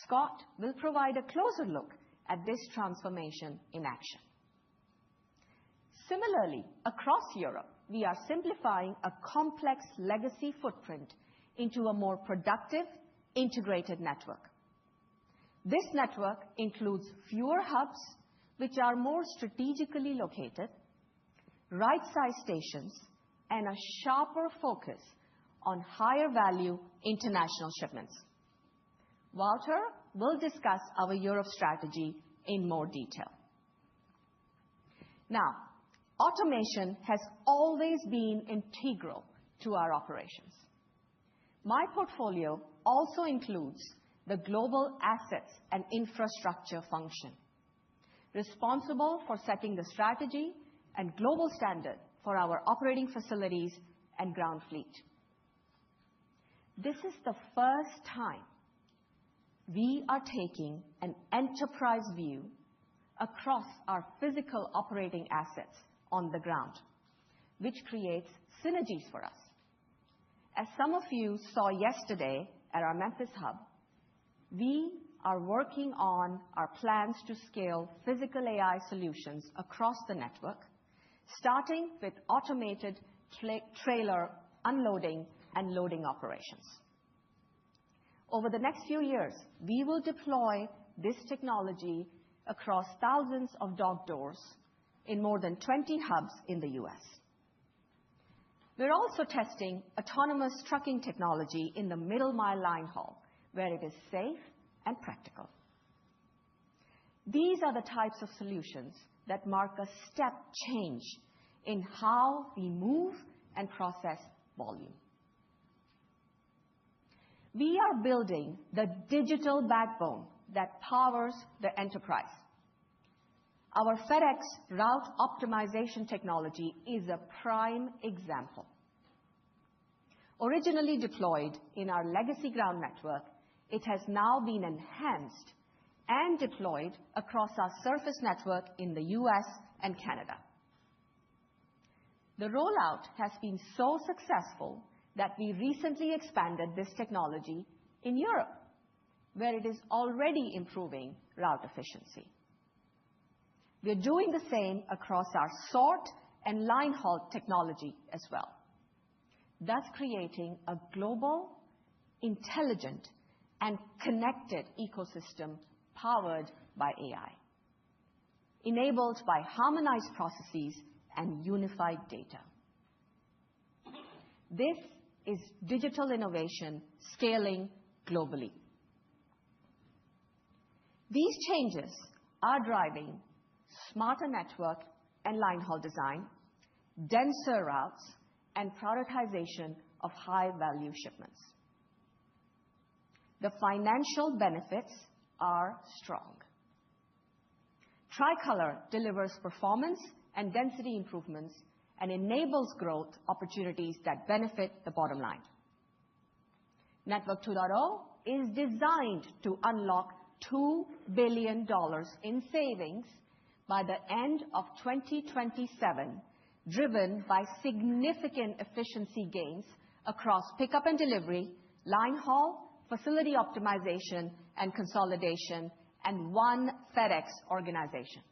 Scott will provide a closer look at this transformation in action. Similarly, across Europe, we are simplifying a complex legacy footprint into a more productive, integrated network. This network includes fewer hubs, which are more strategically located, right-sized stations, and a sharper focus on higher-value international shipments. Walter will discuss our Europe strategy in more detail. Now, automation has always been integral to our operations. My portfolio also includes the global assets and infrastructure function, responsible for setting the strategy and global standard for our operating facilities and ground fleet. This is the first time we are taking an enterprise view across our physical operating assets on the ground, which creates synergies for us. As some of you saw yesterday at our Memphis hub, we are working on our plans to scale physical AI solutions across the network, starting with automated trailer unloading and loading operations. Over the next few years, we will deploy this technology across thousands of dock doors in more than 20 hubs in the U.S. We're also testing autonomous trucking technology in the middle-mile line haul, where it is safe and practical. These are the types of solutions that mark a step change in how we move and process volume. We are building the digital backbone that powers the enterprise. Our FedEx route optimization technology is a prime example. Originally deployed in our legacy ground network, it has now been enhanced and deployed across our surface network in the U.S. and Canada. The rollout has been so successful that we recently expanded this technology in Europe, where it is already improving route efficiency. We're doing the same across our sort and line haul technology as well, thus creating a global, intelligent, and connected ecosystem powered by AI, enabled by harmonized processes and unified data. This is digital innovation scaling globally. These changes are driving smarter network and line haul design, denser routes, and prioritization of high-value shipments. The financial benefits are strong. Tricolor delivers performance and density improvements and enables growth opportunities that benefit the bottom line. Network 2.0 is designed to unlock $2 billion in savings by the end of 2027, driven by significant efficiency gains across pickup and delivery, line haul, facility optimization and consolidation, and one FedEx organization.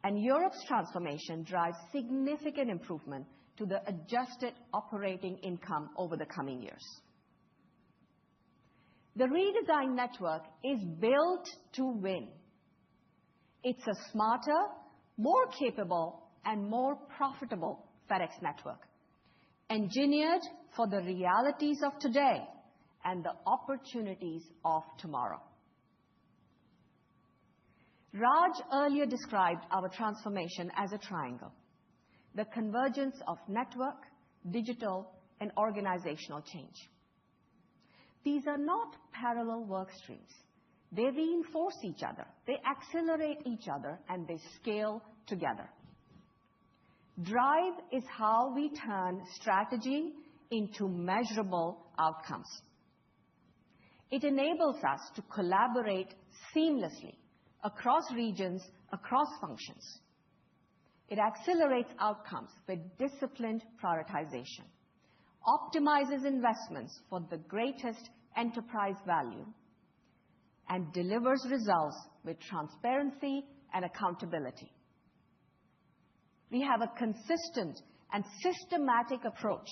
And Europe's transformation drives significant improvement to the adjusted operating income over the coming years. The redesigned network is built to win. It's a smarter, more capable, and more profitable FedEx network, engineered for the realities of today and the opportunities of tomorrow. Raj earlier described our transformation as a triangle, the convergence of network, digital, and organizational change. These are not parallel work streams. They reinforce each other, they accelerate each other, and they scale together. Drive is how we turn strategy into measurable outcomes. It enables us to collaborate seamlessly across regions, across functions. It accelerates outcomes with disciplined prioritization, optimizes investments for the greatest enterprise value, and delivers results with transparency and accountability. We have a consistent and systematic approach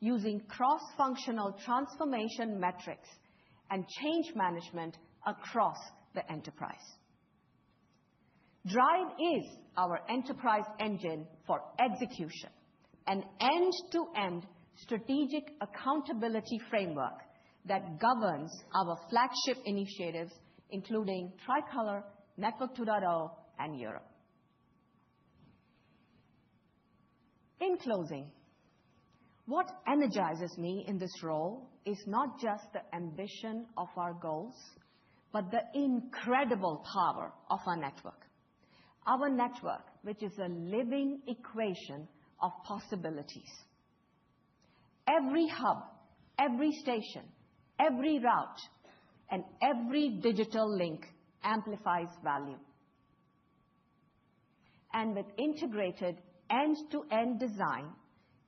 using cross-functional transformation metrics and change management across the enterprise. Drive is our enterprise engine for execution, an end-to-end strategic accountability framework that governs our flagship initiatives, including Tricolor, Network 2.0, and Europe. In closing, what energizes me in this role is not just the ambition of our goals, but the incredible power of our network. Our network, which is a living equation of possibilities. Every hub, every station, every route, and every digital link amplifies value. And with integrated end-to-end design,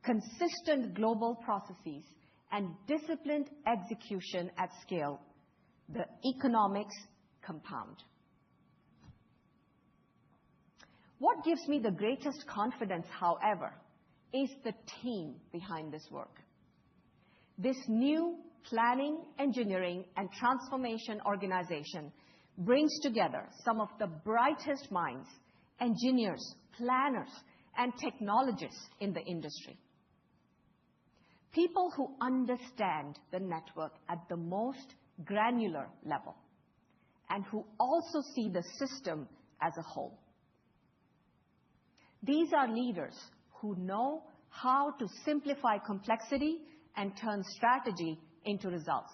consistent global processes, and disciplined execution at scale, the economics compound. What gives me the greatest confidence, however, is the team behind this work. This new planning, engineering, and transformation organization brings together some of the brightest minds, engineers, planners, and technologists in the industry. People who understand the network at the most granular level and who also see the system as a whole. These are leaders who know how to simplify complexity and turn strategy into results.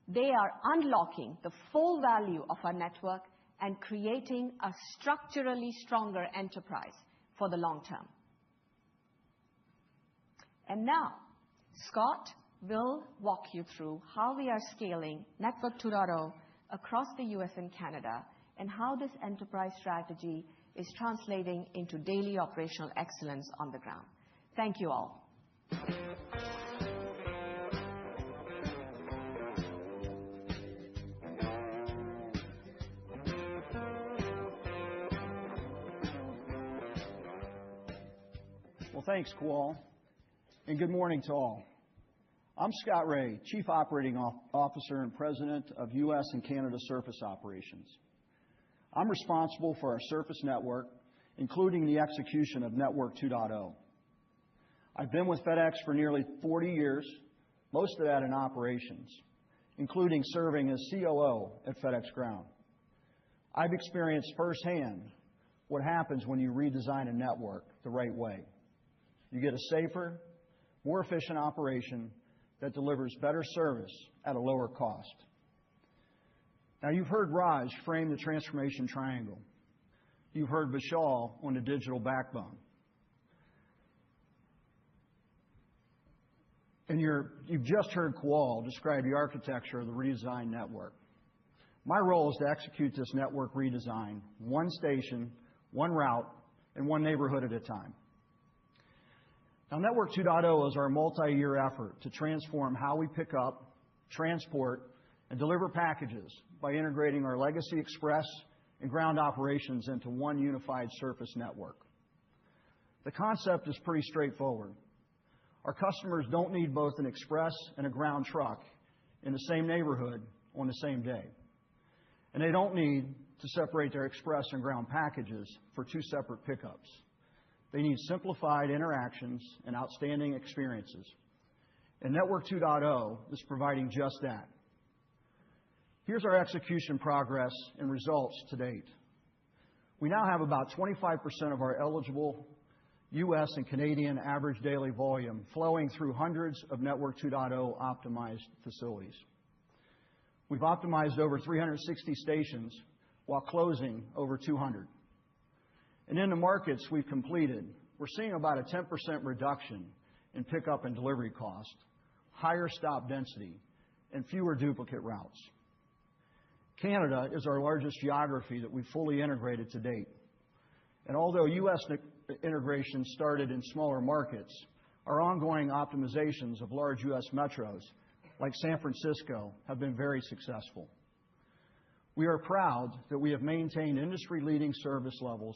They are unlocking the full value of our network and creating a structurally stronger enterprise for the long term. And now, Scott will walk you through how we are scaling Network 2.0 across the US and Canada, and how this enterprise strategy is translating into daily operational excellence on the ground. Thank you all. Well, thanks, Kawal, and good morning to all. I'm Scott Ray, Chief Operating Officer and President of U.S. and Canada Surface Operations. I'm responsible for our surface network, including the execution of Network 2.0. I've been with FedEx for nearly 40 years, most of that in operations, including serving as COO at FedEx Ground. I've experienced firsthand what happens when you redesign a network the right way. You get a safer, more efficient operation that delivers better service at a lower cost. Now, you've heard Raj frame the transformation triangle. You've heard Vishal on the digital backbone. And you've just heard Kawal describe the architecture of the redesigned network. My role is to execute this network redesign, one station, one route, and one neighborhood at a time. Now, Network 2.0 is our multi-year effort to transform how we pick up, transport, and deliver packages by integrating our legacy express and ground operations into one unified surface network. The concept is pretty straightforward. Our customers don't need both an express and a ground truck in the same neighborhood on the same day. And they don't need to separate their express and ground packages for two separate pickups. They need simplified interactions and outstanding experiences. And Network 2.0 is providing just that. Here's our execution progress and results to date. We now have about 25% of our eligible U.S. and Canadian average daily volume flowing through hundreds of Network 2.0 optimized facilities. We've optimized over 360 stations while closing over 200. And in the markets we've completed, we're seeing about a 10% reduction in pickup and delivery cost, higher stop density, and fewer duplicate routes. Canada is our largest geography that we've fully integrated to date. And although U.S. integration started in smaller markets, our ongoing optimizations of large U.S. metros like San Francisco have been very successful. We are proud that we have maintained industry-leading service levels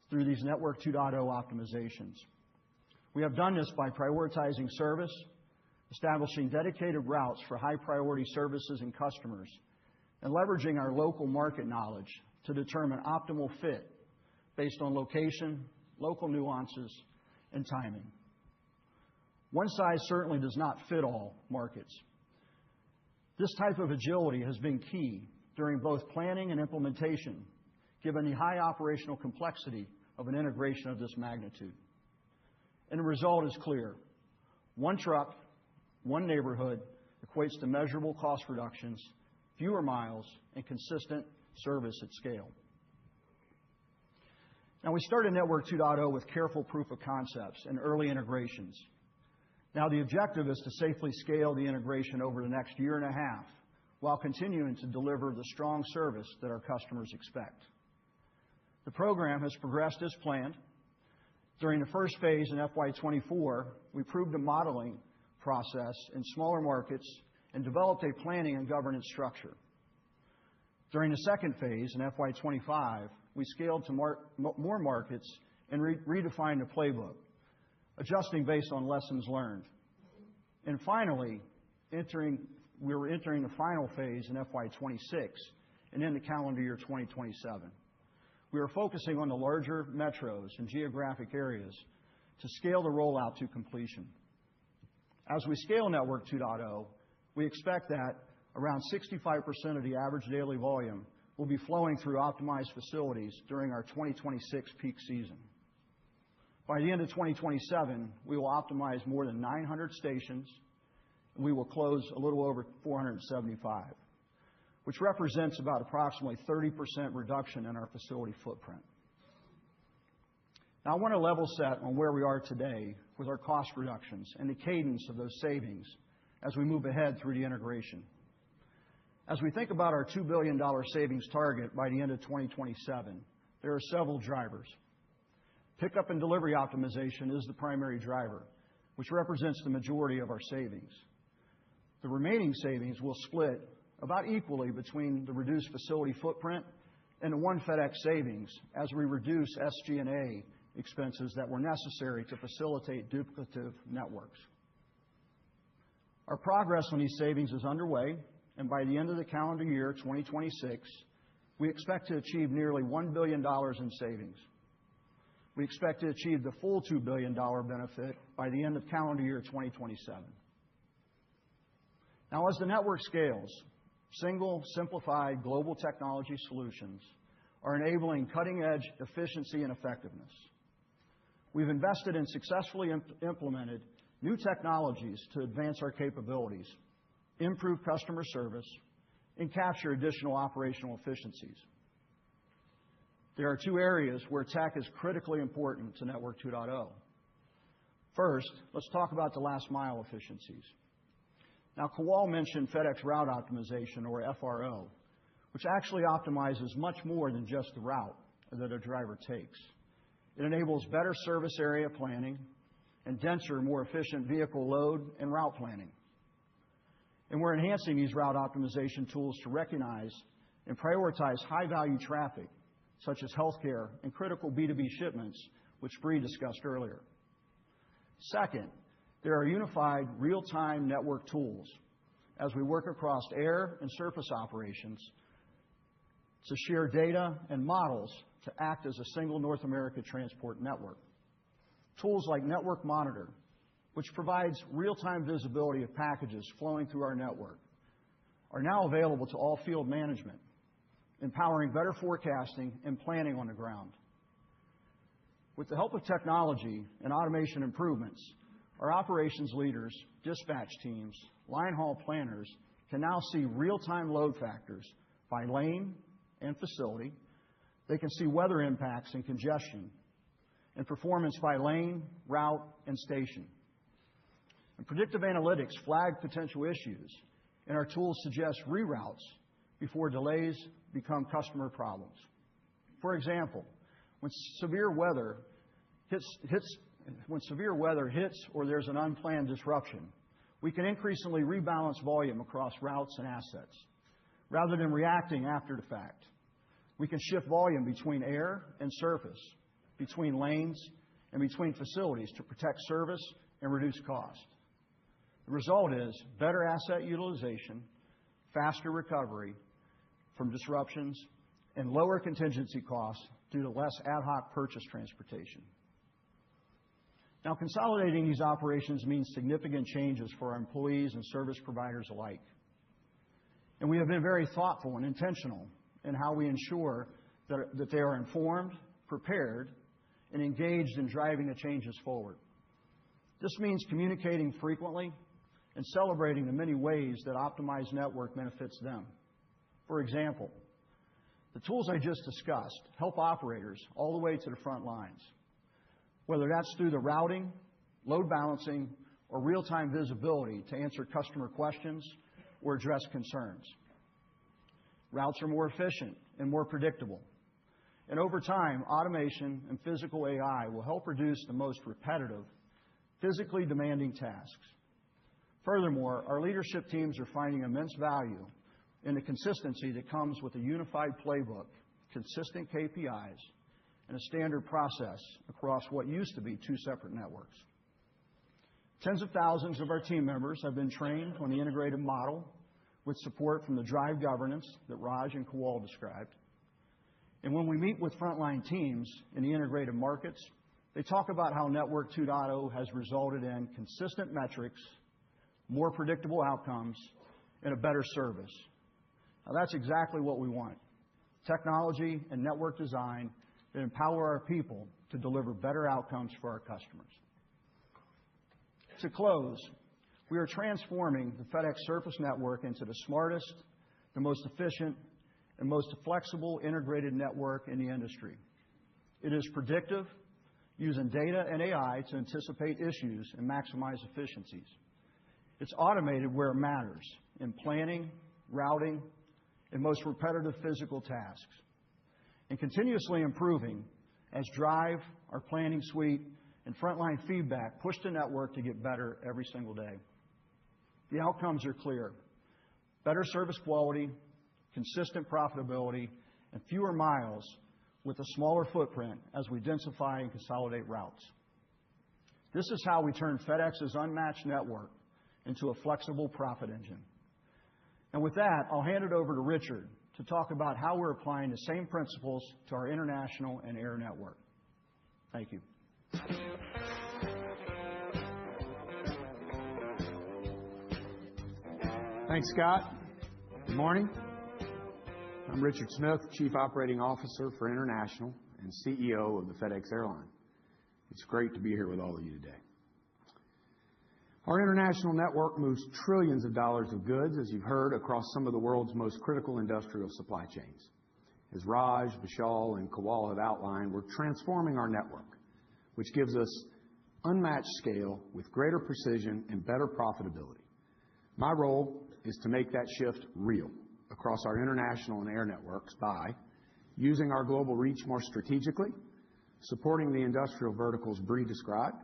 through these Network 2.0 optimizations. We have done this by prioritizing service, establishing dedicated routes for high-priority services and customers, and leveraging our local market knowledge to determine optimal fit based on location, local nuances, and timing. One size certainly does not fit all markets. This type of agility has been key during both planning and implementation, given the high operational complexity of an integration of this magnitude. And the result is clear. One truck, one neighborhood equates to measurable cost reductions, fewer miles, and consistent service at scale. Now, we started Network 2.0 with careful proof of concepts and early integrations. Now, the objective is to safely scale the integration over the next year and a half while continuing to deliver the strong service that our customers expect. The program has progressed as planned. During the first phase in FY24, we proved a modeling process in smaller markets and developed a planning and governance structure. During the second phase in FY25, we scaled to more markets and redefined the playbook, adjusting based on lessons learned. And finally, we were entering the final phase in FY26 and into calendar year 2027. We are focusing on the larger metros and geographic areas to scale the rollout to completion. As we scale Network 2.0, we expect that around 65% of the average daily volume will be flowing through optimized facilities during our 2026 peak season. By the end of 2027, we will optimize more than 900 stations, and we will close a little over 475, which represents about approximately 30% reduction in our facility footprint. Now, I want to level set on where we are today with our cost reductions and the cadence of those savings as we move ahead through the integration. As we think about our $2 billion savings target by the end of 2027, there are several drivers. Pickup and delivery optimization is the primary driver, which represents the majority of our savings. The remaining savings will split about equally between the reduced facility footprint and the One FedEx savings as we reduce SG&A expenses that were necessary to facilitate duplicative networks. Our progress on these savings is underway, and by the end of the calendar year 2026, we expect to achieve nearly $1 billion in savings. We expect to achieve the full $2 billion benefit by the end of calendar year 2027. Now, as the network scales, single, simplified global technology solutions are enabling cutting-edge efficiency and effectiveness. We've invested and successfully implemented new technologies to advance our capabilities, improve customer service, and capture additional operational efficiencies. There are two areas where tech is critically important to Network 2.0. First, let's talk about the last mile efficiencies. Now, Kawal mentioned FedEx Route Optimization, or FRO, which actually optimizes much more than just the route that a driver takes. It enables better service area planning and denser, more efficient vehicle load and route planning. And we're enhancing these route optimization tools to recognize and prioritize high-value traffic, such as healthcare and critical B2B shipments, which Bree discussed earlier. Second, there are unified real-time network tools as we work across air and surface operations to share data and models to act as a single North America transport network. Tools like Network Monitor, which provides real-time visibility of packages flowing through our network, are now available to all field management, empowering better forecasting and planning on the ground. With the help of technology and automation improvements, our operations leaders, dispatch teams, line haul planners can now see real-time load factors by lane and facility. They can see weather impacts and congestion, and performance by lane, route, and station. And predictive analytics flag potential issues, and our tools suggest reroutes before delays become customer problems. For example, when severe weather hits or there's an unplanned disruption, we can increasingly rebalance volume across routes and assets. Rather than reacting after the fact, we can shift volume between air and surface, between lanes, and between facilities to protect service and reduce cost. The result is better asset utilization, faster recovery from disruptions, and lower contingency costs due to less ad hoc purchase transportation. Now, consolidating these operations means significant changes for our employees and service providers alike. And we have been very thoughtful and intentional in how we ensure that they are informed, prepared, and engaged in driving the changes forward. This means communicating frequently and celebrating the many ways that optimized network benefits them. For example, the tools I just discussed help operators all the way to the front lines, whether that's through the routing, load balancing, or real-time visibility to answer customer questions or address concerns. Routes are more efficient and more predictable, Over time, automation and physical AI will help reduce the most repetitive, physically demanding tasks. Furthermore, our leadership teams are finding immense value in the consistency that comes with a unified playbook, consistent KPIs, and a standard process across what used to be two separate networks. Tens of thousands of our team members have been trained on the integrated model with support from the drive governance that Raj and Kawal described. When we meet with frontline teams in the integrated markets, they talk about how Network 2.0 has resulted in consistent metrics, more predictable outcomes, and a better service. Now, that's exactly what we want: technology and network design that empower our people to deliver better outcomes for our customers. To close, we are transforming the FedEx Surface Network into the smartest, the most efficient, and most flexible integrated network in the industry. It is predictive, using data and AI to anticipate issues and maximize efficiencies. It's automated where it matters, in planning, routing, and most repetitive physical tasks, and continuously improving as Drive, our planning suite, and frontline feedback push the network to get better every single day. The outcomes are clear: better service quality, consistent profitability, and fewer miles with a smaller footprint as we densify and consolidate routes. This is how we turn FedEx's unmatched network into a flexible profit engine. With that, I'll hand it over to Richard to talk about how we're applying the same principles to our international and air network. Thank you. Thanks, Scott. Good morning. I'm Richard Smith, Chief Operating Officer for International and CEO of the FedEx Airline. It's great to be here with all of you today. Our international network moves trillions of dollars of goods, as you've heard, across some of the world's most critical industrial supply chains. As Raj, Vishal, and Kawal have outlined, we're transforming our network, which gives us unmatched scale with greater precision and better profitability. My role is to make that shift real across our international and air networks by using our global reach more strategically, supporting the industrial verticals Brie described,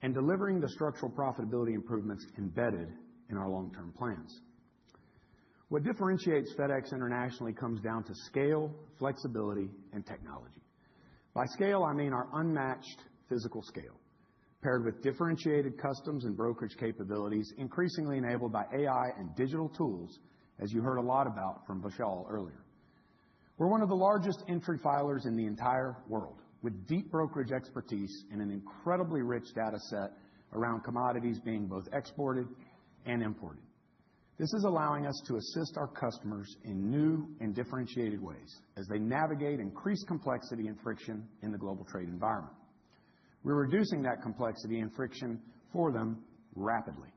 and delivering the structural profitability improvements embedded in our long-term plans. What differentiates FedEx internationally comes down to scale, flexibility, and technology. By scale, I mean our unmatched physical scale, paired with differentiated customs and brokerage capabilities, increasingly enabled by AI and digital tools, as you heard a lot about from Vishal earlier. We're one of the largest entry filers in the entire world, with deep brokerage expertise and an incredibly rich data set around commodities being both exported and imported. This is allowing us to assist our customers in new and differentiated ways as they navigate increased complexity and friction in the global trade environment. We're reducing that complexity and friction for them rapidly.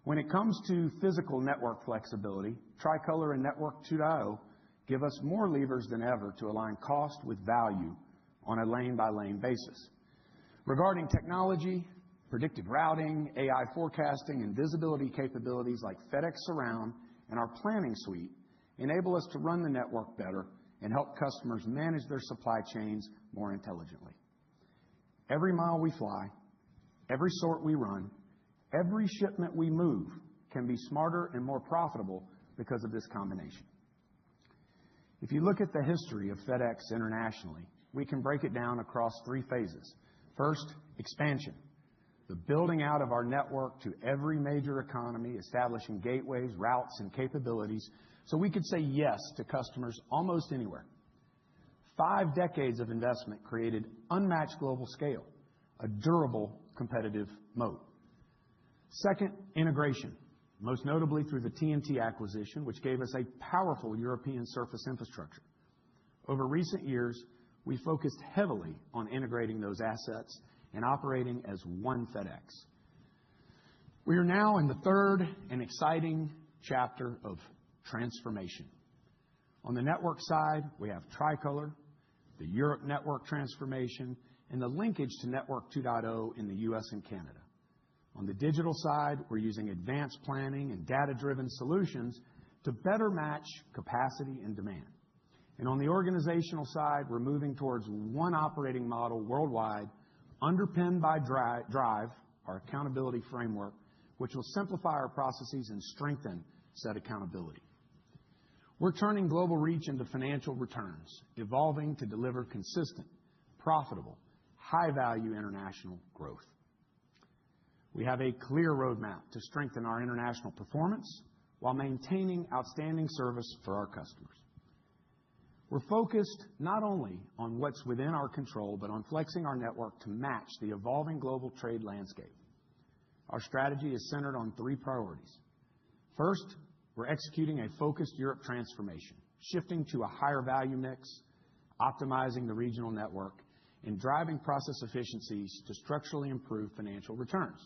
When it comes to physical network flexibility, Tricolor and Network 2.0 give us more levers than ever to align cost with value on a lane-by-lane basis. Regarding technology, predictive routing, AI forecasting, and visibility capabilities like FedEx Surround and our planning suite enable us to run the network better and help customers manage their supply chains more intelligently. Every mile we fly, every sort we run, every shipment we move can be smarter and more profitable because of this combination. If you look at the history of FedEx internationally, we can break it down across three phases. First, expansion, the building out of our network to every major economy, establishing gateways, routes, and capabilities so we could say yes to customers almost anywhere. 5 decades of investment created unmatched global scale, a durable competitive moat. Second, integration, most notably through the TNT acquisition, which gave us a powerful European surface infrastructure. Over recent years, we focused heavily on integrating those assets and operating as one FedEx. We are now in the third and exciting chapter of transformation. On the network side, we have Tricolor, the Europe network transformation, and the linkage to Network 2.0 in the U.S. and Canada. On the digital side, we're using advanced planning and data-driven solutions to better match capacity and demand. On the organizational side, we're moving towards one operating model worldwide, underpinned by Drive, our accountability framework, which will simplify our processes and strengthen said accountability. We're turning global reach into financial returns, evolving to deliver consistent, profitable, high-value international growth. We have a clear roadmap to strengthen our international performance while maintaining outstanding service for our customers. We're focused not only on what's within our control, but on flexing our network to match the evolving global trade landscape. Our strategy is centered on three priorities. First, we're executing a focused Europe transformation, shifting to a higher value mix, optimizing the regional network, and driving process efficiencies to structurally improve financial returns.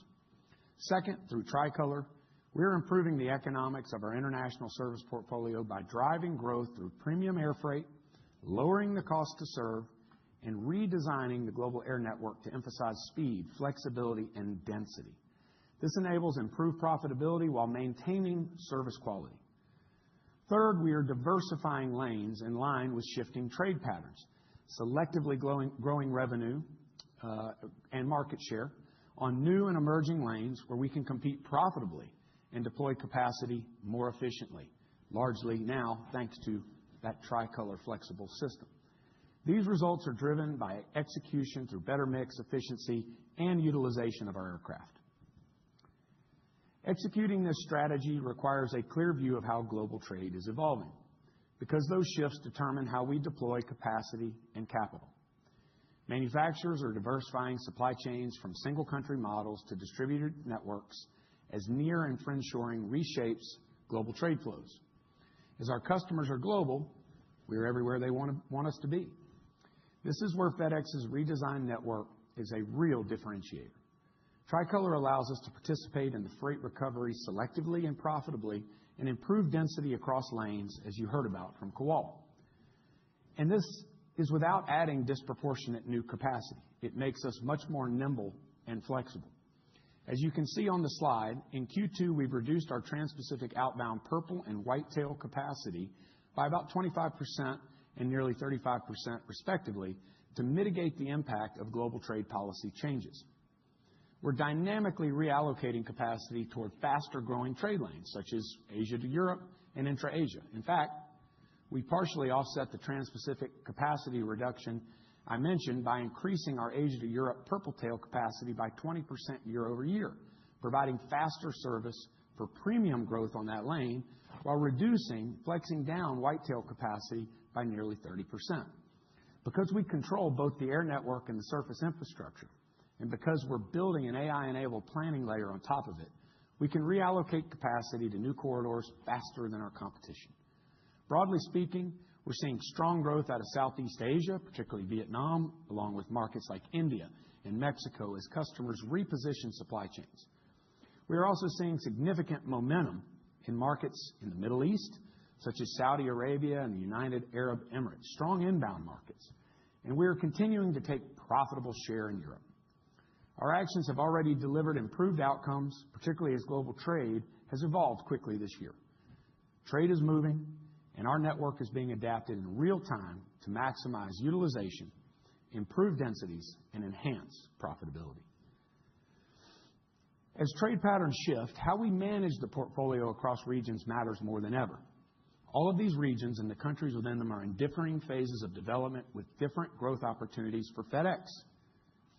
Second, through Tricolor, we're improving the economics of our international service portfolio by driving growth through premium air freight, lowering the cost to serve, and redesigning the global air network to emphasize speed, flexibility, and density. This enables improved profitability while maintaining service quality. Third, we are diversifying lanes in line with shifting trade patterns, selectively growing revenue and market share on new and emerging lanes where we can compete profitably and deploy capacity more efficiently, largely now thanks to that Tricolor flexible system. These results are driven by execution through better mix, efficiency, and utilization of our aircraft. Executing this strategy requires a clear view of how global trade is evolving, because those shifts determine how we deploy capacity and capital. Manufacturers are diversifying supply chains from single-country models to distributed networks as near and friendshoring reshapes global trade flows. As our customers are global, we are everywhere they want us to be. This is where FedEx's redesigned network is a real differentiator. Tricolor allows us to participate in the freight recovery selectively and profitably and improve density across lanes, as you heard about from Kawal. And this is without adding disproportionate new capacity. It makes us much more nimble and flexible. As you can see on the slide, in Q2, we've reduced our Trans-Pacific outbound purple and whitetail capacity by about 25% and nearly 35% respectively to mitigate the impact of global trade policy changes. We're dynamically reallocating capacity toward faster-growing trade lanes, such as Asia to Europe and intra-Asia. In fact, we partially offset the Trans-Pacific capacity reduction I mentioned by increasing our Asia to Europe purple tail capacity by 20% year over year, providing faster service for premium growth on that lane while flexing down whitetail capacity by nearly 30%. Because we control both the air network and the surface infrastructure, and because we're building an AI-enabled planning layer on top of it, we can reallocate capacity to new corridors faster than our competition. Broadly speaking, we're seeing strong growth out of Southeast Asia, particularly Vietnam, along with markets like India and Mexico as customers reposition supply chains. We are also seeing significant momentum in markets in the Middle East, such as Saudi Arabia and the United Arab Emirates, strong inbound markets. And we are continuing to take profitable share in Europe. Our actions have already delivered improved outcomes, particularly as global trade has evolved quickly this year. Trade is moving, and our network is being adapted in real time to maximize utilization, improve densities, and enhance profitability. As trade patterns shift, how we manage the portfolio across regions matters more than ever. All of these regions and the countries within them are in differing phases of development with different growth opportunities for FedEx.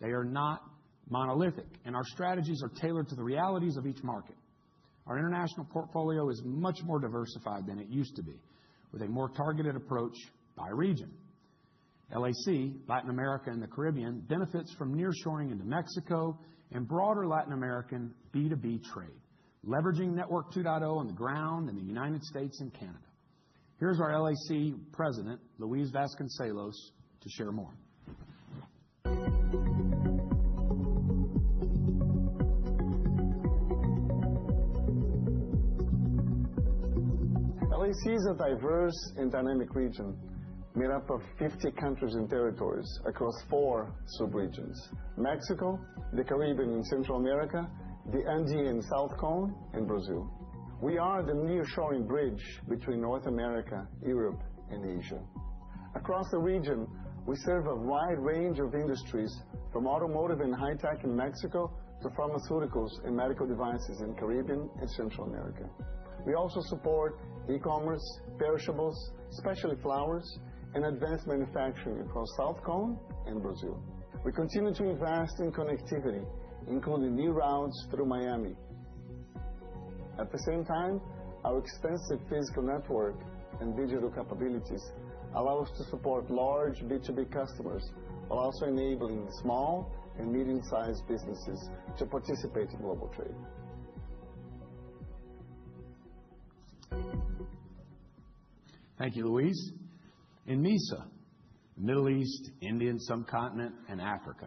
They are not monolithic, and our strategies are tailored to the realities of each market. Our international portfolio is much more diversified than it used to be, with a more targeted approach by region. LAC, Latin America and the Caribbean, benefits from nearshoring into Mexico and broader Latin American B2B trade, leveraging Network 2.0 on the ground in the United States and Canada. Here's our LAC President, Luis Vasconcelos, to share more. LAC is a diverse and dynamic region made up of 50 countries and territories across 4 subregions: Mexico, the Caribbean and Central America, the Andean and South Cone, and Brazil. We are the nearshoring bridge between North America, Europe, and Asia. Across the region, we serve a wide range of industries, from automotive and high-tech in Mexico to pharmaceuticals and medical devices in Caribbean and Central America. We also support e-commerce, perishables, especially flowers, and advanced manufacturing across South Cone and Brazil. We continue to invest in connectivity, including new routes through Miami. At the same time, our extensive physical network and digital capabilities allow us to support large B2B customers while also enabling small and medium-sized businesses to participate in global trade. Thank you, Luis. In MESA, Middle East, Indian subcontinent, and Africa,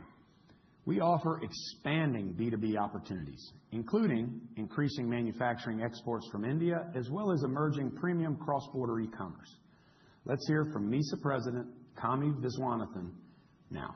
we offer expanding B2B opportunities, including increasing manufacturing exports from India, as well as emerging premium cross-border e-commerce. Let's hear from MESA President Kami Viswanathan now.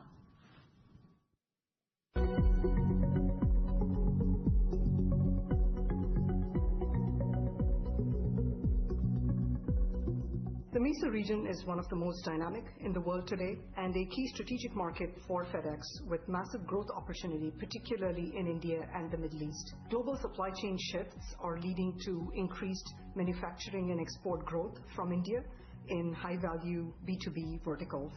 The MESA region is one of the most dynamic in the world today and a key strategic market for FedEx with massive growth opportunity, particularly in India and the Middle East. Global supply chain shifts are leading to increased manufacturing and export growth from India in high-value B2B verticals.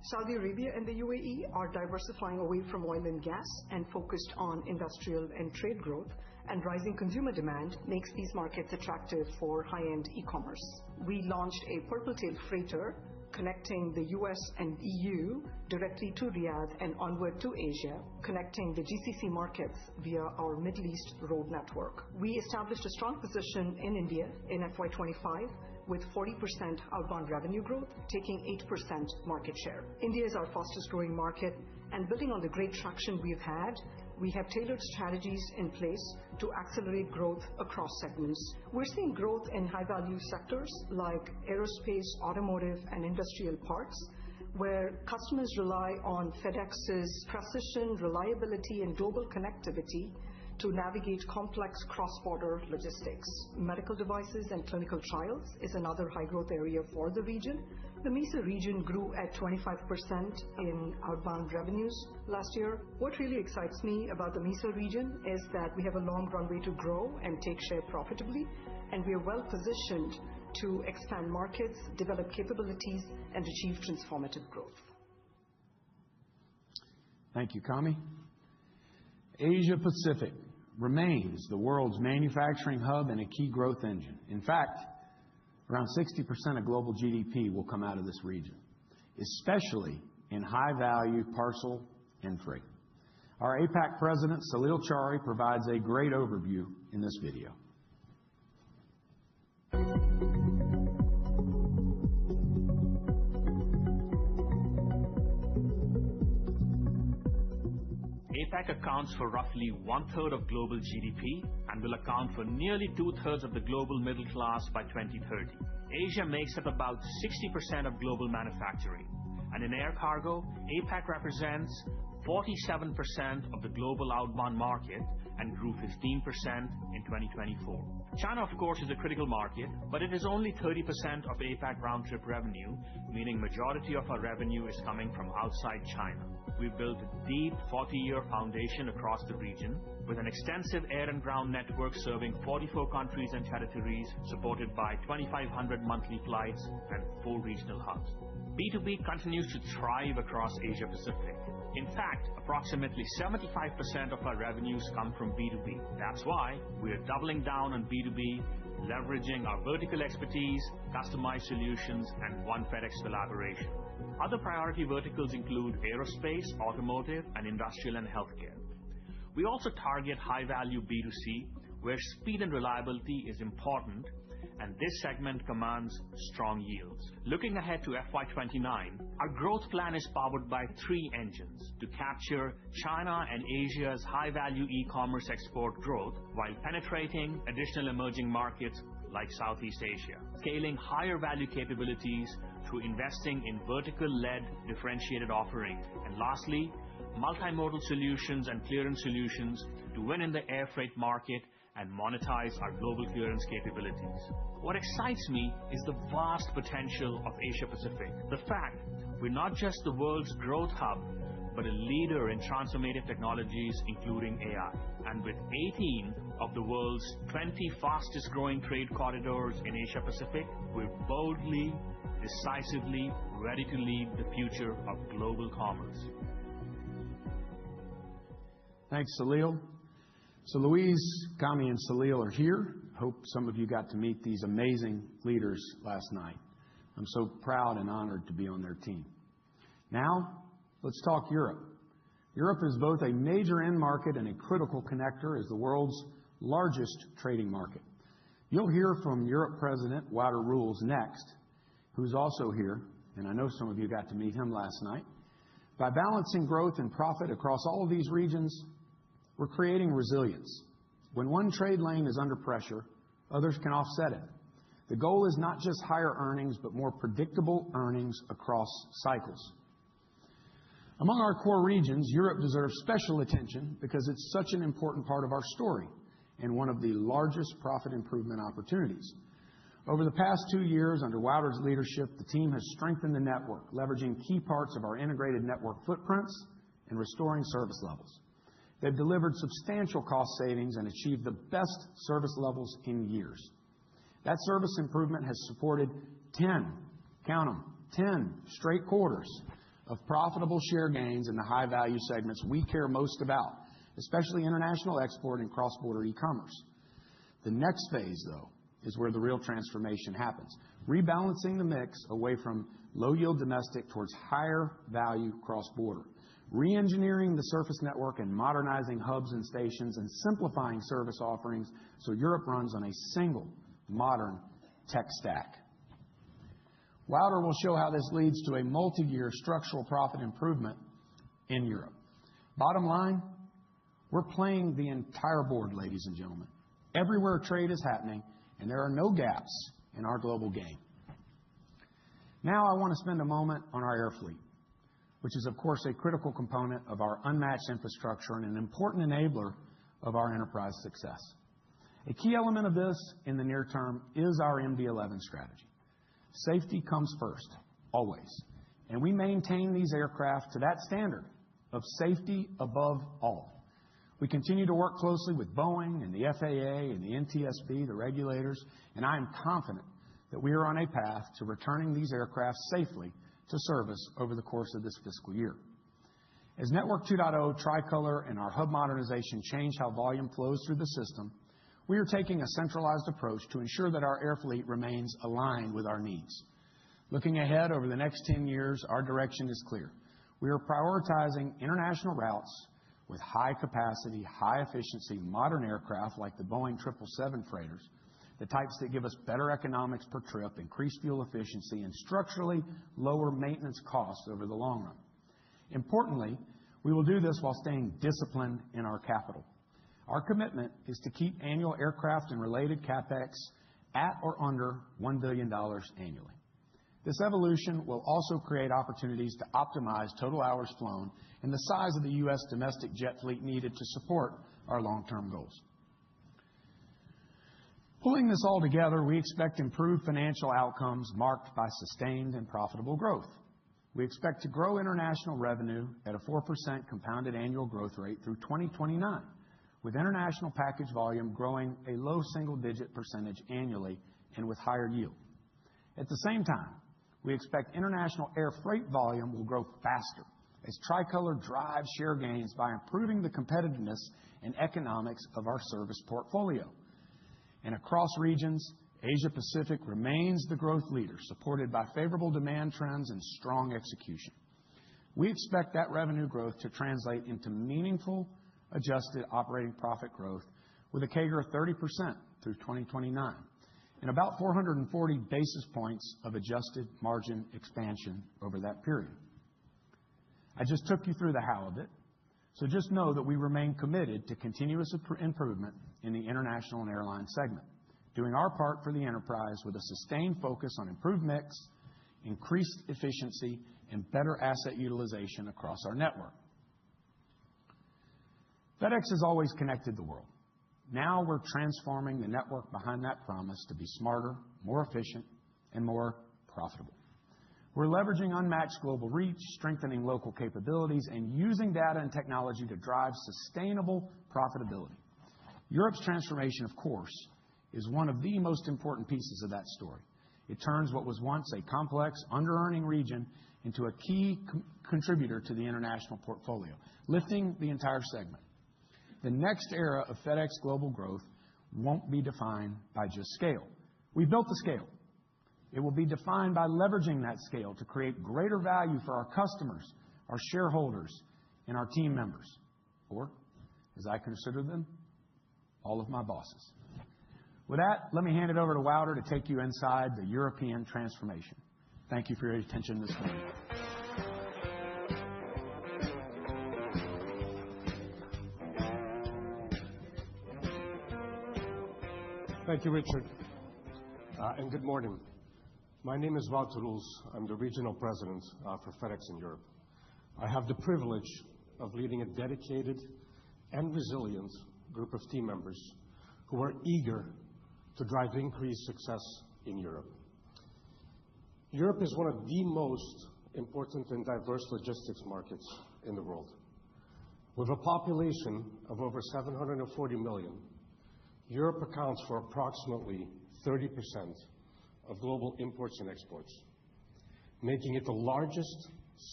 Saudi Arabia and the UAE are diversifying away from oil and gas and focused on industrial and trade growth, and rising consumer demand makes these markets attractive for high-end e-commerce. We launched a purple-tail freighter connecting the US and EU directly to Riyadh and onward to Asia, connecting the GCC markets via our Middle East road network. We established a strong position in India in FY25 with 40% outbound revenue growth, taking 8% market share. India is our fastest growing market, and building on the great traction we've had, we have tailored strategies in place to accelerate growth across segments. We're seeing growth in high-value sectors like aerospace, automotive, and industrial parts, where customers rely on FedEx's precision, reliability, and global connectivity to navigate complex cross-border logistics. Medical devices and clinical trials is another high-growth area for the region. The MESA region grew at 25% in outbound revenues last year. What really excites me about the MESA region is that we have a long runway to grow and take share profitably, and we are well positioned to expand markets, develop capabilities, and achieve transformative growth. Thank you, Kami. Asia Pacific remains the world's manufacturing hub and a key growth engine. In fact, around 60% of global GDP will come out of this region, especially in high-value parcel and freight. Our APAC President, Salil Chari, provides a great overview in this video. APAC accounts for roughly 1/3 of global GDP and will account for nearly 2/3 of the global middle class by 2030. Asia makes up about 60% of global manufacturing, and in air cargo, APAC represents 47% of the global outbound market and grew 15% in 2024. China, of course, is a critical market, but it is only 30% of APAC round-trip revenue, meaning majority of our revenue is coming from outside China. We've built a deep 40-year foundation across the region with an extensive air and ground network serving 44 countries and territories, supported by 2,500 monthly flights and 4 regional hubs. B2B continues to thrive across Asia Pacific. In fact, approximately 75% of our revenues come from B2B. That's why we are doubling down on B2B, leveraging our vertical expertise, customized solutions, and One FedEx collaboration. Other priority verticals include aerospace, automotive, and industrial and healthcare. We also target high-value B2C, where speed and reliability is important, and this segment commands strong yields. Looking ahead to FY29, our growth plan is powered by 3 engines to capture China and Asia's high-value e-commerce export growth while penetrating additional emerging markets like Southeast Asia, scaling higher value capabilities through investing in vertical-led differentiated offerings, and lastly, multimodal solutions and clearance solutions to win in the air freight market and monetize our global clearance capabilities. What excites me is the vast potential of Asia Pacific. The fact we're not just the world's growth hub, but a leader in transformative technologies, including AI. And with 18 of the world's 20 fastest growing trade corridors in Asia Pacific, we're boldly, decisively ready to lead the future of global commerce. Thanks, Salil. So Louise, Kami, and Salil are here. Hope some of you got to meet these amazing leaders last night. I'm so proud and honored to be on their team. Now, let's talk Europe. Europe is both a major end market and a critical connector as the world's largest trading market. You'll hear from Europe President Wouter Roels next, who's also here, and I know some of you got to meet him last night. By balancing growth and profit across all of these regions, we're creating resilience. When one trade lane is under pressure, others can offset it. The goal is not just higher earnings, but more predictable earnings across cycles. Among our core regions, Europe deserves special attention because it's such an important part of our story and one of the largest profit improvement opportunities. Over the past 2 years, under Wouter's leadership, the team has strengthened the network, leveraging key parts of our integrated network footprints and restoring service levels. They've delivered substantial cost savings and achieved the best service levels in years. That service improvement has supported 10, count them, 10 straight quarters of profitable share gains in the high-value segments we care most about, especially international export and cross-border e-commerce. The next phase, though, is where the real transformation happens, rebalancing the mix away from low-yield domestic towards higher-value cross-border, re-engineering the surface network and modernizing hubs and stations and simplifying service offerings so Europe runs on a single, modern tech stack. Wouter will show how this leads to a multi-year structural profit improvement in Europe. Bottom line, we're playing the entire board, ladies and gentlemen. Everywhere trade is happening, and there are no gaps in our global game. Now I want to spend a moment on our air fleet, which is, of course, a critical component of our unmatched infrastructure and an important enabler of our enterprise success. A key element of this in the near term is our MD-11 strategy. Safety comes first, always, and we maintain these aircraft to that standard of safety above all. We continue to work closely with Boeing and the FAA and the NTSB, the regulators, and I am confident that we are on a path to returning these aircraft safely to service over the course of this fiscal year. As Network 2.0, Tricolor, and our hub modernization change how volume flows through the system, we are taking a centralized approach to ensure that our air fleet remains aligned with our needs. Looking ahead over the next 10 years, our direction is clear. We are prioritizing international routes with high capacity, high efficiency, modern aircraft like the Boeing 777 freighters, the types that give us better economics per trip, increased fuel efficiency, and structurally lower maintenance costs over the long run. Importantly, we will do this while staying disciplined in our capital. Our commitment is to keep annual aircraft and related CapEx at or under $1 billion annually. This evolution will also create opportunities to optimize total hours flown and the size of the U.S. domestic jet fleet needed to support our long-term goals. Pulling this all together, we expect improved financial outcomes marked by sustained and profitable growth. We expect to grow international revenue at a 4% compounded annual growth rate through 2029, with international package volume growing a low single-digit percentage annually and with higher yield. At the same time, we expect international air freight volume will grow faster as Tricolor drives share gains by improving the competitiveness and economics of our service portfolio. And across regions, Asia Pacific remains the growth leader, supported by favorable demand trends and strong execution. We expect that revenue growth to translate into meaningful adjusted operating profit growth with a CAGR of 30% through 2029 and about 440 basis points of adjusted margin expansion over that period. I just took you through the how of it, so just know that we remain committed to continuous improvement in the international and airline segment, doing our part for the enterprise with a sustained focus on improved mix, increased efficiency, and better asset utilization across our network. FedEx has always connected the world. Now we're transforming the network behind that promise to be smarter, more efficient, and more profitable. We're leveraging unmatched global reach, strengthening local capabilities, and using data and technology to drive sustainable profitability. Europe's transformation, of course, is one of the most important pieces of that story. It turns what was once a complex, under-earning region into a key contributor to the international portfolio, lifting the entire segment. The next era of FedEx global growth won't be defined by just scale. We've built the scale. It will be defined by leveraging that scale to create greater value for our customers, our shareholders, and our team members, or, as I consider them, all of my bosses. With that, let me hand it over to Wouter to take you inside the European transformation. Thank you for your attention this morning. Thank you, Richard, and good morning. My name is Wouter Roels. I'm the Regional President for FedEx in Europe. I have the privilege of leading a dedicated and resilient group of team members who are eager to drive increased success in Europe. Europe is one of the most important and diverse logistics markets in the world. With a population of over 740 million, Europe accounts for approximately 30% of global imports and exports, making it the largest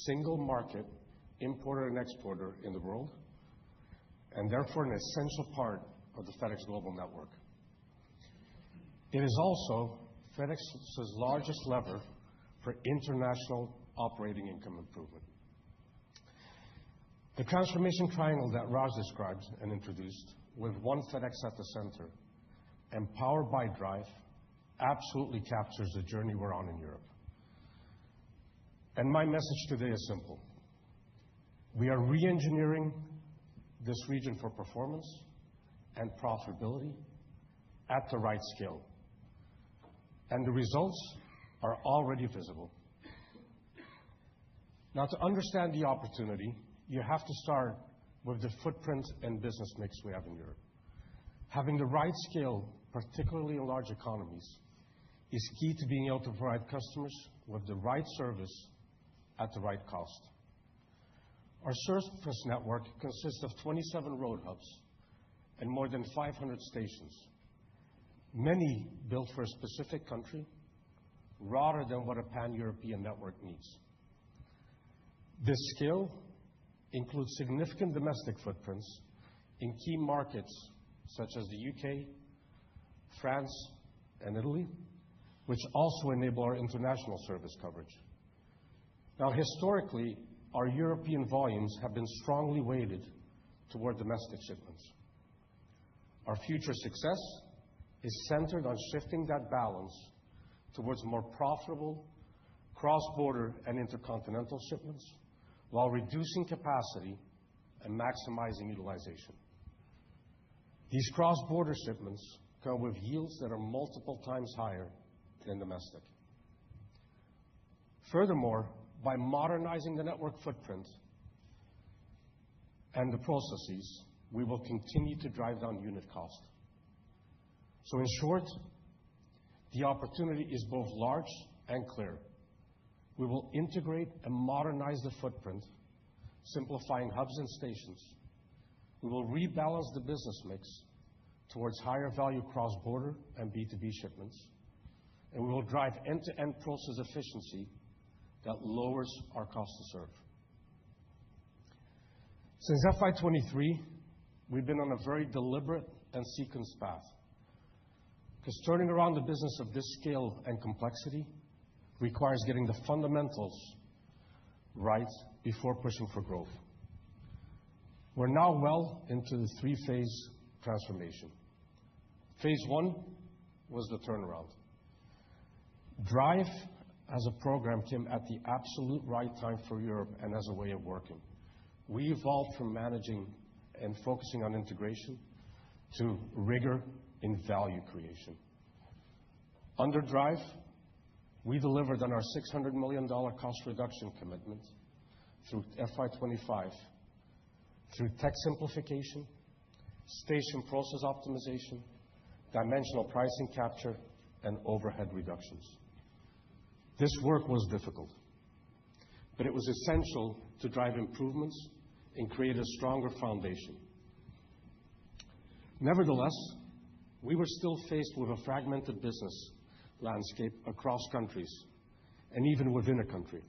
single market importer and exporter in the world, and therefore an essential part of the FedEx global network. It is also FedEx's largest lever for international operating income improvement. The transformation triangle that Raj described and introduced, with one FedEx at the center, empowered by DRIVE, absolutely captures the journey we're on in Europe. And my message today is simple. We are re-engineering this region for performance and profitability at the right scale. And the results are already visible. Now, to understand the opportunity, you have to start with the footprint and business mix we have in Europe. Having the right scale, particularly in large economies, is key to being able to provide customers with the right service at the right cost. Our service network consists of 27 road hubs and more than 500 stations, many built for a specific country rather than what a pan-European network needs. This scale includes significant domestic footprints in key markets such as the UK, France, and Italy, which also enable our international service coverage. Now, historically, our European volumes have been strongly weighted toward domestic shipments. Our future success is centered on shifting that balance towards more profitable cross-border and intercontinental shipments while reducing capacity and maximizing utilization. These cross-border shipments come with yields that are multiple times higher than domestic. Furthermore, by modernizing the network footprint and the processes, we will continue to drive down unit cost. So in short, the opportunity is both large and clear. We will integrate and modernize the footprint, simplifying hubs and stations. We will rebalance the business mix towards higher value cross-border and B2B shipments, and we will drive end-to-end process efficiency that lowers our cost to serve. Since FY23, we've been on a very deliberate and sequenced path, because turning around the business of this scale and complexity requires getting the fundamentals right before pushing for growth. We're now well into the three-phase transformation. Phase one was the turnaround. DRIVE as a program came at the absolute right time for Europe and as a way of working. We evolved from managing and focusing on integration to rigor in value creation. Under DRIVE, we delivered on our $600 million cost reduction commitment through FY25 through tech simplification, station process optimization, dimensional pricing capture, and overhead reductions. This work was difficult, but it was essential to drive improvements and create a stronger foundation. Nevertheless, we were still faced with a fragmented business landscape across countries and even within a country.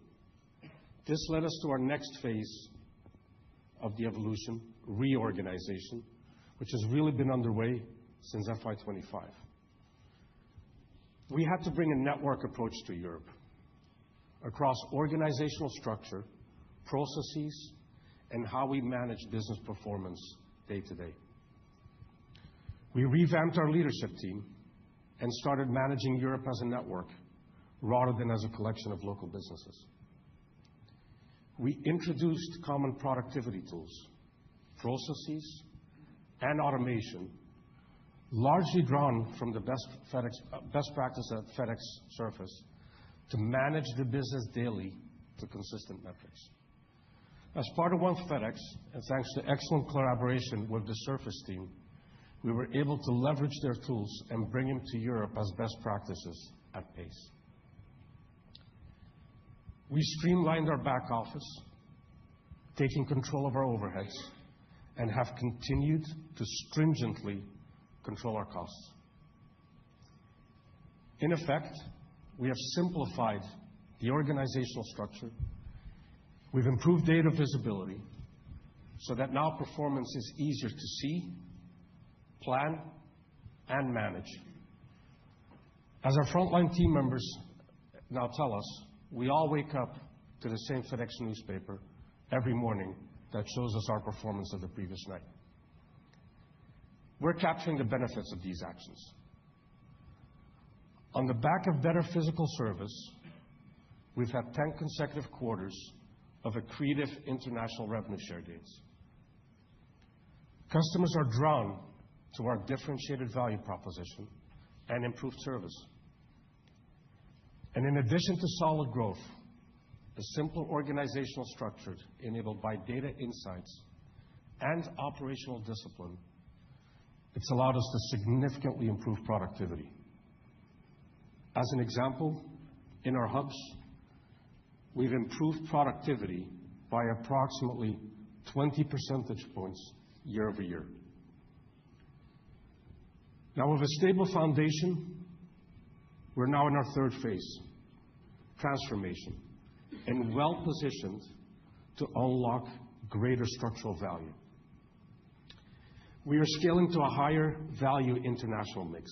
This led us to our next phase of the evolution, reorganization, which has really been underway since FY25. We had to bring a network approach to Europe across organizational structure, processes, and how we manage business performance day to day. We revamped our leadership team and started managing Europe as a network rather than as a collection of local businesses. We introduced common productivity tools, processes, and automation, largely drawn from the best practice at FedEx Surface, to manage the business daily to consistent metrics. As part of One FedEx, and thanks to excellent collaboration with the Surface team, we were able to leverage their tools and bring them to Europe as best practices at pace. We streamlined our back office, taking control of our overheads, and have continued to stringently control our costs. In effect, we have simplified the organizational structure. We've improved data visibility so that now performance is easier to see, plan, and manage. As our frontline team members now tell us, we all wake up to the same FedEx newspaper every morning that shows us our performance of the previous night. We're capturing the benefits of these actions. On the back of better physical service, we've had 10 consecutive quarters of accretive international revenue share gains. Customers are drawn to our differentiated value proposition and improved service. And in addition to solid growth, a simple organizational structure enabled by data insights and operational discipline, it's allowed us to significantly improve productivity. As an example, in our hubs, we've improved productivity by approximately 20 percentage points year over year. Now, with a stable foundation, we're now in our third phase, transformation, and well-positioned to unlock greater structural value. We are scaling to a higher value international mix.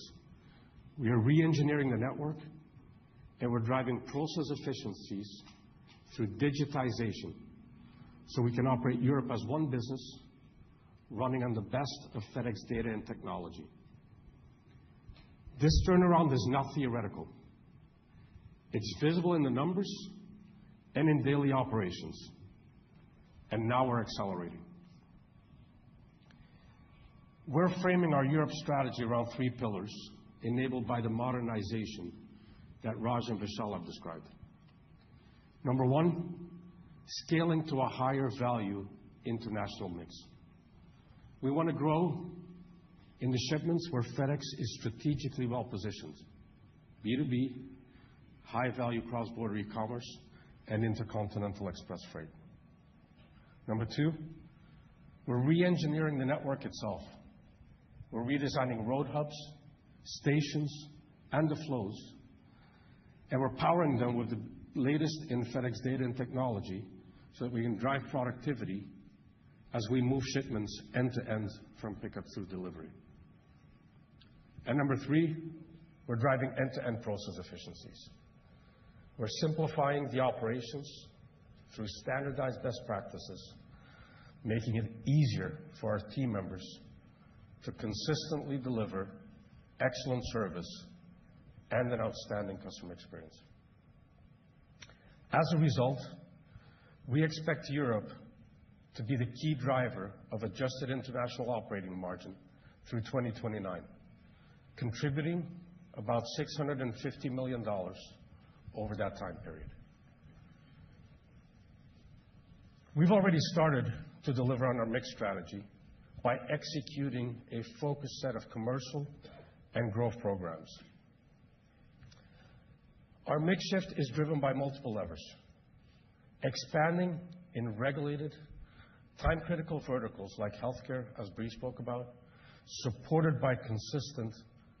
We are re-engineering the network, and we're driving process efficiencies through digitization so we can operate Europe as one business, running on the best of FedEx data and technology. This turnaround is not theoretical. It's visible in the numbers and in daily operations, and now we're accelerating. We're framing our Europe strategy around 3 pillars enabled by the modernization that Raj and Vishal have described. Number 1, scaling to a higher value international mix. We want to grow in the shipments where FedEx is strategically well-positioned: B2B, high-value cross-border e-commerce, and intercontinental express freight. Number 2, we're re-engineering the network itself. We're redesigning road hubs, stations, and the flows, and we're powering them with the latest in FedEx data and technology so that we can drive productivity as we move shipments end-to-end from pickup through delivery. And number 3, we're driving end-to-end process efficiencies. We're simplifying the operations through standardized best practices, making it easier for our team members to consistently deliver excellent service and an outstanding customer experience. As a result, we expect Europe to be the key driver of adjusted international operating margin through 2029, contributing about $650 million over that time period. We've already started to deliver on our mix strategy by executing a focused set of commercial and growth programs. Our mix shift is driven by multiple levers, expanding in regulated, time-critical verticals like healthcare, as Bree spoke about, supported by consistent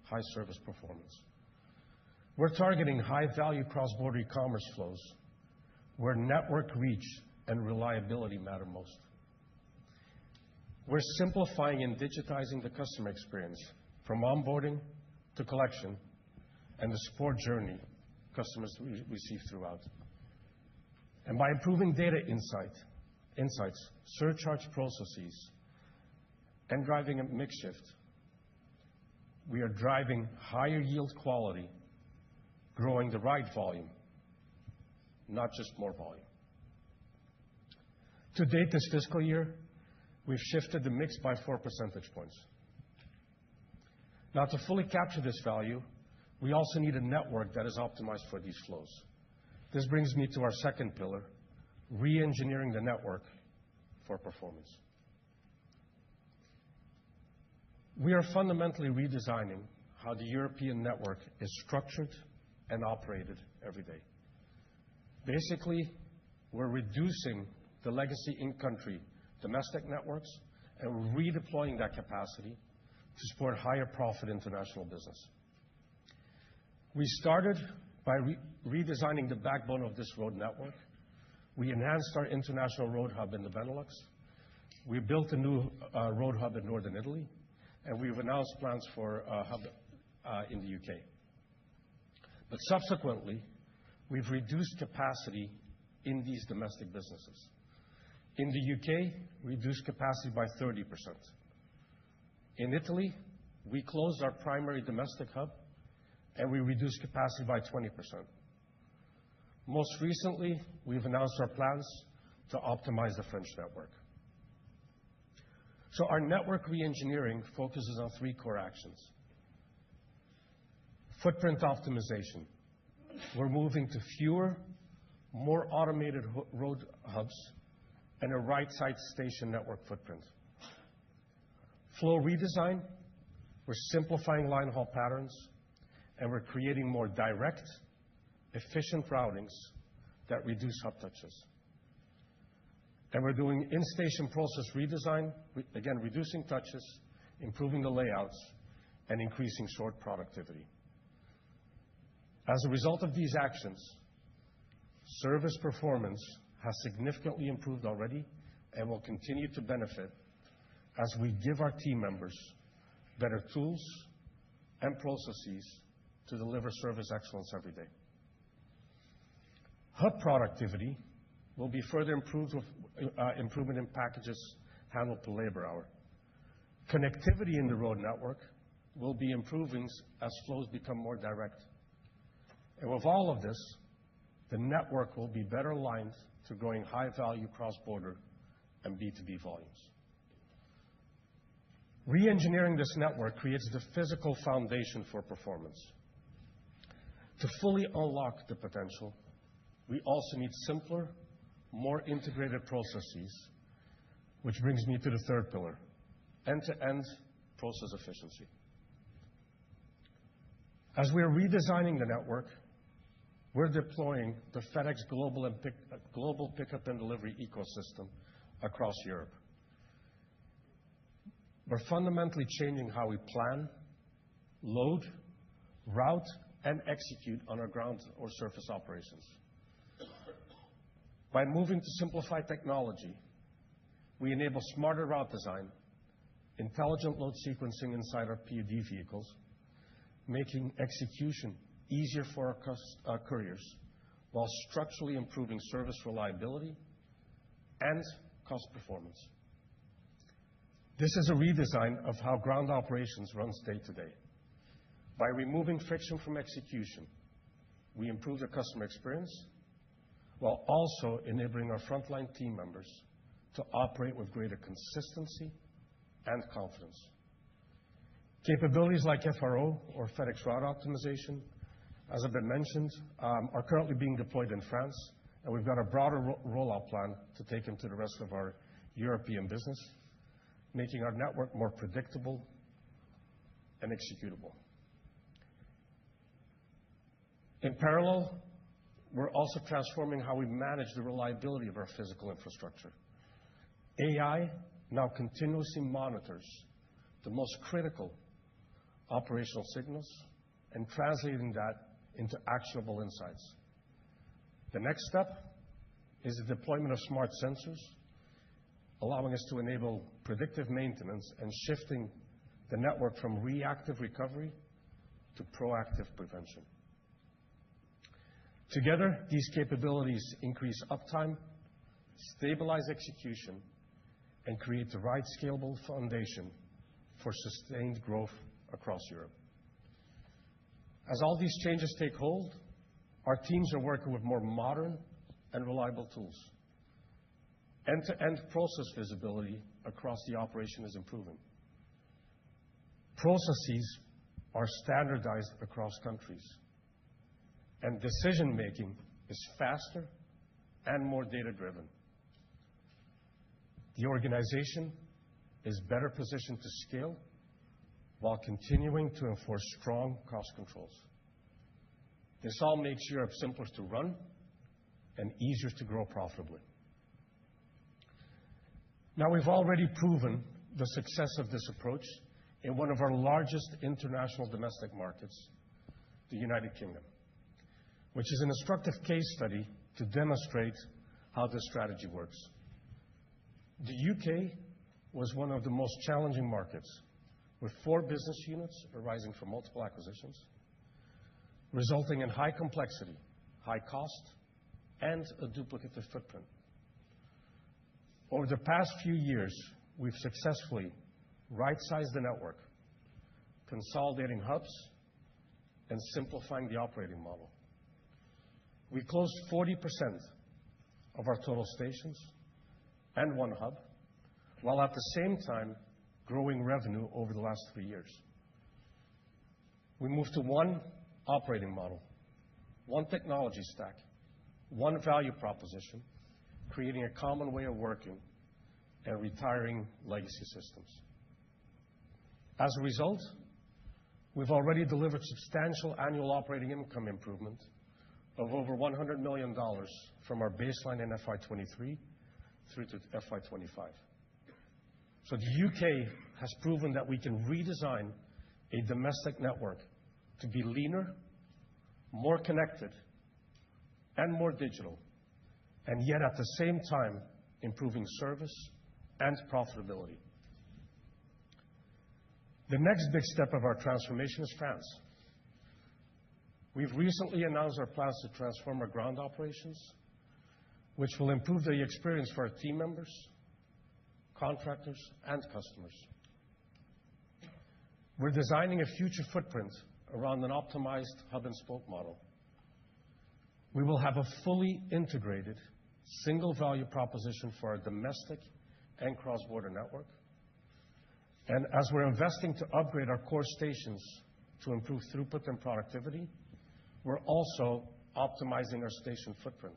high service performance. We're targeting high-value cross-border e-commerce flows where network reach and reliability matter most. We're simplifying and digitizing the customer experience from onboarding to collection and the support journey customers receive throughout. And by improving data insights, surcharge processes, and driving a mix shift, we are driving higher yield quality, growing the right volume, not just more volume. To date this fiscal year, we've shifted the mix by 4 percentage points. Now, to fully capture this value, we also need a network that is optimized for these flows. This brings me to our second pillar, re-engineering the network for performance. We are fundamentally redesigning how the European network is structured and operated every day. Basically, we're reducing the legacy in-country domestic networks and redeploying that capacity to support higher profit international business. We started by redesigning the backbone of this road network. We enhanced our international road hub in the Benelux. We built a new road hub in Northern Italy, and we've announced plans for a hub in the UK. But subsequently, we've reduced capacity in these domestic businesses. In the UK, reduced capacity by 30%. In Italy, we closed our primary domestic hub, and we reduced capacity by 20%. Most recently, we've announced our plans to optimize the French network. So our network re-engineering focuses on 3 core actions. Footprint optimization. We're moving to fewer, more automated road hubs and a right-side station network footprint. Flow redesign. We're simplifying line haul patterns, and we're creating more direct, efficient routings that reduce hub touches. And we're doing in-station process redesign, again, reducing touches, improving the layouts, and increasing sort productivity. As a result of these actions, service performance has significantly improved already and will continue to benefit as we give our team members better tools and processes to deliver service excellence every day. Hub productivity will be further improved with improvement in packages handled per labor hour. Connectivity in the road network will be improving as flows become more direct. And with all of this, the network will be better aligned to growing high-value cross-border and B2B volumes. Re-engineering this network creates the physical foundation for performance. To fully unlock the potential, we also need simpler, more integrated processes, which brings me to the third pillar, end-to-end process efficiency. As we are redesigning the network, we're deploying the FedEx global pickup and delivery ecosystem across Europe. We're fundamentally changing how we plan, load, route, and execute on our ground or surface operations. By moving to simplified technology, we enable smarter route design, intelligent load sequencing inside our PUD vehicles, making execution easier for our couriers while structurally improving service reliability and cost performance. This is a redesign of how ground operations runs day to day. By removing friction from execution, we improve the customer experience while also enabling our frontline team members to operate with greater consistency and confidence. Capabilities like FRO, or FedEx Route Optimization, as have been mentioned, are currently being deployed in France, and we've got a broader rollout plan to take them to the rest of our European business. making our network more predictable and executable. In parallel, we're also transforming how we manage the reliability of our physical infrastructure. AI now continuously monitors the most critical operational signals and translating that into actionable insights. The next step is the deployment of smart sensors, allowing us to enable predictive maintenance and shifting the network from reactive recovery to proactive prevention. Together, these capabilities increase uptime, stabilize execution, and create the right scalable foundation for sustained growth across Europe. As all these changes take hold, our teams are working with more modern and reliable tools. End-to-end process visibility across the operation is improving. Processes are standardized across countries, and decision-making is faster and more data-driven. The organization is better positioned to scale while continuing to enforce strong cost controls. This all makes Europe simpler to run and easier to grow profitably. Now, we've already proven the success of this approach in one of our largest international domestic markets, the United Kingdom, which is an instructive case study to demonstrate how this strategy works. The U.K. was one of the most challenging markets, with 4 business units arising from multiple acquisitions, resulting in high complexity, high cost, and a duplicative footprint. Over the past few years, we've successfully right-sized the network, consolidating hubs, and simplifying the operating model. We closed 40% of our total stations and 1 hub, while at the same time growing revenue over the last 3 years. We moved to 1 operating model, 1 technology stack, 1 value proposition, creating a common way of working and retiring legacy systems. As a result, we've already delivered substantial annual operating income improvement of over $100 million from our baseline in FY23 through to FY25. So the U.K. has proven that we can redesign a domestic network to be leaner, more connected, and more digital, and yet at the same time improving service and profitability. The next big step of our transformation is France. We've recently announced our plans to transform our ground operations, which will improve the experience for our team members, contractors, and customers. We're designing a future footprint around an optimized hub-and-spoke model. We will have a fully integrated single value proposition for our domestic and cross-border network. And as we're investing to upgrade our core stations to improve throughput and productivity, we're also optimizing our station footprint.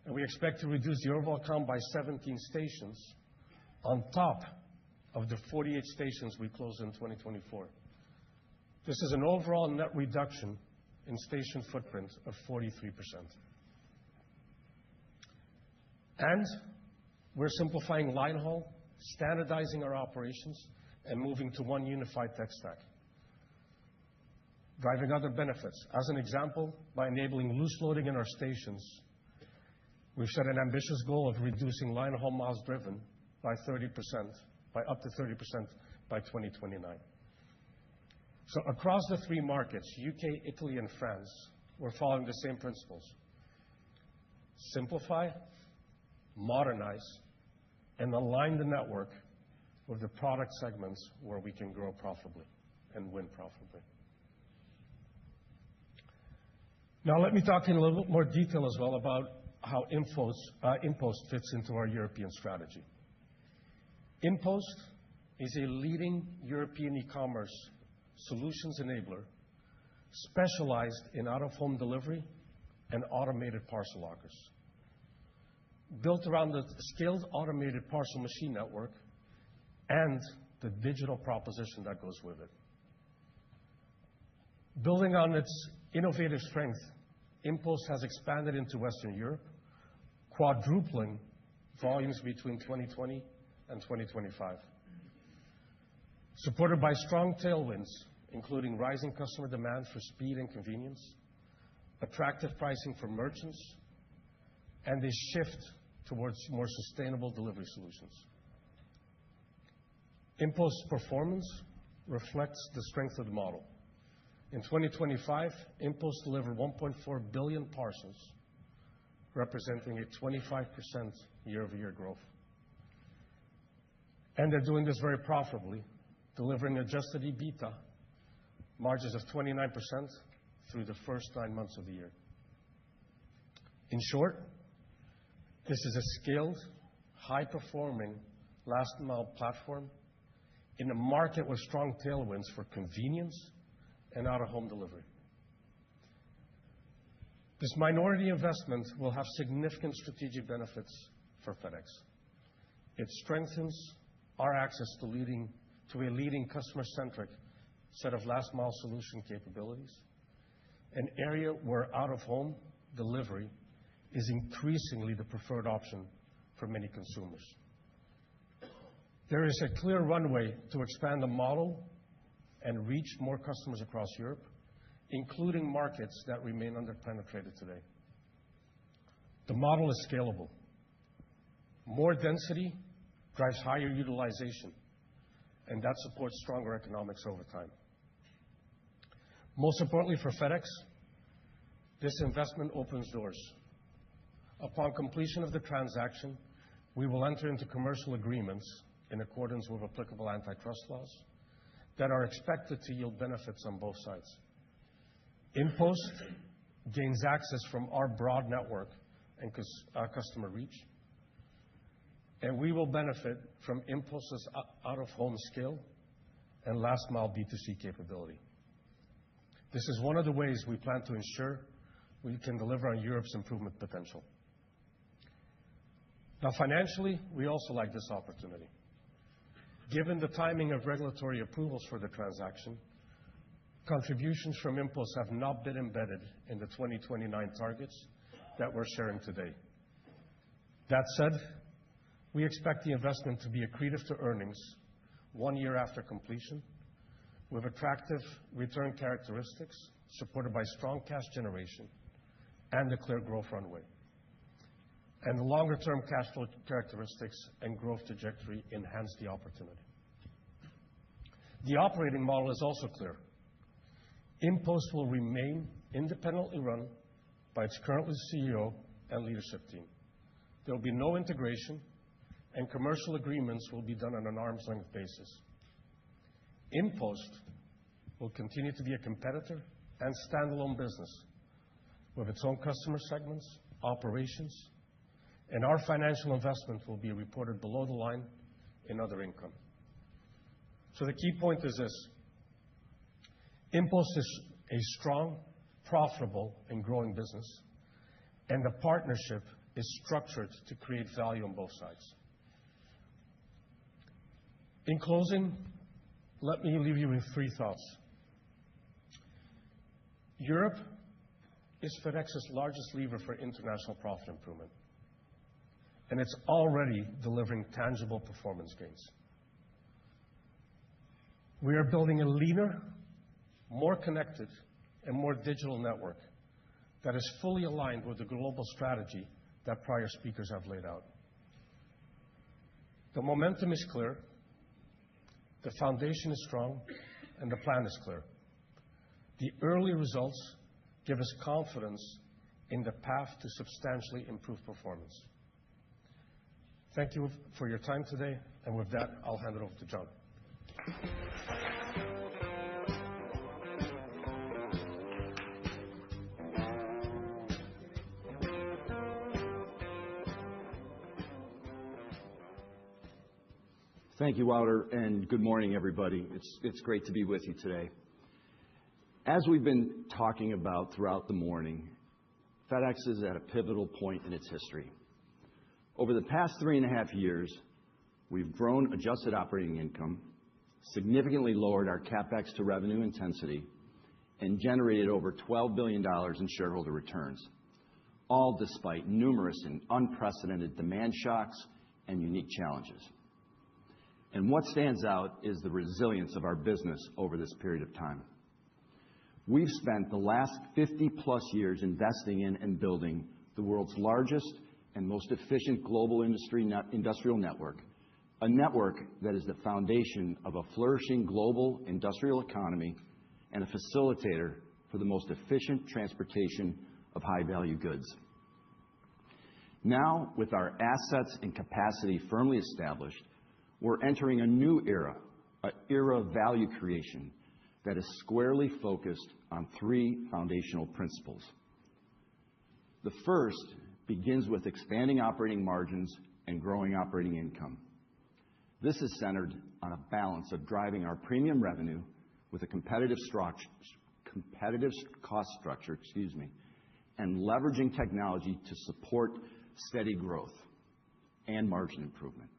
And we expect to reduce the overall count by 17 stations on top of the 48 stations we closed in 2024. This is an overall net reduction in station footprint of 43%. And we're simplifying line haul, standardizing our operations, and moving to 1 unified tech stack, driving other benefits. As an example, by enabling loose loading in our stations, we've set an ambitious goal of reducing line haul miles driven by up to 30% by 2029. So across the 3 markets, UK, Italy, and France, we're following the same principles: simplify, modernize, and align the network with the product segments where we can grow profitably and win profitably. Now, let me talk in a little bit more detail as well about how InPost fits into our European strategy. InPost is a leading European e-commerce solutions enabler specialized in out-of-home delivery and automated parcel lockers. Built around the scaled automated parcel machine network, and the digital proposition that goes with it. Building on its innovative strength, InPost has expanded into Western Europe, quadrupling volumes between 2020 and 2025. Supported by strong tailwinds, including rising customer demand for speed and convenience, attractive pricing for merchants, and a shift towards more sustainable delivery solutions. InPost's performance reflects the strength of the model. In 2025, InPost delivered 1.4 billion parcels, representing a 25% year-over-year growth. They're doing this very profitably, delivering adjusted EBITDA margins of 29% through the first 9 months of the year. In short, this is a scaled, high-performing last-mile platform in a market with strong tailwinds for convenience and out-of-home delivery. This minority investment will have significant strategic benefits for FedEx. It strengthens our access to a leading customer-centric set of last-mile solution capabilities, an area where out-of-home delivery is increasingly the preferred option for many consumers. There is a clear runway to expand the model and reach more customers across Europe, including markets that remain under-penetrated today. The model is scalable. More density drives higher utilization, and that supports stronger economics over time. Most importantly for FedEx, this investment opens doors. Upon completion of the transaction, we will enter into commercial agreements in accordance with applicable antitrust laws that are expected to yield benefits on both sides. InPost gains access from our broad network and customer reach, and we will benefit from InPost's out-of-home scale and last-mile B2C capability. This is one of the ways we plan to ensure we can deliver on Europe's improvement potential. Now, financially, we also like this opportunity. Given the timing of regulatory approvals for the transaction, contributions from InPost have not been embedded in the 2029 targets that we're sharing today. That said, we expect the investment to be accretive to earnings 1 year after completion, with attractive return characteristics supported by strong cash generation and a clear growth runway. The longer-term cash flow characteristics and growth trajectory enhance the opportunity. The operating model is also clear. InPost will remain independently run by its current CEO and leadership team. There will be no integration, and commercial agreements will be done on an arm's-length basis. InPost will continue to be a competitor and standalone business with its own customer segments, operations, and our financial investment will be reported below the line in other income. The key point is this: InPost is a strong, profitable, and growing business, and the partnership is structured to create value on both sides. In closing, let me leave you with 3 thoughts. Europe is FedEx's largest lever for international profit improvement, and it's already delivering tangible performance gains. We are building a leaner, more connected, and more digital network that is fully aligned with the global strategy that prior speakers have laid out. The momentum is clear, the foundation is strong, and the plan is clear. The early results give us confidence in the path to substantially improve performance. Thank you for your time today, and with that, I'll hand it over to John. Thank you, Wouter, and good morning, everybody. It's great to be with you today. As we've been talking about throughout the morning, FedEx is at a pivotal point in its history. Over the past 3.5 years, We've grown adjusted operating income, significantly lowered our CapEx to revenue intensity, and generated over $12 billion in shareholder returns, all despite numerous and unprecedented demand shocks and unique challenges. What stands out is the resilience of our business over this period of time. We've spent the last 50+ years investing in and building the world's largest and most efficient global industrial network, a network that is the foundation of a flourishing global industrial economy and a facilitator for the most efficient transportation of high-value goods. Now, with our assets and capacity firmly established, we're entering a new era, an era of value creation that is squarely focused on three foundational principles. The first begins with expanding operating margins and growing operating income. This is centered on a balance of driving our premium revenue with a competitive cost structure, and leveraging technology to support steady growth and margin improvement.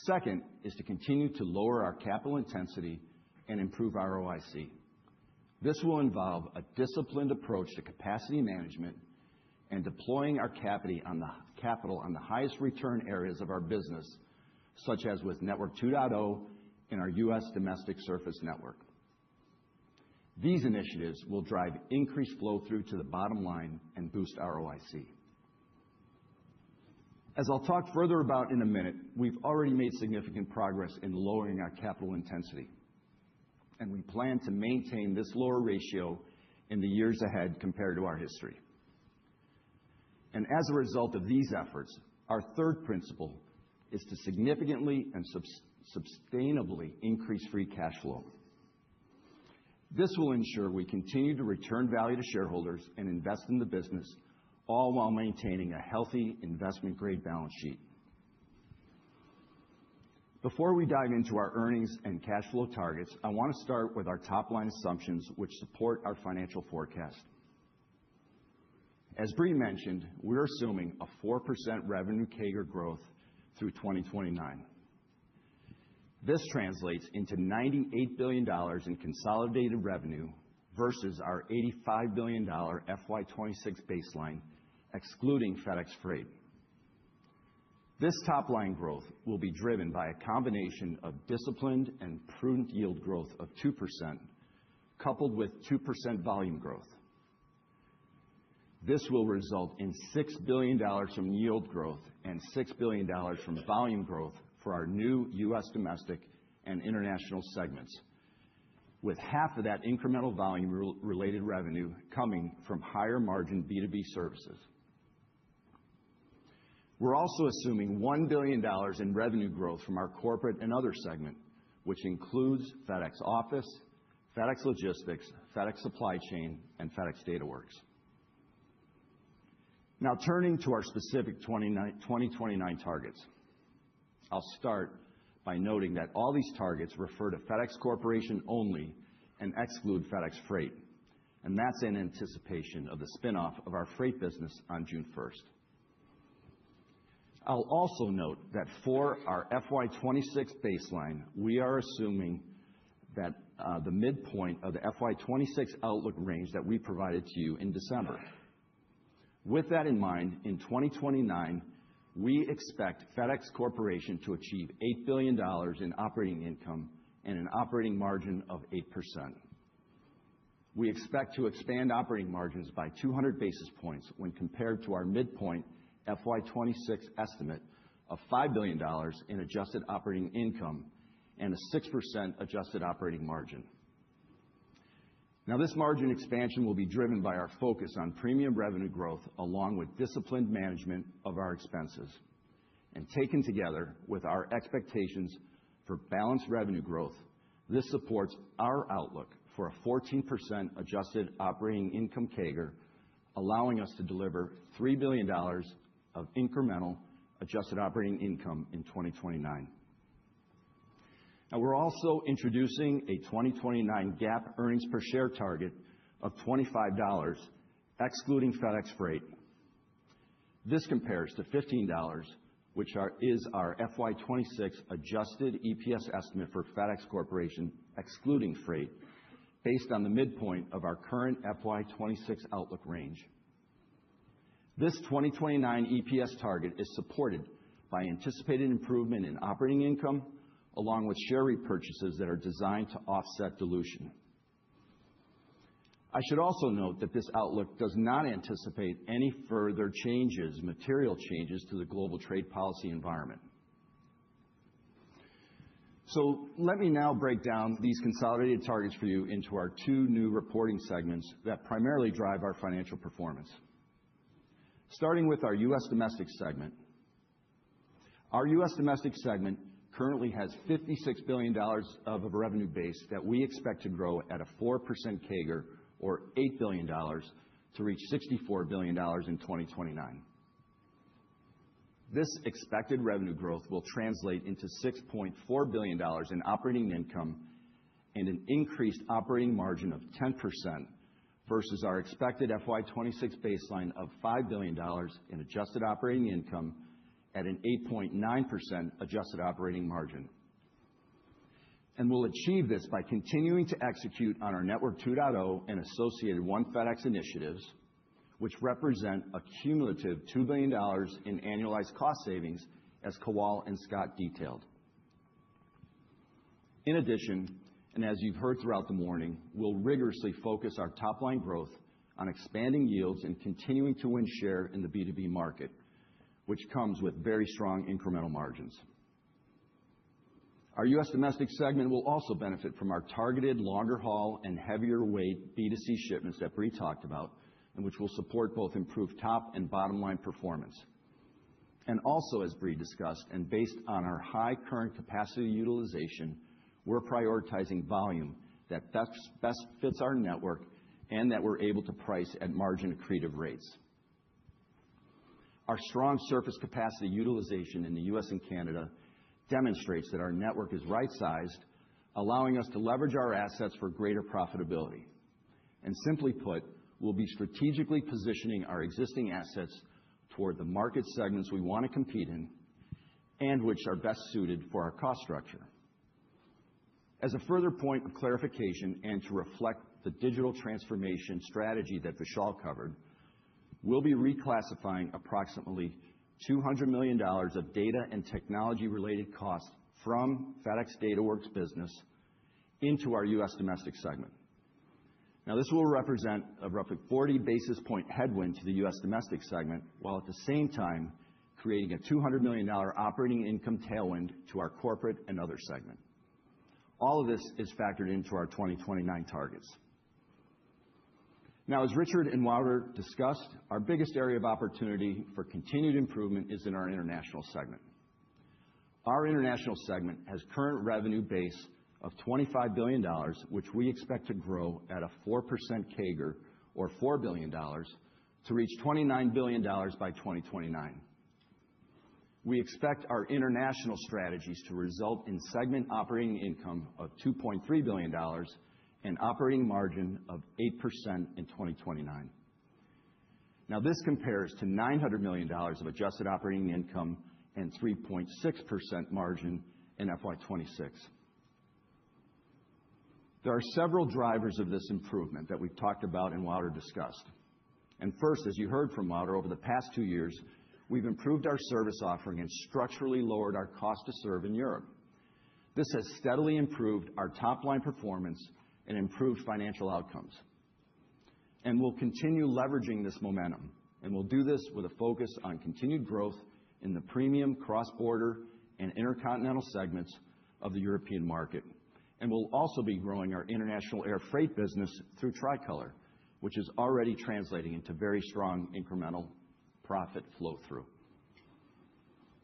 Second is to continue to lower our capital intensity and improve ROIC. This will involve a disciplined approach to capacity management and deploying our capital on the highest return areas of our business, such as with Network 2.0 in our U.S. domestic surface network. These initiatives will drive increased flow-through to the bottom line and boost ROIC. As I'll talk further about in a minute, we've already made significant progress in lowering our capital intensity, and we plan to maintain this lower ratio in the years ahead compared to our history. As a result of these efforts, our third principle is to significantly and sustainably increase free cash flow. This will ensure we continue to return value to shareholders and invest in the business, all while maintaining a healthy investment-grade balance sheet. Before we dive into our earnings and cash flow targets, I want to start with our top-line assumptions which support our financial forecast. As Brie mentioned, we're assuming a 4% revenue CAGR growth through 2029. This translates into $98 billion in consolidated revenue versus our $85 billion FY 2026 baseline, excluding FedEx Freight. This top-line growth will be driven by a combination of disciplined and prudent yield growth of 2%, coupled with 2% volume growth. This will result in $6 billion from yield growth and $6 billion from volume growth for our new U.S. domestic and international segments, with half of that incremental volume-related revenue coming from higher-margin B2B services. We're also assuming $1 billion in revenue growth from our corporate and other segment, which includes FedEx Office, FedEx Logistics, FedEx Supply Chain, and FedEx DataWorks. Now, turning to our specific 2029 targets. I'll start by noting that all these targets refer to FedEx Corporation only and exclude FedEx Freight, and that's in anticipation of the spin-off of our freight business on June 1st. I'll also note that for our FY 2026 baseline, we are assuming that the midpoint of the FY 2026 outlook range that we provided to you in December. With that in mind, in 2029, we expect FedEx Corporation to achieve $8 billion in operating income and an operating margin of 8%. We expect to expand operating margins by 200 basis points when compared to our midpoint FY 2026 estimate of $5 billion in adjusted operating income and a 6% adjusted operating margin. Now, this margin expansion will be driven by our focus on premium revenue growth along with disciplined management of our expenses. Taken together with our expectations for balanced revenue growth, this supports our outlook for a 14% adjusted operating income CAGR, allowing us to deliver $3 billion of incremental adjusted operating income in 2029. Now, we're also introducing a 2029 GAAP earnings per share target of $25, excluding FedEx Freight. This compares to $15 which is our FY 2026 adjusted EPS estimate for FedEx Corporation, excluding freight, based on the midpoint of our current FY 2026 outlook range. This 2029 EPS target is supported by anticipated improvement in operating income, along with share repurchases that are designed to offset dilution. I should also note that this outlook does not anticipate any further changes, material changes, to the global trade policy environment. Let me now break down these consolidated targets for you into our two new reporting segments that primarily drive our financial performance. Starting with our U.S. Domestic segment. Our U.S. Domestic segment currently has $56 billion of a revenue base that we expect to grow at a 4% CAGR, or $8 billion, to reach $64 billion in 2029. This expected revenue growth will translate into $6.4 billion in operating income and an increased operating margin of 10% versus our expected FY 2026 baseline of $5 billion in adjusted operating income at an 8.9% adjusted operating margin. We'll achieve this by continuing to execute on our Network 2.0 and associated One FedEx initiatives, which represent a cumulative $2 billion in annualized cost savings, as Kawal and Scott detailed. In addition, and as you've heard throughout the morning, we'll rigorously focus our top-line growth on expanding yields and continuing to win share in the B2B market, which comes with very strong incremental margins. Our U.S. Domestic segment will also benefit from our targeted longer haul and heavier weight B2C shipments that Brie talked about, and which will support both improved top and bottom-line performance. Also, as Brie discussed, and based on our high current capacity utilization, we're prioritizing volume that best fits our network and that we're able to price at margin-accretive rates. Our strong surface capacity utilization in the U.S. and Canada demonstrates that our network is right-sized, allowing us to leverage our assets for greater profitability. Simply put, we'll be strategically positioning our existing assets toward the market segments we want to compete in and which are best suited for our cost structure. As a further point of clarification and to reflect the digital transformation strategy that Vishal covered, we'll be reclassifying approximately $200 million of data and technology-related costs from FedEx DataWorks business into our U.S. Domestic segment. This will represent a roughly 40 basis point headwind to the U.S. Domestic segment, while at the same time creating a $200 million operating income tailwind to our corporate and other segment. All of this is factored into our 2029 targets. As Richard and Wouter discussed, our biggest area of opportunity for continued improvement is in our international segment. Our international segment has current revenue base of $25 billion, which we expect to grow at a 4% CAGR, or $4 billion, to reach $29 billion by 2029. We expect our international strategies to result in segment operating income of $2.3 billion and operating margin of 8% in 2029. This compares to $900 million of adjusted operating income and 3.6% margin in FY 2026. There are several drivers of this improvement that we've talked about and Wouter discussed. First, as you heard from Wouter, over the past 2 years, we've improved our service offering and structurally lowered our cost to serve in Europe. This has steadily improved our top-line performance and improved financial outcomes. We'll continue leveraging this momentum, and we'll do this with a focus on continued growth in the premium cross-border and intercontinental segments of the European market. We'll also be growing our international air freight business through Tricolor, which is already translating into very strong incremental profit flow-through.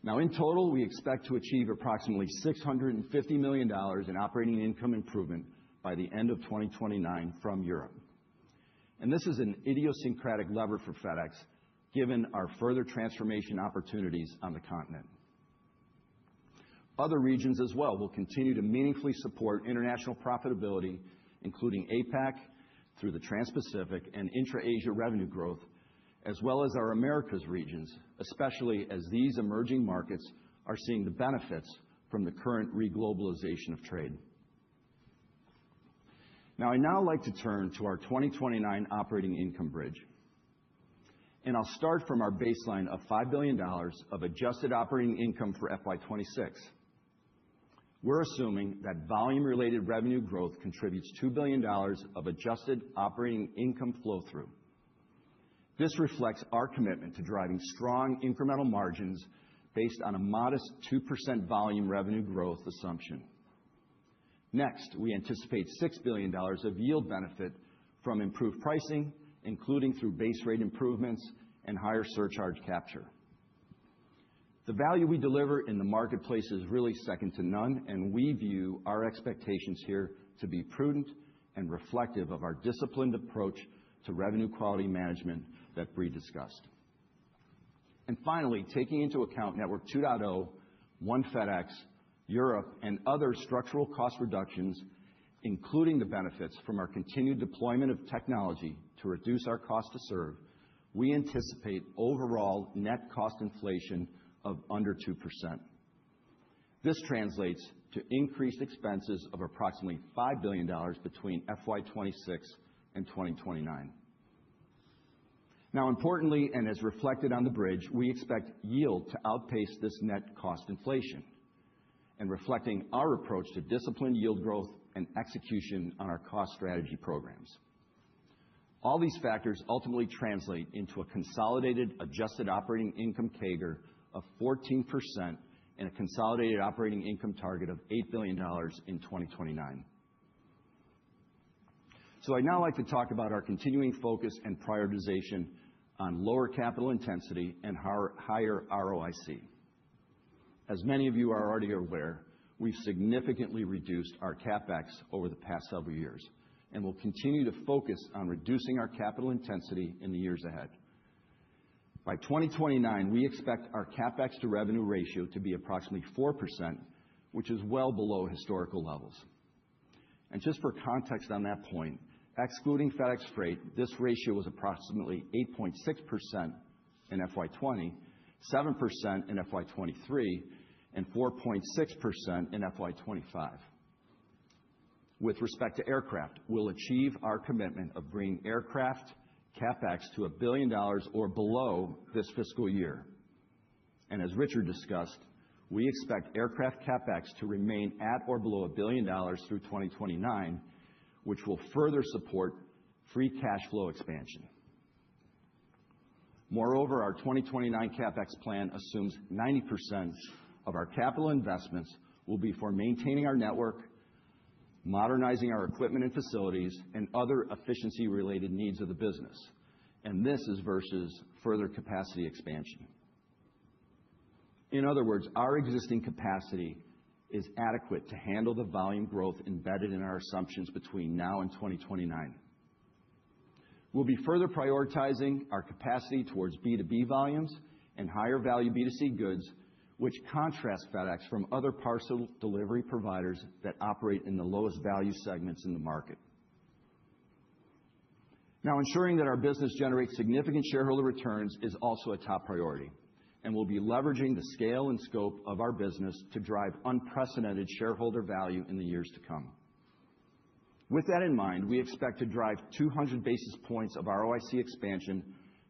In total, we expect to achieve approximately $650 million in operating income improvement by the end of 2029 from Europe. This is an idiosyncratic lever for FedEx, given our further transformation opportunities on the continent. Other regions as well will continue to meaningfully support international profitability, including APAC through the Trans-Pacific and intra-Asia revenue growth, as well as our Americas regions, especially as these emerging markets are seeing the benefits from the current reglobalization of trade. Now, I'd like to turn to our 2029 operating income bridge. I'll start from our baseline of $5 billion of adjusted operating income for FY26. We're assuming that volume-related revenue growth contributes $2 billion of adjusted operating income flow-through. This reflects our commitment to driving strong incremental margins based on a modest 2% volume revenue growth assumption. Next, we anticipate $6 billion of yield benefit from improved pricing, including through base rate improvements and higher surcharge capture. The value we deliver in the marketplace is really second to none, and we view our expectations here to be prudent and reflective of our disciplined approach to revenue quality management that Brie discussed. Finally, taking into account Network 2.0, One FedEx, Europe, and other structural cost reductions, including the benefits from our continued deployment of technology to reduce our cost to serve, we anticipate overall net cost inflation of under 2%. This translates to increased expenses of approximately $5 billion between FY26 and 2029. Now, importantly, and as reflected on the bridge, we expect yield to outpace this net cost inflation, and reflecting our approach to disciplined yield growth and execution on our cost strategy programs. All these factors ultimately translate into a consolidated adjusted operating income CAGR of 14% and a consolidated operating income target of $8 billion in 2029. I'd now like to talk about our continuing focus and prioritization on lower capital intensity and higher ROIC. As many of you are already aware, we've significantly reduced our CapEx over the past several years, and will continue to focus on reducing our capital intensity in the years ahead. By 2029, we expect our CapEx to revenue ratio to be approximately 4%, which is well below historical levels. Just for context on that point, excluding FedEx Freight, this ratio was approximately 8.6% in FY20, 7% in FY23, and 4.6% in FY25. With respect to aircraft, we'll achieve our commitment of bringing aircraft CapEx to $1 billion or below this fiscal year. As Richard discussed, we expect aircraft CapEx to remain at or below $1 billion through 2029, which will further support free cash flow expansion. Moreover, our 2029 CapEx plan assumes 90% of our capital investments will be for maintaining our network, modernizing our equipment and facilities, and other efficiency-related needs of the business. This is versus further capacity expansion. In other words, our existing capacity is adequate to handle the volume growth embedded in our assumptions between now and 2029. We'll be further prioritizing our capacity towards B2B volumes and higher value B2C goods, which contrast FedEx from other parcel delivery providers that operate in the lowest value segments in the market. Now, ensuring that our business generates significant shareholder returns is also a top priority, and we'll be leveraging the scale and scope of our business to drive unprecedented shareholder value in the years to come. With that in mind, we expect to drive 200 basis points of ROIC expansion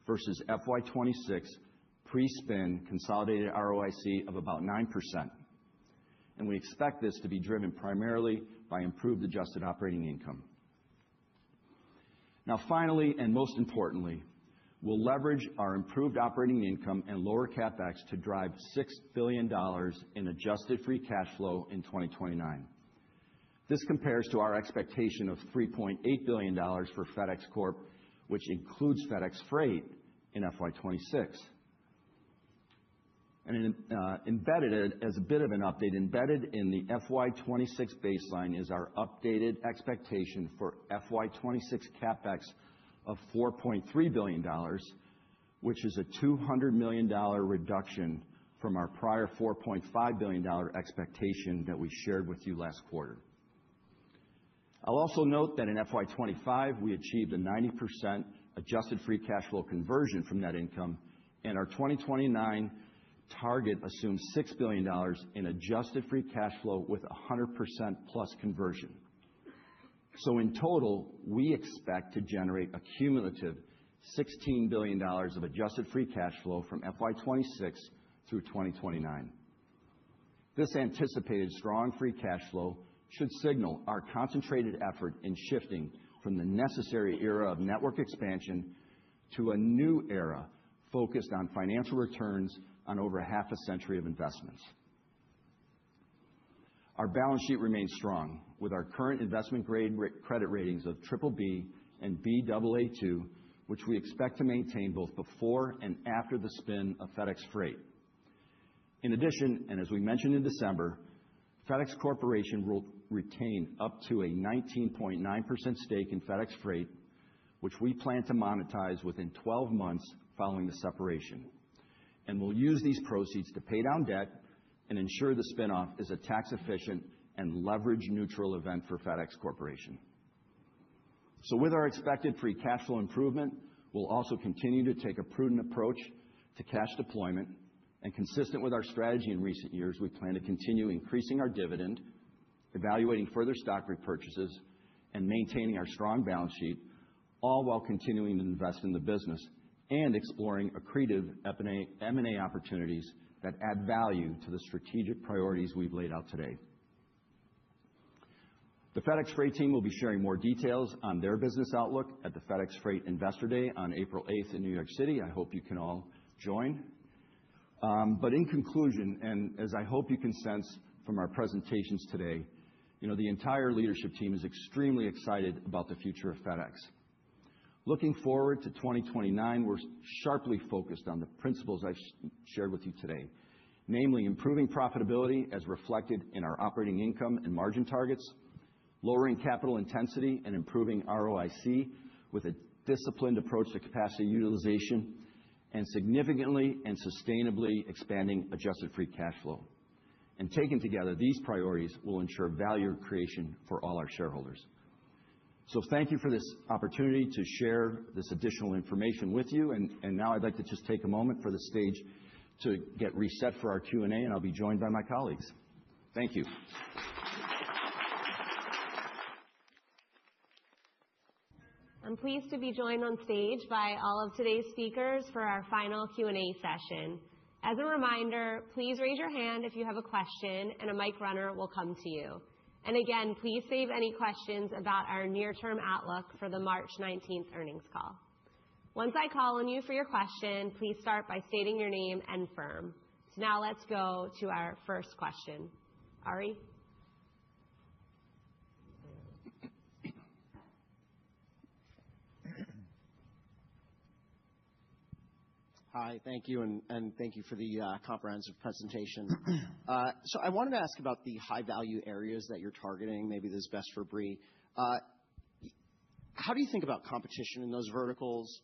versus FY26 pre-spin consolidated ROIC of about 9%. We expect this to be driven primarily by improved adjusted operating income. Now, finally, and most importantly, we'll leverage our improved operating income and lower CapEx to drive $6 billion in adjusted free cash flow in 2029. This compares to our expectation of $3.8 billion for FedEx Corp, which includes FedEx Freight in FY26. Embedded as a bit of an update, embedded in the FY26 baseline is our updated expectation for FY26 CapEx of $4.3 billion, which is a $200 million reduction from our prior $4.5 billion expectation that we shared with you last quarter. I'll also note that in FY25, we achieved a 90% adjusted free cash flow conversion from net income, and our 2029 target assumes $6 billion in adjusted free cash flow with 100% plus conversion. So in total, we expect to generate a cumulative $16 billion of adjusted free cash flow from FY26 through 2029. This anticipated strong free cash flow should signal our concentrated effort in shifting from the necessary era of network expansion to a new era focused on financial returns on over half a century of investments. Our balance sheet remains strong, with our current investment-grade credit ratings of BBB and Baa2, which we expect to maintain both before and after the spin of FedEx Freight. In addition, and as we mentioned in December, FedEx Corporation will retain up to a 19.9% stake in FedEx Freight, which we plan to monetize within 12 months following the separation. And we'll use these proceeds to pay down debt and ensure the spinoff is a tax-efficient and leverage-neutral event for FedEx Corporation. So with our expected free cash flow improvement, we'll also continue to take a prudent approach to cash deployment. And consistent with our strategy in recent years, we plan to continue increasing our dividend, evaluating further stock repurchases, and maintaining our strong balance sheet, all while continuing to invest in the business and exploring accretive M&A opportunities that add value to the strategic priorities we've laid out today. The FedEx Freight team will be sharing more details on their business outlook at the FedEx Freight Investor Day on April 8th in New York City. I hope you can all join. But in conclusion, and as I hope you can sense from our presentations today, the entire leadership team is extremely excited about the future of FedEx. Looking forward to 2029, we're sharply focused on the principles I've shared with you today, namely improving profitability as reflected in our operating income and margin targets, lowering capital intensity and improving ROIC with a disciplined approach to capacity utilization, and significantly and sustainably expanding adjusted free cash flow. And taken together, these priorities will ensure value creation for all our shareholders. So thank you for this opportunity to share this additional information with you. And now I'd like to just take a moment for the stage to get reset for our Q&A, and I'll be joined by my colleagues. Thank you. I'm pleased to be joined on stage by all of today's speakers for our final Q&A session. As a reminder, please raise your hand if you have a question, and a mic runner will come to you. And again, please save any questions about our near-term outlook for the March 19th earnings call. Once I call on you for your question, please start by stating your name and firm. So now let's go to our first question. Ari? Hi, thank you, and thank you for the comprehensive presentation. So I wanted to ask about the high-value areas that you're targeting. Maybe this is best for Brie. How do you think about competition in those verticals?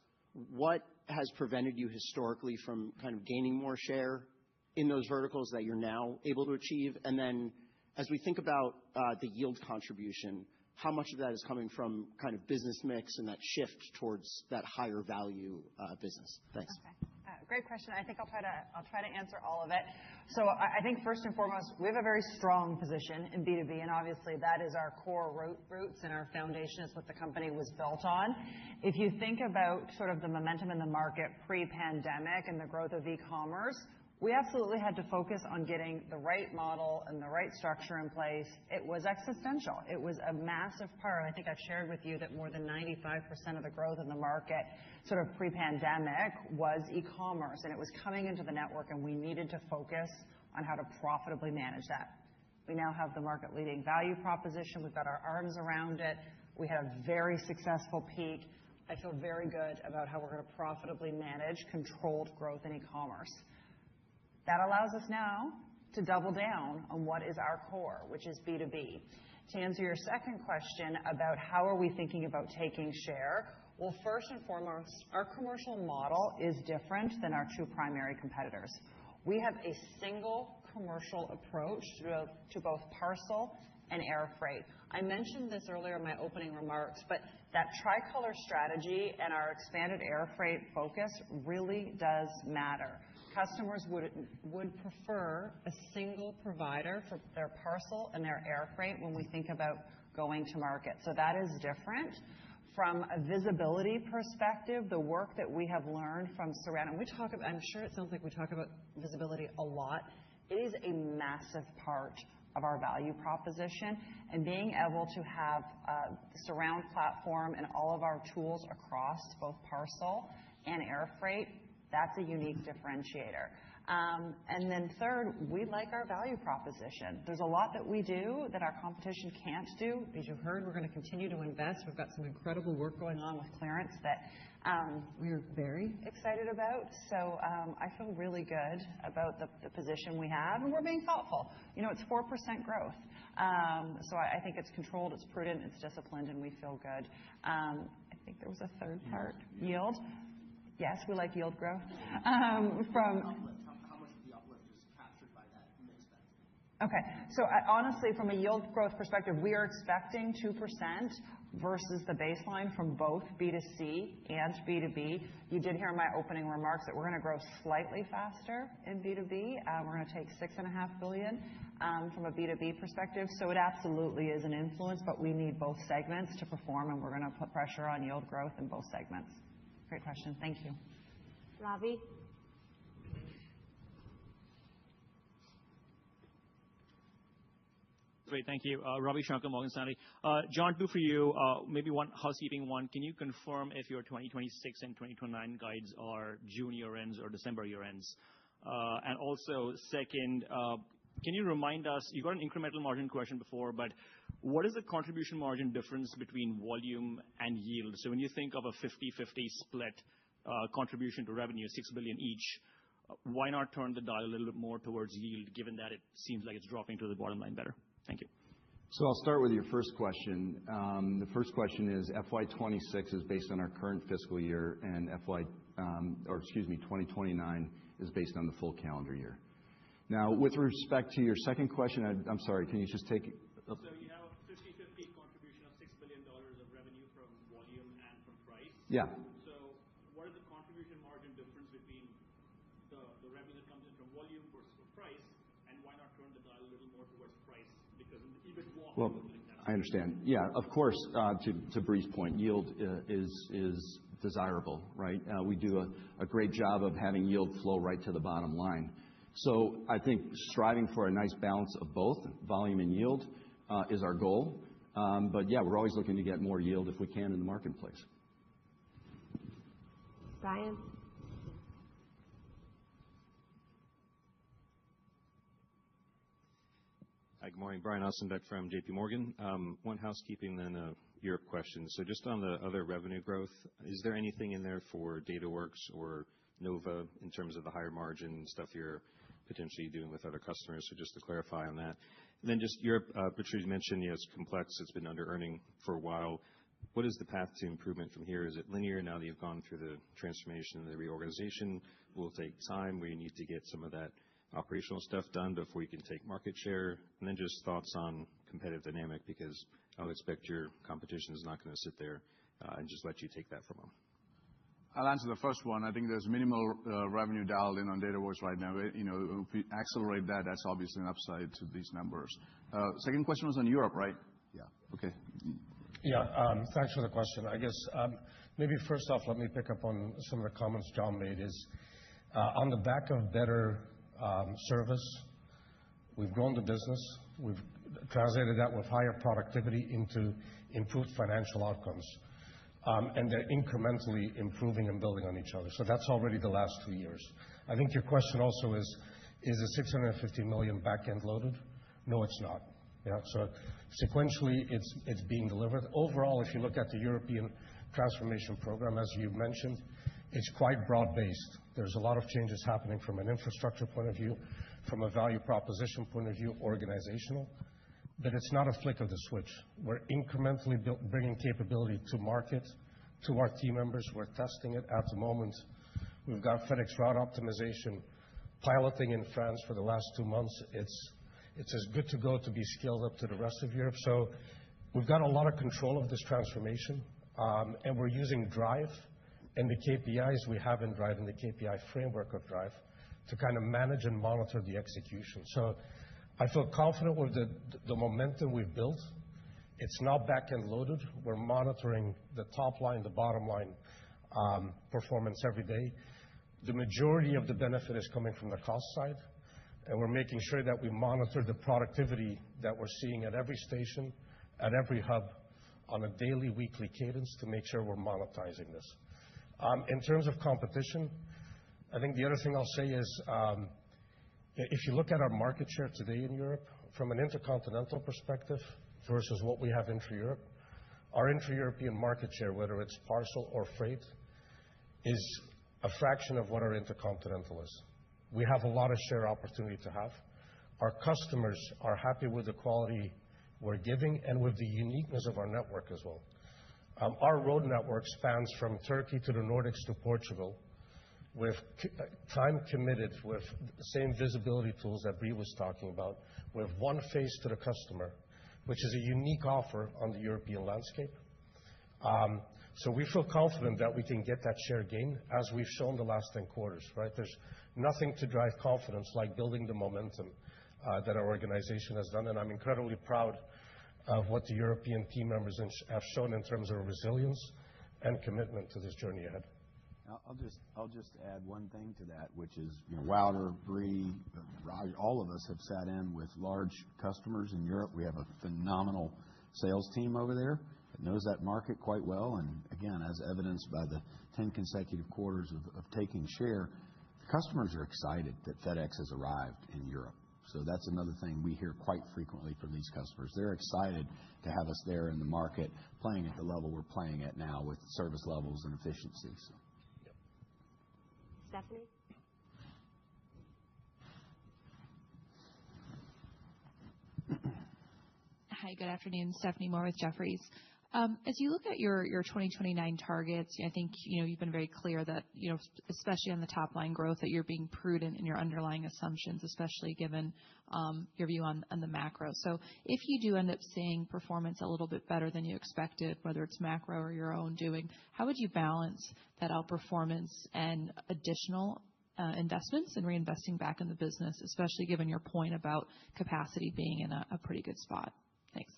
What has prevented you historically from kind of gaining more share in those verticals that you're now able to achieve? And then as we think about the yield contribution, how much of that is coming from kind of business mix and that shift towards that higher value business? Thanks. Okay. Great question. I think I'll try to answer all of it. So I think first and foremost, we have a very strong position in B2B, and obviously that is our core roots and our foundation. It's what the company was built on. If you think about sort of the momentum in the market pre-pandemic and the growth of e-commerce, we absolutely had to focus on getting the right model and the right structure in place. It was existential. It was a massive part. I think I've shared with you that more than 95% of the growth in the market sort of pre-pandemic was e-commerce, and it was coming into the network, and we needed to focus on how to profitably manage that. We now have the market-leading value proposition. We've got our arms around it. We had a very successful peak. I feel very good about how we're going to profitably manage controlled growth in e-commerce. That allows us now to double down on what is our core, which is B2B. To answer your second question about how are we thinking about taking share, well, first and foremost, our commercial model is different than our two primary competitors. We have a single commercial approach to both parcel and air freight. I mentioned this earlier in my opening remarks, but that tricolor strategy and our expanded air freight focus really does matter. Customers would prefer a single provider for their parcel and their air freight when we think about going to market. So that is different. From a visibility perspective, the work that we have learned from Surround, and I'm sure it sounds like we talk about visibility a lot. It is a massive part of our value proposition, and being able to have the Surround platform and all of our tools across both parcel and air freight, that's a unique differentiator. And then third, we like our value proposition. There's a lot that we do that our competition can't do. As you heard, we're going to continue to invest. We've got some incredible work going on with clearance that we're very excited about. So I feel really good about the position we have, and we're being thoughtful. It's 4% growth. So I think it's controlled, it's prudent, it's disciplined, and we feel good. I think there was a third part. Yield. Yes, we like yield growth. Okay. So honestly, from a yield growth perspective, we are expecting 2% versus the baseline from both B2C and B2B. You did hear in my opening remarks that we're going to grow slightly faster in B2B. We're going to take $6.5 billion from a B2B perspective. So it absolutely is an influence, but we need both segments to perform, and we're going to put pressure on yield growth in both segments. Great question. Thank you. Ravi? Great. Thank you. Ravi Shankar, Morgan Stanley. John, two for you. Maybe one housekeeping one. Can you confirm if your 2026 and 2029 guides are June year-ends or December year-ends? And also, second, can you remind us, you got an incremental margin question before, but what is the contribution margin difference between volume and yield? So when you think of a 50/50 split contribution to revenue, $6 billion each, why not turn the dial a little bit more towards yield, given that it seems like it's dropping to the bottom line better? Thank you. So I'll start with your first question. The first question is FY26 is based on our current fiscal year, and 2029 is based on the full calendar year. Now, with respect to your second question, I'm sorry, can you just take it? So you have a 50/50 contribution of $6 billion of revenue from volume and from price. Yeah. So what is the contribution margin difference between the revenue that comes in from volume versus from price, and why not turn the dial a little more towards price? Because in the EBIT walk, well, I understand. Yeah, of course, to Bree's point, yield is desirable, right? We do a great job of having yield flow right to the bottom line. So I think striving for a nice balance of both volume and yield is our goal. But yeah, we're always looking to get more yield if we can in the marketplace. Brian? Hi, good morning. Brian Ossenbeck from JP Morgan. One housekeeping, then a Europe question. So just on the other revenue growth, is there anything in there for DataWorks or Nova in terms of the higher margin stuff you're potentially doing with other customers? So just to clarify on that. And then just Europe, Patrice mentioned, it's complex. It's been under-earning for a while. What is the path to improvement from here? Is it linear now that you've gone through the transformation and the reorganization? Will it take time where you need to get some of that operational stuff done before you can take market share? And then just thoughts on competitive dynamic, because I would expect your competition is not going to sit there and just let you take that from them. I'll answer the first one. I think there's minimal revenue dialed in on DataWorks right now. If we accelerate that, that's obviously an upside to these numbers. Second question was on Europe, right? Yeah. Okay. Yeah, thanks for the question. I guess maybe first off, let me pick up on some of the comments John made. Is on the back of better service, we've grown the business. We've translated that with higher productivity into improved financial outcomes. And they're incrementally improving and building on each other. So that's already the last 2 years. I think your question also is the $650 million back-end loaded? No, it's not. Yeah, so sequentially, it's being delivered. Overall, if you look at the European transformation program, as you mentioned, it's quite broad-based. There's a lot of changes happening from an infrastructure point of view, from a value proposition point of view, organizational. But it's not a flick of the switch. We're incrementally bringing capability to market, to our team members. We're testing it at the moment. We've got FedEx route optimization piloting in France for the last 2 months. It's as good to go to be scaled up to the rest of Europe. So we've got a lot of control of this transformation, and we're using Drive and the KPIs we have in Drive and the KPI framework of Drive to kind of manage and monitor the execution. So I feel confident with the momentum we've built. It's not back-end loaded. We're monitoring the top line, the bottom line performance every day. The majority of the benefit is coming from the cost side, and we're making sure that we monitor the productivity that we're seeing at every station, at every hub on a daily, weekly cadence to make sure we're monetizing this. In terms of competition, I think the other thing I'll say is if you look at our market share today in Europe, from an intercontinental perspective versus what we have intra-Europe, our intra-European market share, whether it's parcel or freight, is a fraction of what our intercontinental is. We have a lot of share opportunity to have. Our customers are happy with the quality we're giving and with the uniqueness of our network as well. Our road network spans from Turkey to the Nordics to Portugal with time committed, with the same visibility tools that Brie was talking about, with one face to the customer, which is a unique offer on the European landscape. So we feel confident that we can get that share gain as we've shown the last 10 quarters, right? There's nothing to drive confidence like building the momentum that our organization has done. And I'm incredibly proud of what the European team members have shown in terms of resilience and commitment to this journey ahead. I'll just add one thing to that, which is, Wouter, Bree, Raj, all of us have sat in with large customers in Europe. We have a phenomenal sales team over there that knows that market quite well. And again, as evidenced by the 10 consecutive quarters of taking share, the customers are excited that FedEx has arrived in Europe. So that's another thing we hear quite frequently from these customers. They're excited to have us there in the market, playing at the level we're playing at now with service levels and efficiencies. Stephanie? Hi, good afternoon. Stephanie Moore with Jefferies. As you look at your 2029 targets, I think you've been very clear that, especially on the top line growth, that you're being prudent in your underlying assumptions, especially given your view on the macro. So if you do end up seeing performance a little bit better than you expected, whether it's macro or your own doing, how would you balance that outperformance and additional investments and reinvesting back in the business, especially given your point about capacity being in a pretty good spot? Thanks.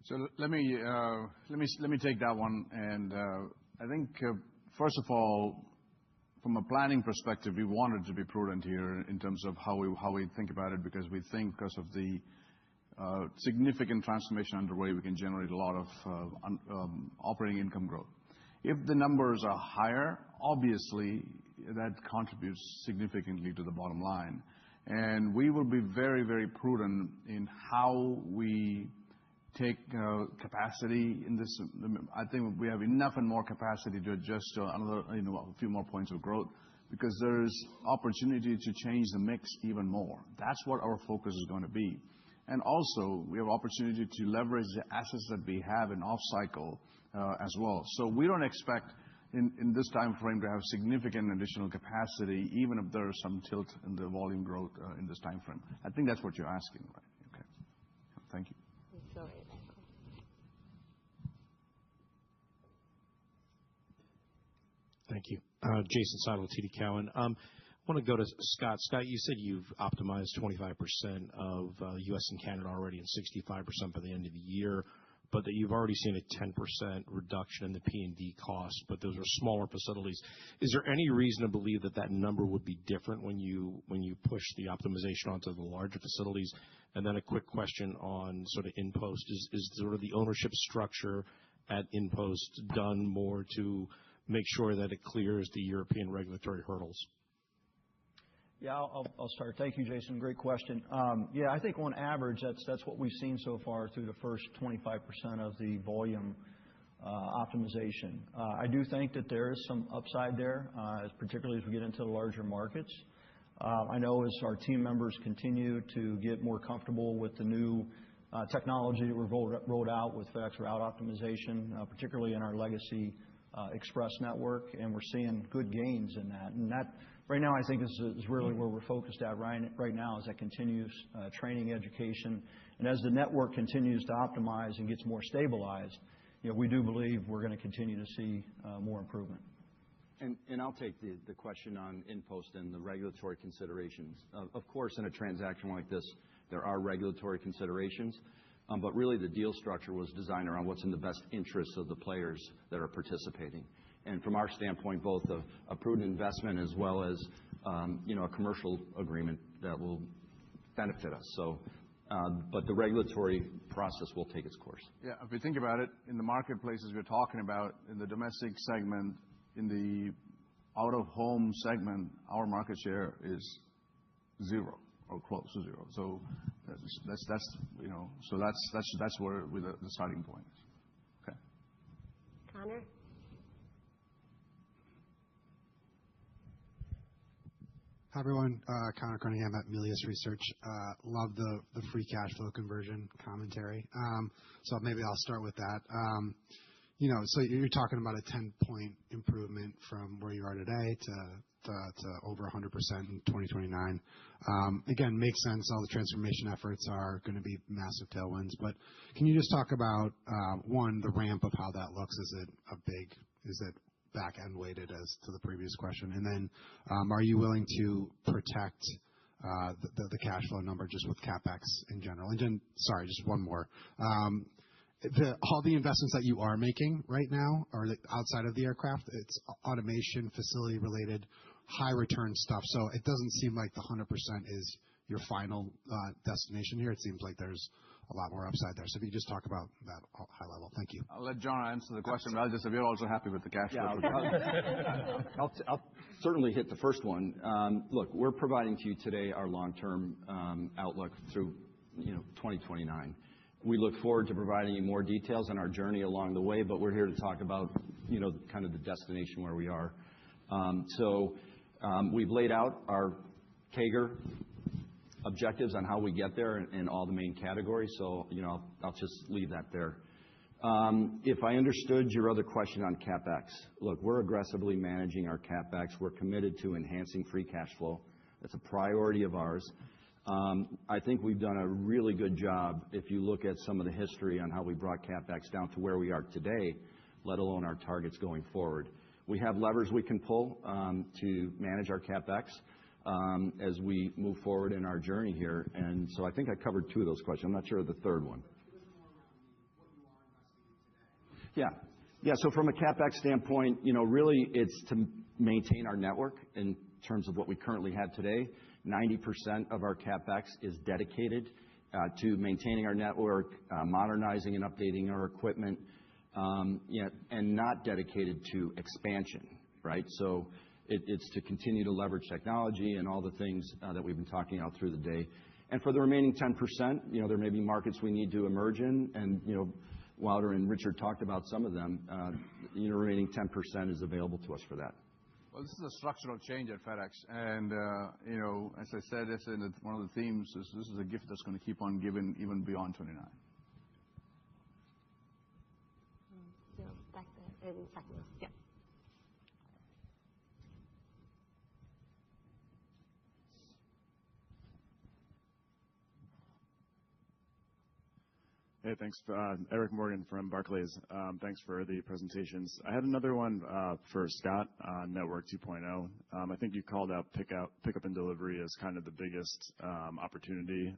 So let me take that one. And I think, first of all, from a planning perspective, we wanted to be prudent here in terms of how we think about it, because we think because of the significant transformation underway, we can generate a lot of operating income growth. If the numbers are higher, obviously, that contributes significantly to the bottom line. And we will be very, very prudent in how we take capacity in this. I think we have enough and more capacity to adjust to another, a few more points of growth, because there's opportunity to change the mix even more. That's what our focus is going to be. And also, we have opportunity to leverage the assets that we have in off-cycle as well. So we don't expect in this time frame to have significant additional capacity, even if there is some tilt in the volume growth in this time frame. I think that's what you're asking, right? Okay. Thank you. Thank you. Jason Seidl, TD Cowen. I want to go to Scott. Scott, you said you've optimized 25% of U.S. and Canada already and 65% by the end of the year, but that you've already seen a 10% reduction in the P&D cost, but those are smaller facilities. Is there any reason to believe that that number would be different when you push the optimization onto the larger facilities? And then a quick question on sort of InPost. Is sort of the ownership structure at InPost done more to make sure that it clears the European regulatory hurdles? Yeah, I'll start. Thank you, Jason. Great question. Yeah, I think on average, that's what we've seen so far through the first 25% of the volume optimization. I do think that there is some upside there, particularly as we get into the larger markets. I know as our team members continue to get more comfortable with the new technology that we've rolled out with FedEx Route Optimization, particularly in our legacy Express network, and we're seeing good gains in that. And that Right now, I think this is really where we're focused at right now is that continuous training education. And as the network continues to optimize and gets more stabilized, we do believe we're going to continue to see more improvement. And I'll take the question on InPost and the regulatory considerations. Of course, in a transaction like this, there are regulatory considerations, but really the deal structure was designed around what's in the best interests of the players that are participating. And from our standpoint, both a prudent investment as well as a commercial agreement that will benefit us. But the regulatory process will take its course. Yeah, if you think about it, in the marketplaces we're talking about, in the domestic segment, in the out-of-home segment, our market share is 0 or close to 0. So that's where the starting point is. Okay. Connor. Hi, everyone. Connor Cunningham at Melius Research. Love the free cash flow conversion commentary. So maybe I'll start with that. So you're talking about a 10-point improvement from where you are today to over 100% in 2029. Again, makes sense. All the transformation efforts are going to be massive tailwinds. But can you just talk about, one, the ramp of how that looks? Is it back-end weighted as to the previous question? And then are you willing to protect the cash flow number just with CapEx in general? And then, sorry, just one more. All the investments that you are making right now are outside of the aircraft. It's automation, facility-related, high-return stuff. So it doesn't seem like the 100% is your final destination here. It seems like there's a lot more upside there. So if you just talk about that high level. Thank you. I'll let John answer the question, but I'll just say we're also happy with the cash flow. Yeah, I'll certainly hit the first one. Look, we're providing to you today our long-term outlook through 2029. We look forward to providing you more details on our journey along the way, but we're here to talk about kind of the destination where we are. So we've laid out our CAGR objectives on how we get there in all the main categories. So I'll just leave that there. If I understood your other question on CapEx, look, we're aggressively managing our CapEx. We're committed to enhancing free cash flow. That's a priority of ours. I think we've done a really good job if you look at some of the history on how we brought CapEx down to where we are today, let alone our targets going forward. We have levers we can pull to manage our CapEx as we move forward in our journey here. And so I think I covered 2 of those questions. I'm not sure of the third one. Yeah. So from a CapEx standpoint, really it's to maintain our network in terms of what we currently have today. 90% of our CapEx is dedicated to maintaining our network, modernizing and updating our equipment, and not dedicated to expansion, right? So it's to continue to leverage technology and all the things that we've been talking about through the day. And for the remaining 10%, there may be markets we need to emerge in. And Wilder and Richard talked about some of them. The remaining 10% is available to us for that. Well, this is a structural change at FedEx. And, as I said, it's in one of the themes, this is a gift that's going to keep on giving even beyond 29. Back there in second row. Yeah. Hey, thanks. Eric Morgan from Barclays. Thanks for the presentations. I had another one for Scott on Network 2.0. I think you called out pickup and delivery as kind of the biggest opportunity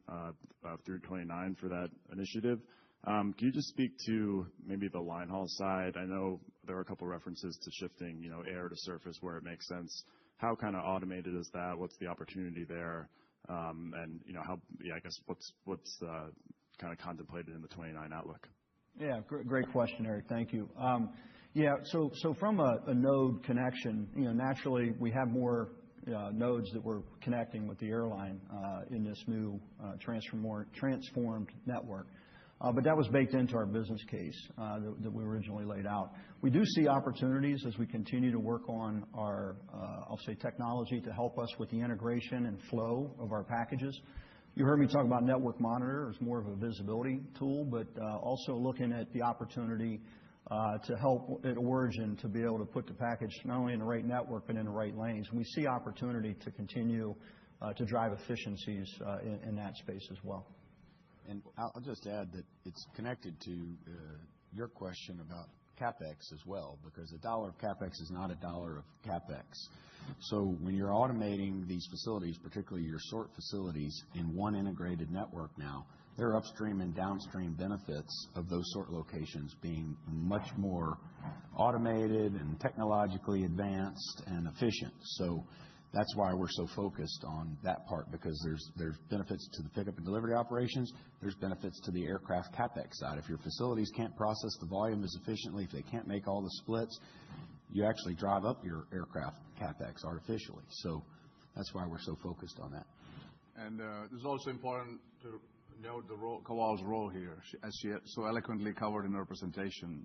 through 29 for that initiative. Can you just speak to maybe the line haul side? I know there are a couple references to shifting, air to surface where it makes sense. How kind of automated is that? What's the opportunity there? And I guess what's kind of contemplated in the 29 outlook? Yeah, great question, Eric. Thank you. Yeah, so from a node connection, naturally we have more nodes that we're connecting with the airline in this new transformed network. But that was baked into our business case that we originally laid out. We do see opportunities as we continue to work on our, I'll say, technology to help us with the integration and flow of our packages. You heard me talk about Network Monitor as more of a visibility tool, but also looking at the opportunity to help at origin to be able to put the package not only in the right network but in the right lanes. We see opportunity to continue to drive efficiencies in that space as well. And I'll just add that it's connected to your question about CapEx as well, because a dollar of CapEx is not a dollar of CapEx. So when you're automating these facilities, particularly your sort facilities, in one integrated network now, there are upstream and downstream benefits of those sort locations being much more automated and technologically advanced and efficient. So that's why we're so focused on that part, because there's benefits to the pickup and delivery operations. There's benefits to the aircraft CapEx side. If your facilities can't process the volume as efficiently, if they can't make all the splits, you actually drive up your aircraft CapEx artificially. So that's why we're so focused on that. And it's also important to note Kawal's role here, as she so eloquently covered in her presentation.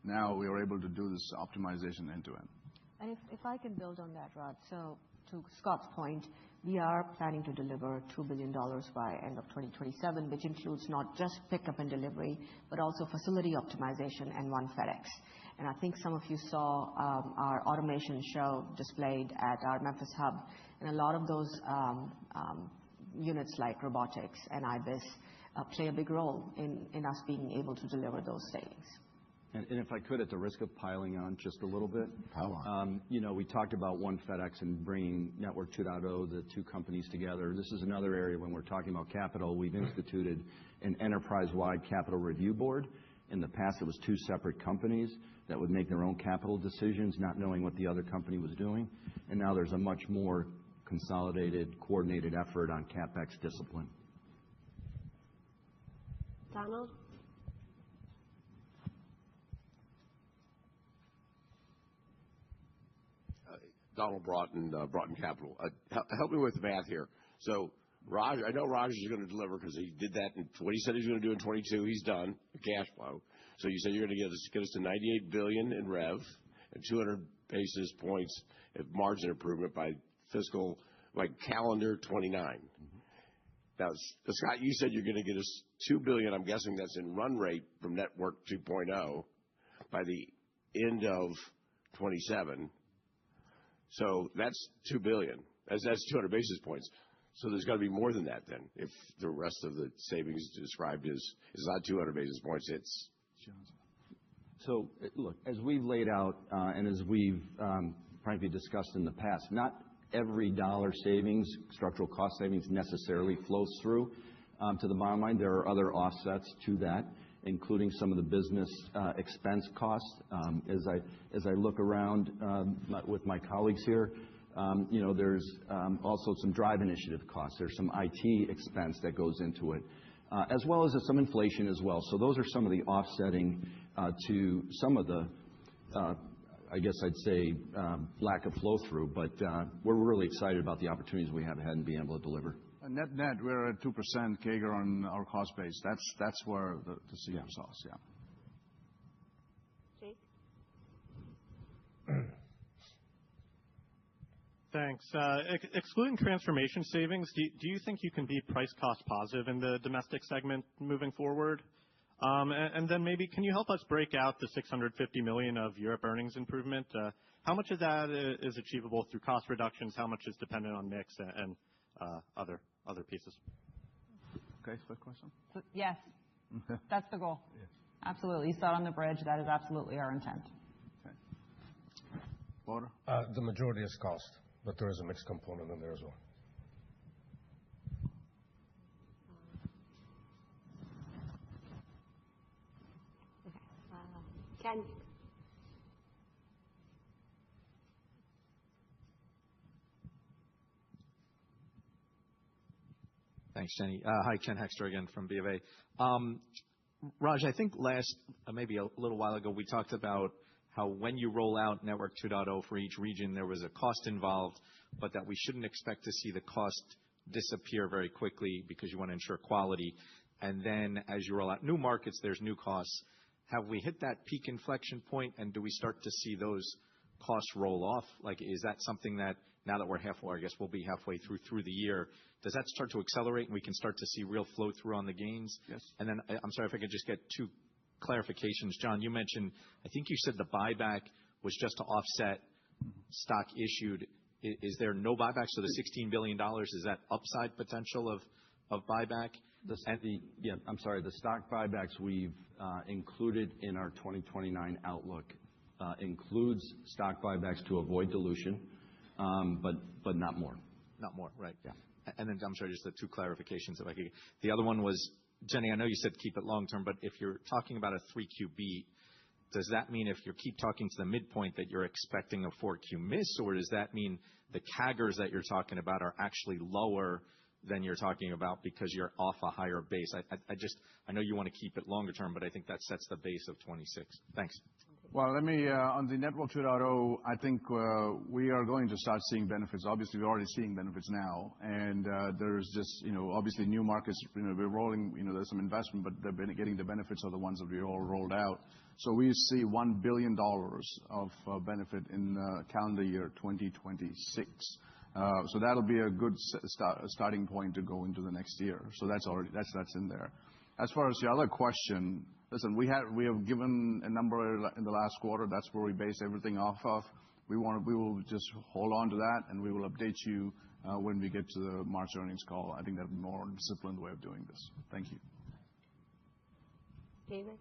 Now we are able to do this optimization end to end. And if I can build on that, Rod, so to Scott's point, we are planning to deliver $2 billion by end of 2027, which includes not just pickup and delivery, but also facility optimization and One FedEx. And I think some of you saw our automation show displayed at our Memphis hub, and a lot of those units like robotics and IBIS play a big role in us being able to deliver those savings. And if I could, at the risk of piling on just a little bit. We talked about One FedEx and bringing Network 2.0, the two companies together. This is another area when we're talking about capital. We've instituted an enterprise-wide capital review board. In the past, it was two separate companies that would make their own capital decisions, not knowing what the other company was doing. And now there's a much more consolidated, coordinated effort on CapEx discipline. Donald? Donald Broughton, Broughton Capital. Help me with the math here. So, Raj, I know Raj is going to deliver because he did that. What he said he was going to do in 22, he's done, the cash flow. So you said you're going to get us to $98 billion in rev and 200 basis points of margin improvement by calendar 29. Mm-hmm. Now, Scott, you said you're going to get us $2 billion. I'm guessing that's in run rate from Network 2.0 by the end of 27. So that's $2 billion. That's 200 basis points. So there's got to be more than that then. If the rest of the savings described is not 200 basis points, it's. So look, as we've laid out and as we've frankly discussed in the past, not every dollar savings, structural cost savings necessarily flows through to the bottom line. There are other offsets to that, including some of the business expense costs. As I look around with my colleagues here, there's also some drive initiative costs. There's some IT expense that goes into it, as well as some inflation as well. So those are some of the offsetting to some of the, I guess I'd say, lack of flow through. But we're really excited about the opportunities we have ahead and being able to deliver. Net, we're at 2% CAGR on our cost base. That's where the secret sauce, yeah. Jake? Thanks. Excluding transformation savings, do you think you can be price cost positive in the domestic segment moving forward? And then maybe can you help us break out the $650 million of Europe earnings improvement? How much of that is achievable through cost reductions? How much is dependent on mix and other pieces? Okay, first question. Yes, that's the goal. Yes. Absolutely. You saw it on the bridge. That is absolutely our intent. Okay. Border? The majority is cost, but there is a mixed component in there as well. Okay. Ken? Thanks, Jenny. Hi, Ken Hexter again from B of A. Raj, I think maybe a little while ago, we talked about how when you roll out Network 2.0 for each region, there was a cost involved, but that we shouldn't expect to see the cost disappear very quickly because you want to ensure quality. And then as you roll out new markets, there's new costs. Have we hit that peak inflection point, and do we start to see those costs roll off? Like, is that something that now that we're halfway, I guess we'll be halfway through the year, does that start to accelerate and we can start to see real flow through on the gains? Yes. And then I'm sorry if I could just get two clarifications. John, you mentioned, I think you said the buyback was just to offset stock issued. Is there no buyback? So the $16 billion, is that upside potential of buyback? I'm sorry. The stock buybacks we've included in our 2029 outlook includes stock buybacks to avoid dilution, but not more. Not more, right. Yeah. And then, I'm sorry, just the two clarifications if I could. The other one was, Jenny, I know you said keep it long term, but if you're talking about a 3Q beat, does that mean if you keep talking to the midpoint that you're expecting a 4Q miss, or does that mean the CAGRs that you're talking about are actually lower than you're talking about because you're off a higher base? I know you want to keep it longer term, but I think that sets the base of 26. Thanks. Well, let me on the Network 2.0, I think we are going to start seeing benefits. Obviously, we're already seeing benefits now, and there's just, obviously new markets, we're rolling, there's some investment, but they're getting the benefits of the ones that we all rolled out. So we see $1 billion of benefit in calendar year 2026. So that'll be a good starting point to go into the next year. So that's in there. As far as the other question, listen, we have given a number in the last quarter. That's where we base everything off of. We will just hold on to that, and we will update you when we get to the March earnings call. I think that's a more disciplined way of doing this. Thank you. David?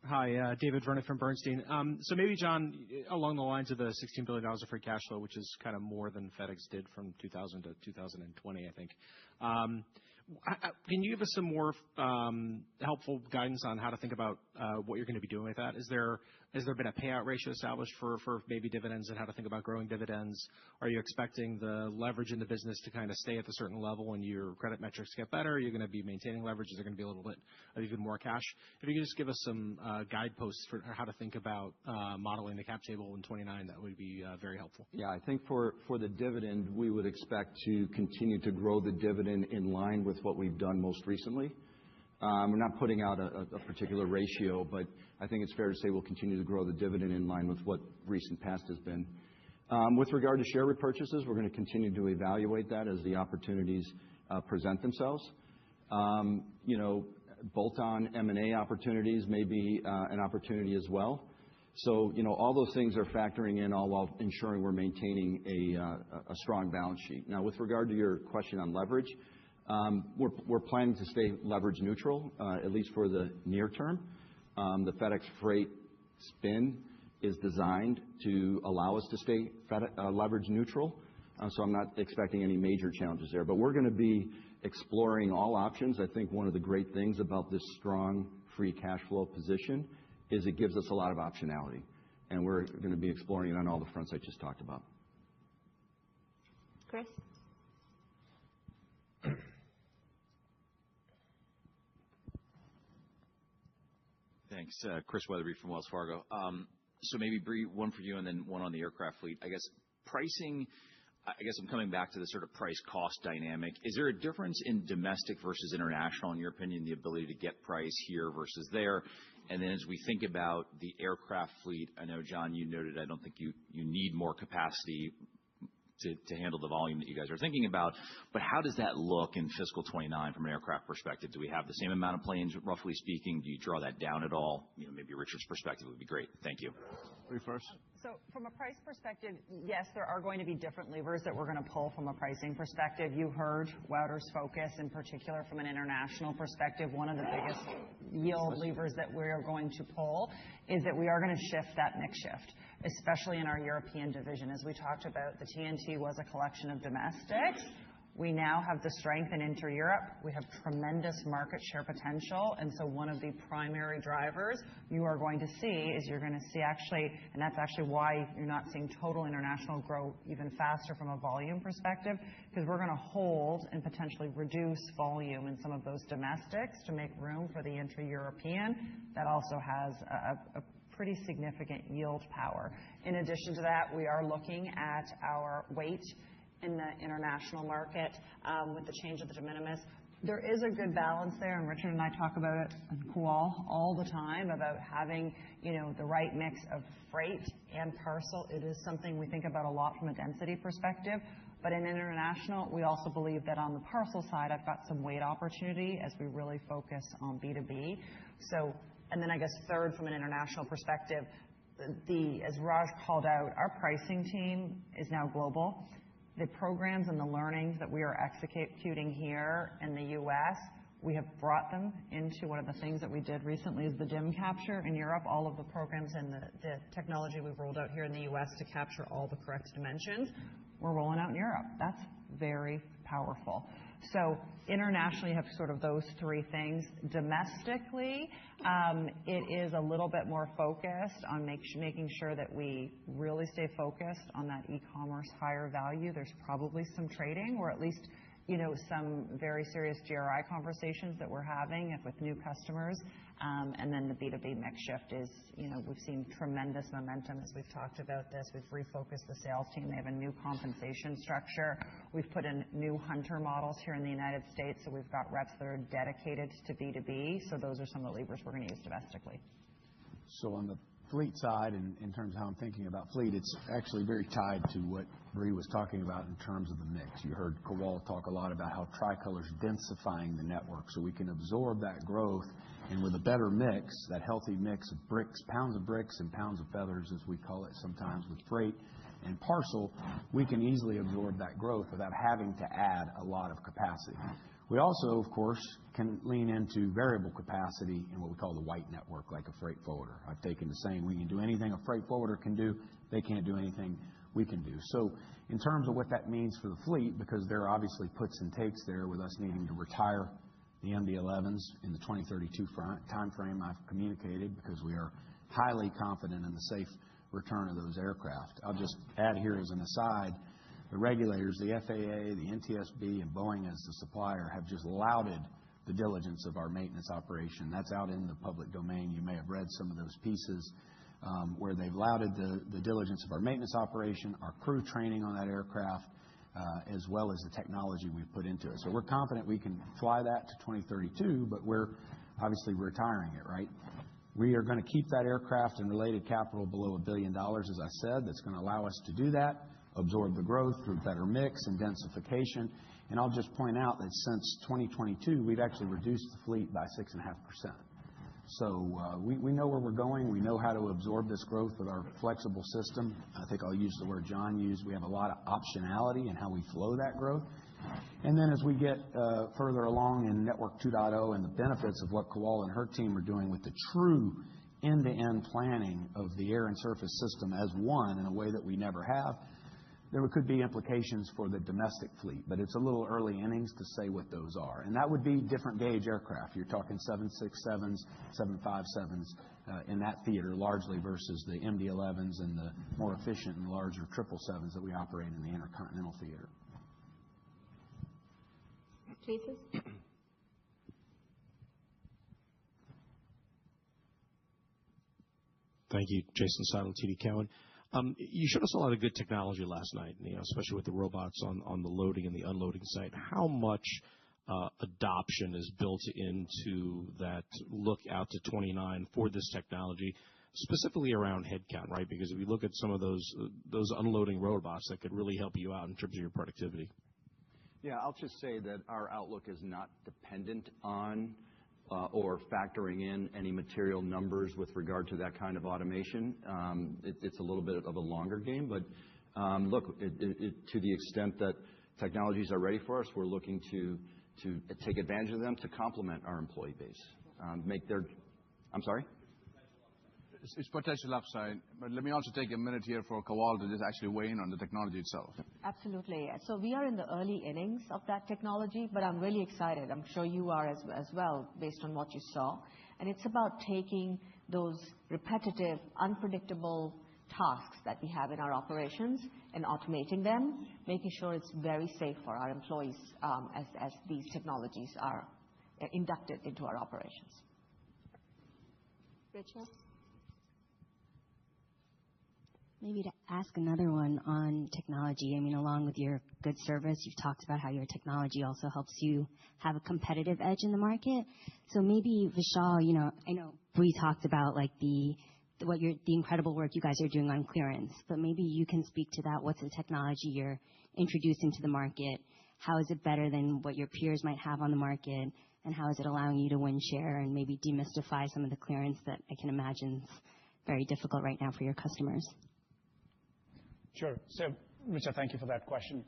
Hi, David Vernon from Bernstein. So maybe, John, along the lines of the $16 billion of free cash flow, which is kind of more than FedEx did from 2000 to 2020, I think. Can you give us some more helpful guidance on how to think about what you're going to be doing with that? Has there been a payout ratio established for maybe dividends and how to think about growing dividends? Are you expecting the leverage in the business to kind of stay at a certain level and your credit metrics get better? Are you going to be maintaining leverage? Is there going to be a little bit of even more cash? If you could just give us some guideposts for how to think about modeling the cap table in 29, that would be very helpful. Yeah, I think for the dividend, we would expect to continue to grow the dividend in line with what we've done most recently. We're not putting out a particular ratio, but I think it's fair to say we'll continue to grow the dividend in line with what recent past has been. With regard to share repurchases, we're going to continue to evaluate that as the opportunities present themselves. Bolt-on M&A opportunities may be an opportunity as well. So, all those things are factoring in all while ensuring we're maintaining a strong balance sheet. Now, with regard to your question on leverage, we're planning to stay leverage neutral, at least for the near term. The FedEx Freight spin is designed to allow us to stay leverage neutral, so I'm not expecting any major challenges there. But we're going to be exploring all options. I think one of the great things about this strong free cash flow position is it gives us a lot of optionality, and we're going to be exploring it on all the fronts I just talked about. Chris? Thanks. Chris Wetherbee from Wells Fargo. So maybe, Brie, one for you and then one on the aircraft fleet. I guess pricing, I'm coming back to the sort of price-cost dynamic. Is there a difference in domestic versus international, in your opinion, the ability to get price here versus there? And then as we think about the aircraft fleet, I know, John, you noted I don't think you need more capacity to handle the volume that you guys are thinking about. But how does that look in fiscal 29 from an aircraft perspective? Do we have the same amount of planes, roughly speaking? Do you draw that down at all? Maybe Richard's perspective would be great. Thank you. Brie first. So from a price perspective, yes, there are going to be different levers that we're going to pull from a pricing perspective. You heard Wouter's focus, in particular from an international perspective. One of the biggest yield levers that we are going to pull is that we are going to shift that mix shift, especially in our European division. As we talked about, the TNT was a collection of domestics. We now have the strength in inter-Europe. We have tremendous market share potential. And so one of the primary drivers you are going to see is you're going to see actually, and that's actually why you're not seeing total international grow even faster from a volume perspective, because we're going to hold and potentially reduce volume in some of those domestics to make room for the inter-European. That also has a pretty significant yield power. In addition to that, we are looking at our weight in the international market with the change of the de minimis. There is a good balance there, and Richard and I talk about it on call all the time about having, the right mix of freight and parcel. It is something we think about a lot from a density perspective. But in international, we also believe that on the parcel side, I've got some weight opportunity as we really focus on B2B. And then I guess third, from an international perspective, as Raj called out, our pricing team is now global. The programs and the learnings that we are executing here in the U.S., we have brought them into one of the things that we did recently is the DIM capture in Europe. All of the programs and the technology we've rolled out here in the U.S. to capture all the correct dimensions, we're rolling out in Europe. That's very powerful. So internationally, you have sort of those three things. Domestically, it is a little bit more focused on making sure that we really stay focused on that e-commerce higher value. There's probably some trading or at least some very serious GRI conversations that we're having with new customers. And then the B2B mix shift is, we've seen tremendous momentum as we've talked about this. We've refocused the sales team. They have a new compensation structure. We've put in new hunter models here in the United States. So we've got reps that are dedicated to B2B. So those are some of the levers we're going to use domestically. So on the fleet side, in terms of how I'm thinking about fleet, it's actually very tied to what Bree was talking about in terms of the mix. You heard Kawal talk a lot about how Tricolor's densifying the network so we can absorb that growth. And with a better mix, that healthy mix of bricks, pounds of bricks and pounds of feathers, as we call it sometimes with freight and parcel, we can easily absorb that growth without having to add a lot of capacity. We also, of course, can lean into variable capacity in what we call the white network, like a freight forwarder. I've taken the saying, we can do anything a freight forwarder can do. They can't do anything we can do. So in terms of what that means for the fleet, because there are obviously puts and takes there with us needing to retire the MD-11s in the 2032 timeframe I've communicated because we are highly confident in the safe return of those aircraft. I'll just add here as an aside, the regulators, the FAA, the NTSB, and Boeing as the supplier have just lauded the diligence of our maintenance operation. That's out in the public domain. You may have read some of those pieces where they've lauded the diligence of our maintenance operation, our crew training on that aircraft, as well as the technology we've put into it. So we're confident we can fly that to 2032, but we're obviously retiring it, right? We are going to keep that aircraft and related capital below $1 billion, as I said. That's going to allow us to do that, absorb the growth through better mix and densification. And I'll just point out that since 2022, we've actually reduced the fleet by 6.5%. So we know where we're going. We know how to absorb this growth with our flexible system. I think I'll use the word John used. We have a lot of optionality in how we flow that growth. And then as we get further along in Network 2.0 and the benefits of what Kawal and her team are doing with the true end-to-end planning of the air and surface system as one in a way that we never have, there could be implications for the domestic fleet, but it's a little early innings to say what those are. And that would be different gauge aircraft. You're talking 767s, 757s in that theater largely versus the MD-11s and the more efficient and larger 777s that we operate in the intercontinental theater. Jason? Thank you. Jason Seidl, TD Cowen. You showed us a lot of good technology last night, especially with the robots on the loading and the unloading site. How much adoption is built into that look out to 29 for this technology, specifically around headcount, right? Because if you look at some of those unloading robots, that could really help you out in terms of your productivity. Yeah, I'll just say that our outlook is not dependent on or factoring in any material numbers with regard to that kind of automation. It's a little bit of a longer game, but look, to the extent that technologies are ready for us, we're looking to take advantage of them to complement our employee base. I'm sorry? It's potential upside, but let me also take a minute here for Kawal to just actually weigh in on the technology itself. Absolutely. So we are in the early innings of that technology, but I'm really excited. I'm sure you are as well, based on what you saw. And it's about taking those repetitive, unpredictable tasks that we have in our operations and automating them, making sure it's very safe for our employees as these technologies are inducted into our operations. Richard? Maybe to ask another one on technology. I mean, along with your good service, you've talked about how your technology also helps you have a competitive edge in the market. So maybe, Vishal, I know Bree talked about like the incredible work you guys are doing on clearance, but maybe you can speak to that. What's the technology you're introducing to the market? How is it better than what your peers might have on the market? And how is it allowing you to win share and maybe demystify some of the clearance that I can imagine is very difficult right now for your customers? Sure. So, Richard, thank you for that question.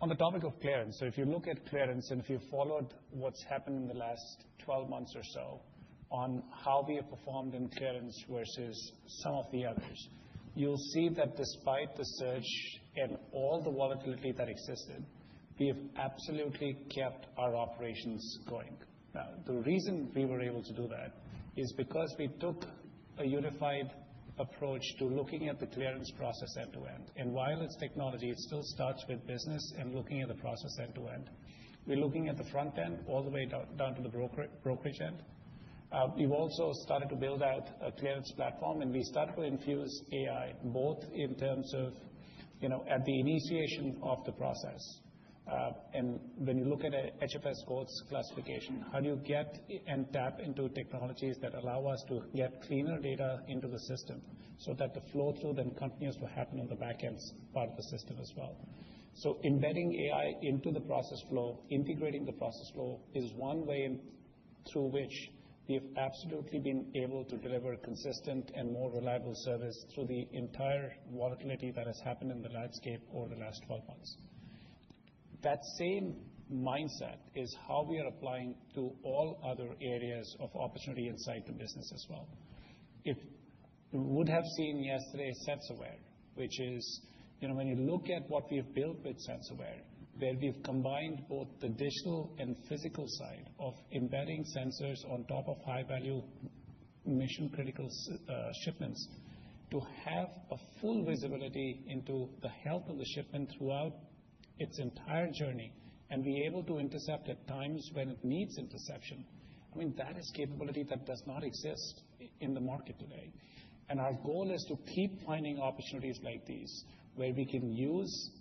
On the topic of clearance, so if you look at clearance and if you followed what's happened in the last 12 months or so on how we have performed in clearance versus some of the others, you'll see that despite the surge and all the volatility that existed, we have absolutely kept our operations going. Now, the reason we were able to do that is because we took a unified approach to looking at the clearance process end to end. And while it's technology, it still starts with business and looking at the process end to end. We're looking at the front end all the way down to the brokerage end. We've also started to build out a clearance platform, and we started to infuse AI both in terms of, at the initiation of the process. And when you look at a HFS codes classification, how do you get and tap into technologies that allow us to get cleaner data into the system so that the flow through then continues to happen on the back end part of the system as well? So embedding AI into the process flow, integrating the process flow is one way through which we have absolutely been able to deliver consistent and more reliable service through the entire volatility that has happened in the landscape over the last 12 months. That same mindset is how we are applying to all other areas of opportunity inside the business as well. If you would have seen yesterday SenseAware, which is, when you look at what we've built with SenseAware, where we've combined both the digital and physical side of embedding sensors on top of high-value mission-critical shipments to have a full visibility into the health of the shipment throughout its entire journey and be able to intercept at times when it needs interception. I mean, that is capability that does not exist in the market today. And our goal is to keep finding opportunities like these where we can use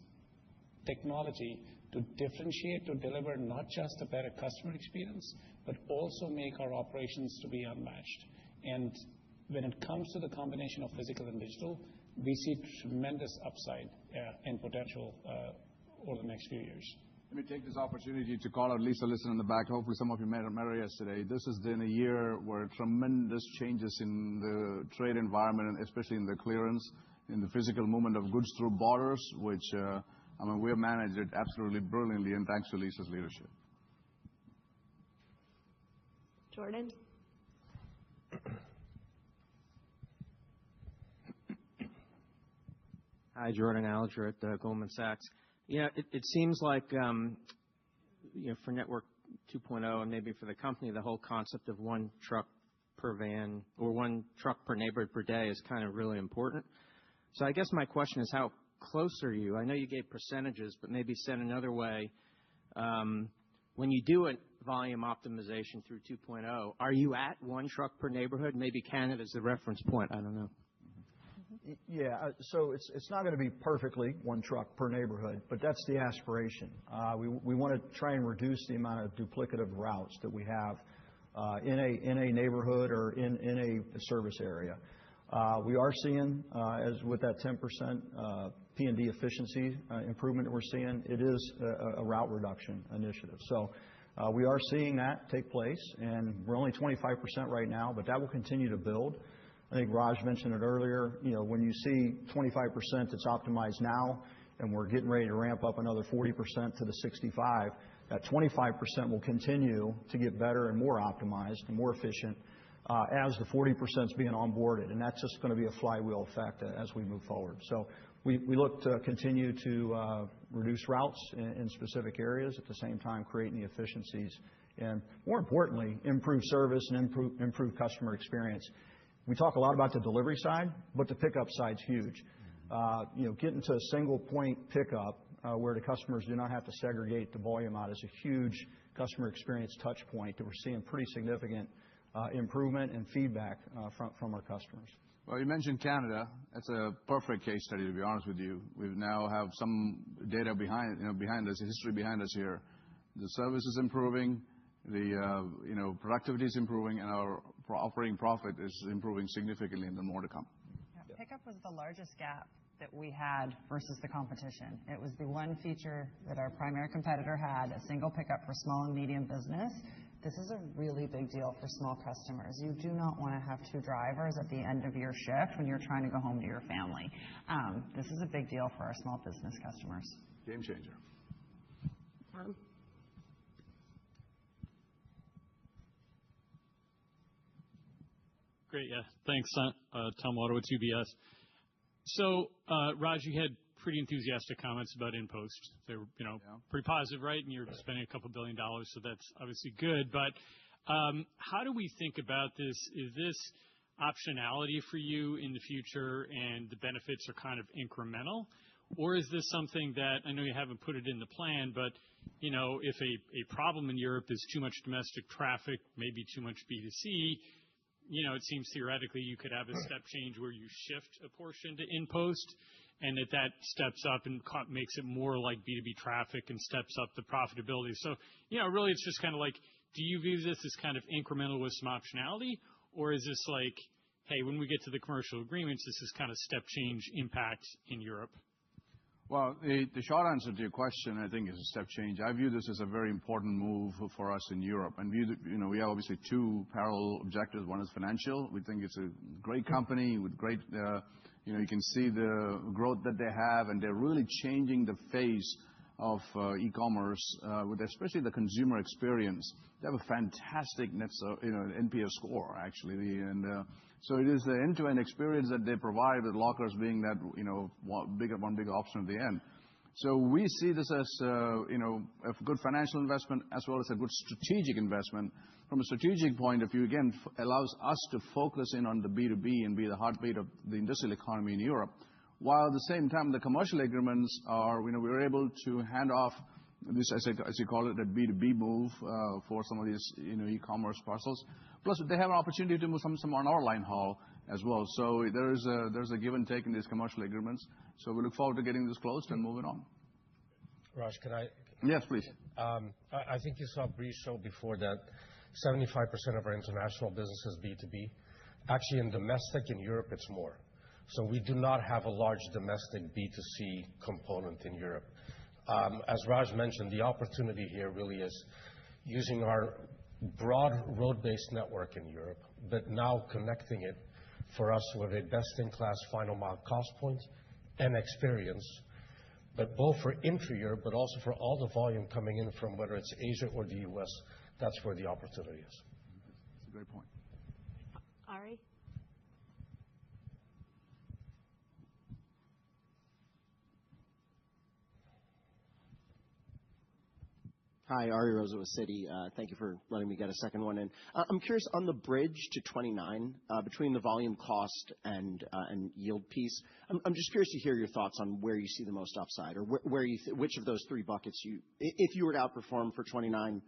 technology to differentiate, to deliver not just a better customer experience, but also make our operations to be unmatched. And when it comes to the combination of physical and digital, we see tremendous upside and potential over the next few years. Let me take this opportunity to call out Lisa Listen in the back. Hopefully some of you met her yesterday. This has been a year where tremendous changes in the trade environment, and especially in the clearance, in the physical movement of goods through borders, which we have managed it absolutely brilliantly, and thanks to Lisa's leadership. Jordan? Hi, Jordan Alger at Goldman Sachs. It seems like for Network 2.0 and maybe for the company, the whole concept of one truck per van or one truck per neighborhood per day is kind of really important. So I guess my question is, how close are you? I know you gave percentages, but maybe said another way. When you do a volume optimization through 2.0, are you at one truck per neighborhood? Maybe Canada is the reference point. I don't know. Yeah, so it's not going to be perfectly one truck per neighborhood, but that's the aspiration. We want to try and reduce the amount of duplicative routes that we have in a neighborhood or in a service area. We are seeing, as with that 10% P&D efficiency improvement that we're seeing, it is a route reduction initiative. So we are seeing that take place, and we're only 25% right now, but that will continue to build. I think Raj mentioned it earlier. When you see 25% that's optimized now, and we're getting ready to ramp up another 40% to the 65, that 25% will continue to get better and more optimized and more efficient as the 40% is being onboarded. And that's just going to be a flywheel effect as we move forward. So we look to continue to reduce routes in specific areas, at the same time creating the efficiencies and, more importantly, improve service and improve customer experience. We talk a lot about the delivery side, but the pickup side's huge. Getting to a single point pickup where the customers do not have to segregate the volume out is a huge customer experience touch point that we're seeing pretty significant improvement and feedback from our customers. Well, you mentioned Canada. That's a perfect case study, to be honest with you. We now have some data behind us, history behind us here. The service is improving, the productivity is improving, and our operating profit is improving significantly, and then more to come. Yeah. Pickup was the largest gap that we had versus the competition. It was the one feature that our primary competitor had, a single pickup for small and medium business. This is a really big deal for small customers. You do not want to have two drivers at the end of your shift when you're trying to go home to your family. This is a big deal for our small business customers. Game changer. Tom? Great. Yeah. Thanks. Tom Water with UBS. Raj, you had pretty enthusiastic comments about InPost. They were, pretty positive, right? And you're spending a couple $2 billion, so that's obviously good. How do we think about this? Is this optionality for you in the future and the benefits are kind of incremental? Or is this something that, I know you haven't put it in the plan, but if a problem in Europe is too much domestic traffic, maybe too much B2C, it seems theoretically you could have a step change where you shift a portion to InPost, and that steps up and makes it more like B2B traffic and steps up the profitability. Really it's just kind of like, do you view this as kind of incremental with some optionality? Or is this like, hey, when we get to the commercial agreements, this is kind of step change impact in Europe? Well, the short answer to your question, I think, is a step change. I view this as a very important move for us in Europe. We have obviously two parallel objectives. One is financial. We think it's a great company with great, you can see the growth that they have, and they're really changing the face of e-commerce, with especially the consumer experience. They have a fantastic NPS score, actually. It is the end-to-end experience that they provide, with lockers being that one big option at the end. We see this as a good financial investment as well as a good strategic investment. From a strategic point of view, again, allows us to focus in on the B2B and be the heartbeat of the industrial economy in Europe. While at the same time, the commercial agreements are, we're able to hand off this, as you call it, a B2B move for some of these e-commerce parcels. Plus, they have an opportunity to move some on our line haul as well. There's a give and take in these commercial agreements. We look forward to getting this closed and moving on. Raj, can I? Yes, please. I think you saw Bree show before that 75% of our international business is B2B. Actually, in domestic in Europe, it's more. We do not have a large domestic B2C component in Europe. As Raj mentioned, the opportunity here really is using our broad road-based network in Europe, but now connecting it for us with a best-in-class final mile cost point and experience, but both for intra-Europe, but also for all the volume coming in from whether it's Asia or the U.S., that's where the opportunity is. That's a great point. Ari? Hi, Ari Rosa with Citi. Thank you for letting me get a second one in. I'm curious, on the bridge to 29, between the volume cost and yield piece, I'm just curious to hear your thoughts on where you see the most upside, or which of those three buckets if you were to outperform for 29,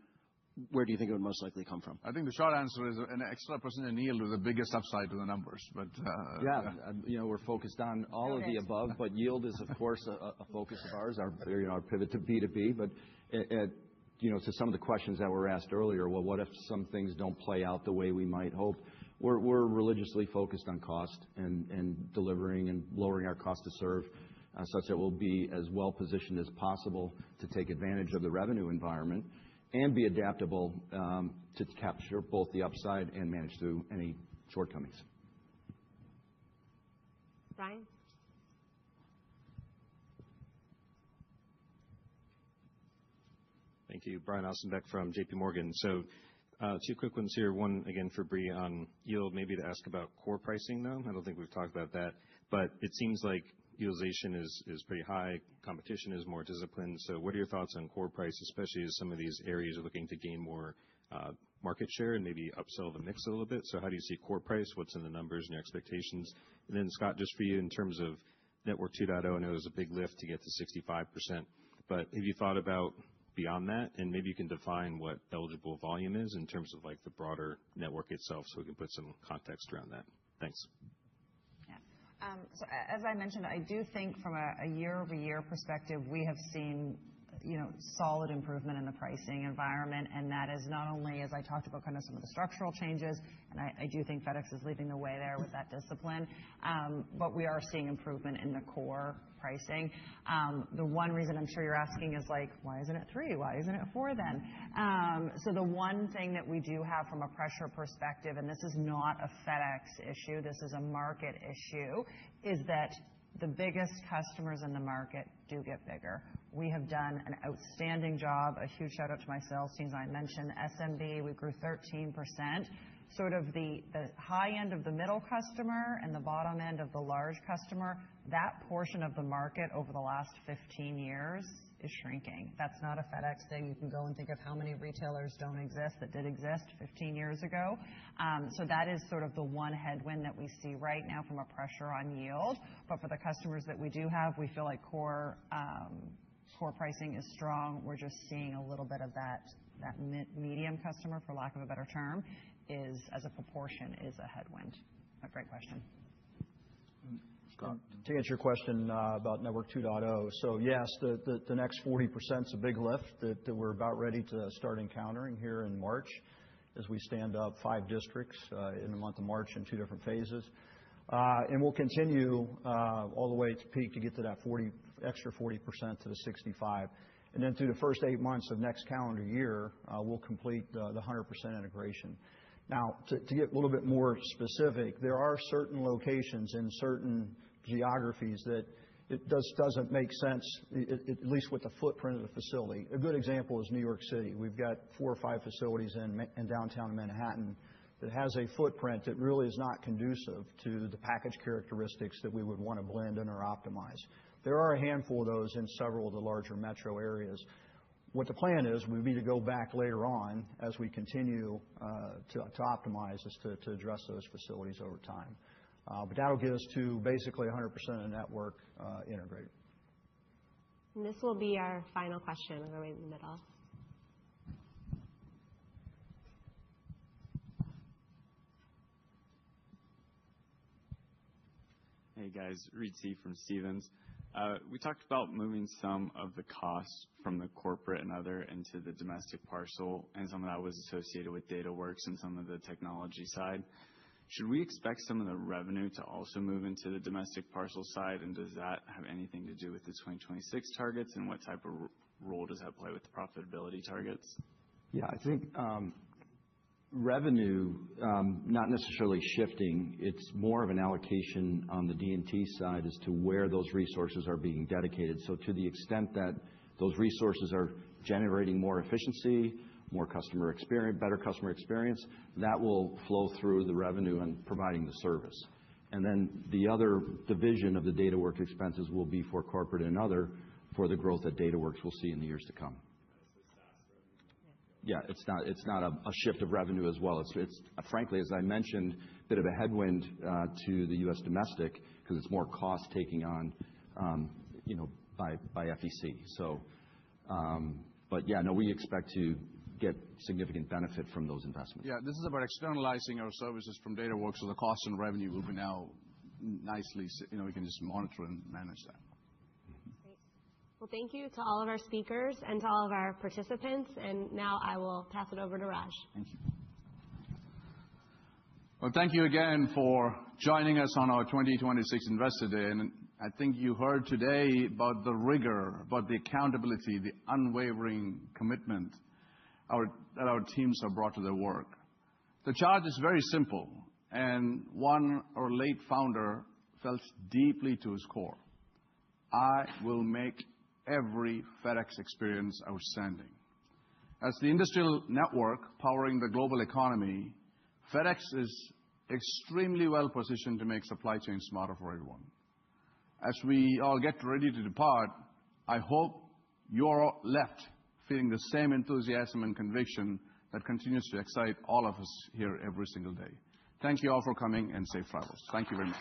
where do you think it would most likely come from? I think the short answer is an extra % in yield is the biggest upside to the numbers. We're focused on all of the above, but yield is, of course, a focus of ours, our pivot to B2B. To some of the questions that were asked earlier, well, what if some things don't play out the way we might hope? We're religiously focused on cost and delivering and lowering our cost to serve, such that we'll be as well positioned as possible to take advantage of the revenue environment and be adaptable to capture both the upside and manage through any shortcomings. Brian? Thank you. Brian Ossenbeck from JPMorgan. Two quick ones here. One, again, for Bree on yield, maybe to ask about core pricing, though. I don't think we've talked about that. It seems like utilization is pretty high. Competition is more disciplined. What are your thoughts on core price, especially as some of these areas are looking to gain more market share and maybe upsell the mix a little bit? How do you see core price? What's in the numbers and your expectations? Scott, just for you, in terms of Network 2.0, I know it was a big lift to get to 65%. Have you thought about beyond that? Maybe you can define what eligible volume is in terms of the broader network itself, so we can put some context around that. Thanks. As I mentioned, I do think from a year-over-year perspective, we have seen solid improvement in the pricing environment. And that is not only, as I talked about, kind of some of the structural changes, and I do think FedEx is leading the way there with that discipline, but we are seeing improvement in the core pricing. The one reason I'm sure you're asking is like, why isn't it 3? Why isn't it 4 then? So the one thing that we do have from a pressure perspective, and this is not a FedEx issue, this is a market issue, is that the biggest customers in the market do get bigger. We have done an outstanding job. A huge shout out to my sales teams. I mentioned SMB, we grew 13%. Sort of the high end of the middle customer and the bottom end of the large customer, that portion of the market over the last 15 years is shrinking. That's not a FedEx thing. You can go and think of how many retailers don't exist that did exist 15 years ago. So that is sort of the one headwind that we see right now from a pressure on yield. But for the customers that we do have, we feel like core pricing is strong. We're just seeing a little bit of that medium customer, for lack of a better term, is as a proportion is a headwind. A great question. Scott, to answer your question about Network 2.0, so yes, the next 40% is a big lift that we're about ready to start encountering here in March as we stand up 5 districts in the month of March in 2 different phases. And we'll continue all the way to peak to get to that extra 40% to the 65%. And then through the first 8 months of next calendar year, we'll complete the 100% integration. Now, to get a little bit more specific, there are certain locations in certain geographies that it doesn't make sense, at least with the footprint of the facility. A good example is New York City. We've got 4 or 5 facilities in downtown Manhattan that has a footprint that really is not conducive to the package characteristics that we would want to blend in or optimize. There are a handful of those in several of the larger metro areas. What the plan is would be to go back later on as we continue to optimize is to address those facilities over time. But that'll get us to basically 100% of the network integrated. And this will be our final question. We're right in the middle. Hey guys, Reed C. from Stephens. We talked about moving some of the costs from the corporate and other into the domestic parcel, and some of that was associated with DataWorks and some of the technology side. Should we expect some of the revenue to also move into the domestic parcel side, and does that have anything to do with the 2026 targets, and what type of role does that play with the profitability targets? Yeah, I think revenue, not necessarily shifting. It's more of an allocation on the D&T side as to where those resources are being dedicated. So to the extent that those resources are generating more efficiency, more customer experience, better customer experience, that will flow through the revenue and providing the service. And then the other division of the DataWorks expenses will be for corporate and other for the growth that DataWorks will see in the years to come. Yeah, it's not a shift of revenue as well. It's frankly, as I mentioned, a bit of a headwind to the U.S. domestic because it's more cost taking on, by FEC. So, but yeah, no, we expect to get significant benefit from those investments. Yeah, this is about externalizing our services from DataWorks, so the cost and revenue will be now nicely, we can just monitor and manage that. Well, thank you to all of our speakers and to all of our participants. And now I will pass it over to Raj. Thank you. Well, thank you again for joining us on our 2026 Investor Day. And I think you heard today about the rigor, about the accountability, the unwavering commitment that our teams have brought to their work. The charge is very simple, and one our late founder felt deeply to his core. I will make every FedEx experience outstanding. As the industrial network powering the global economy, FedEx is extremely well positioned to make supply chain smarter for everyone. As we all get ready to depart, I hope you're left feeling the same enthusiasm and conviction that continues to excite all of us here every single day. Thank you all for coming, and safe travels. Thank you very much.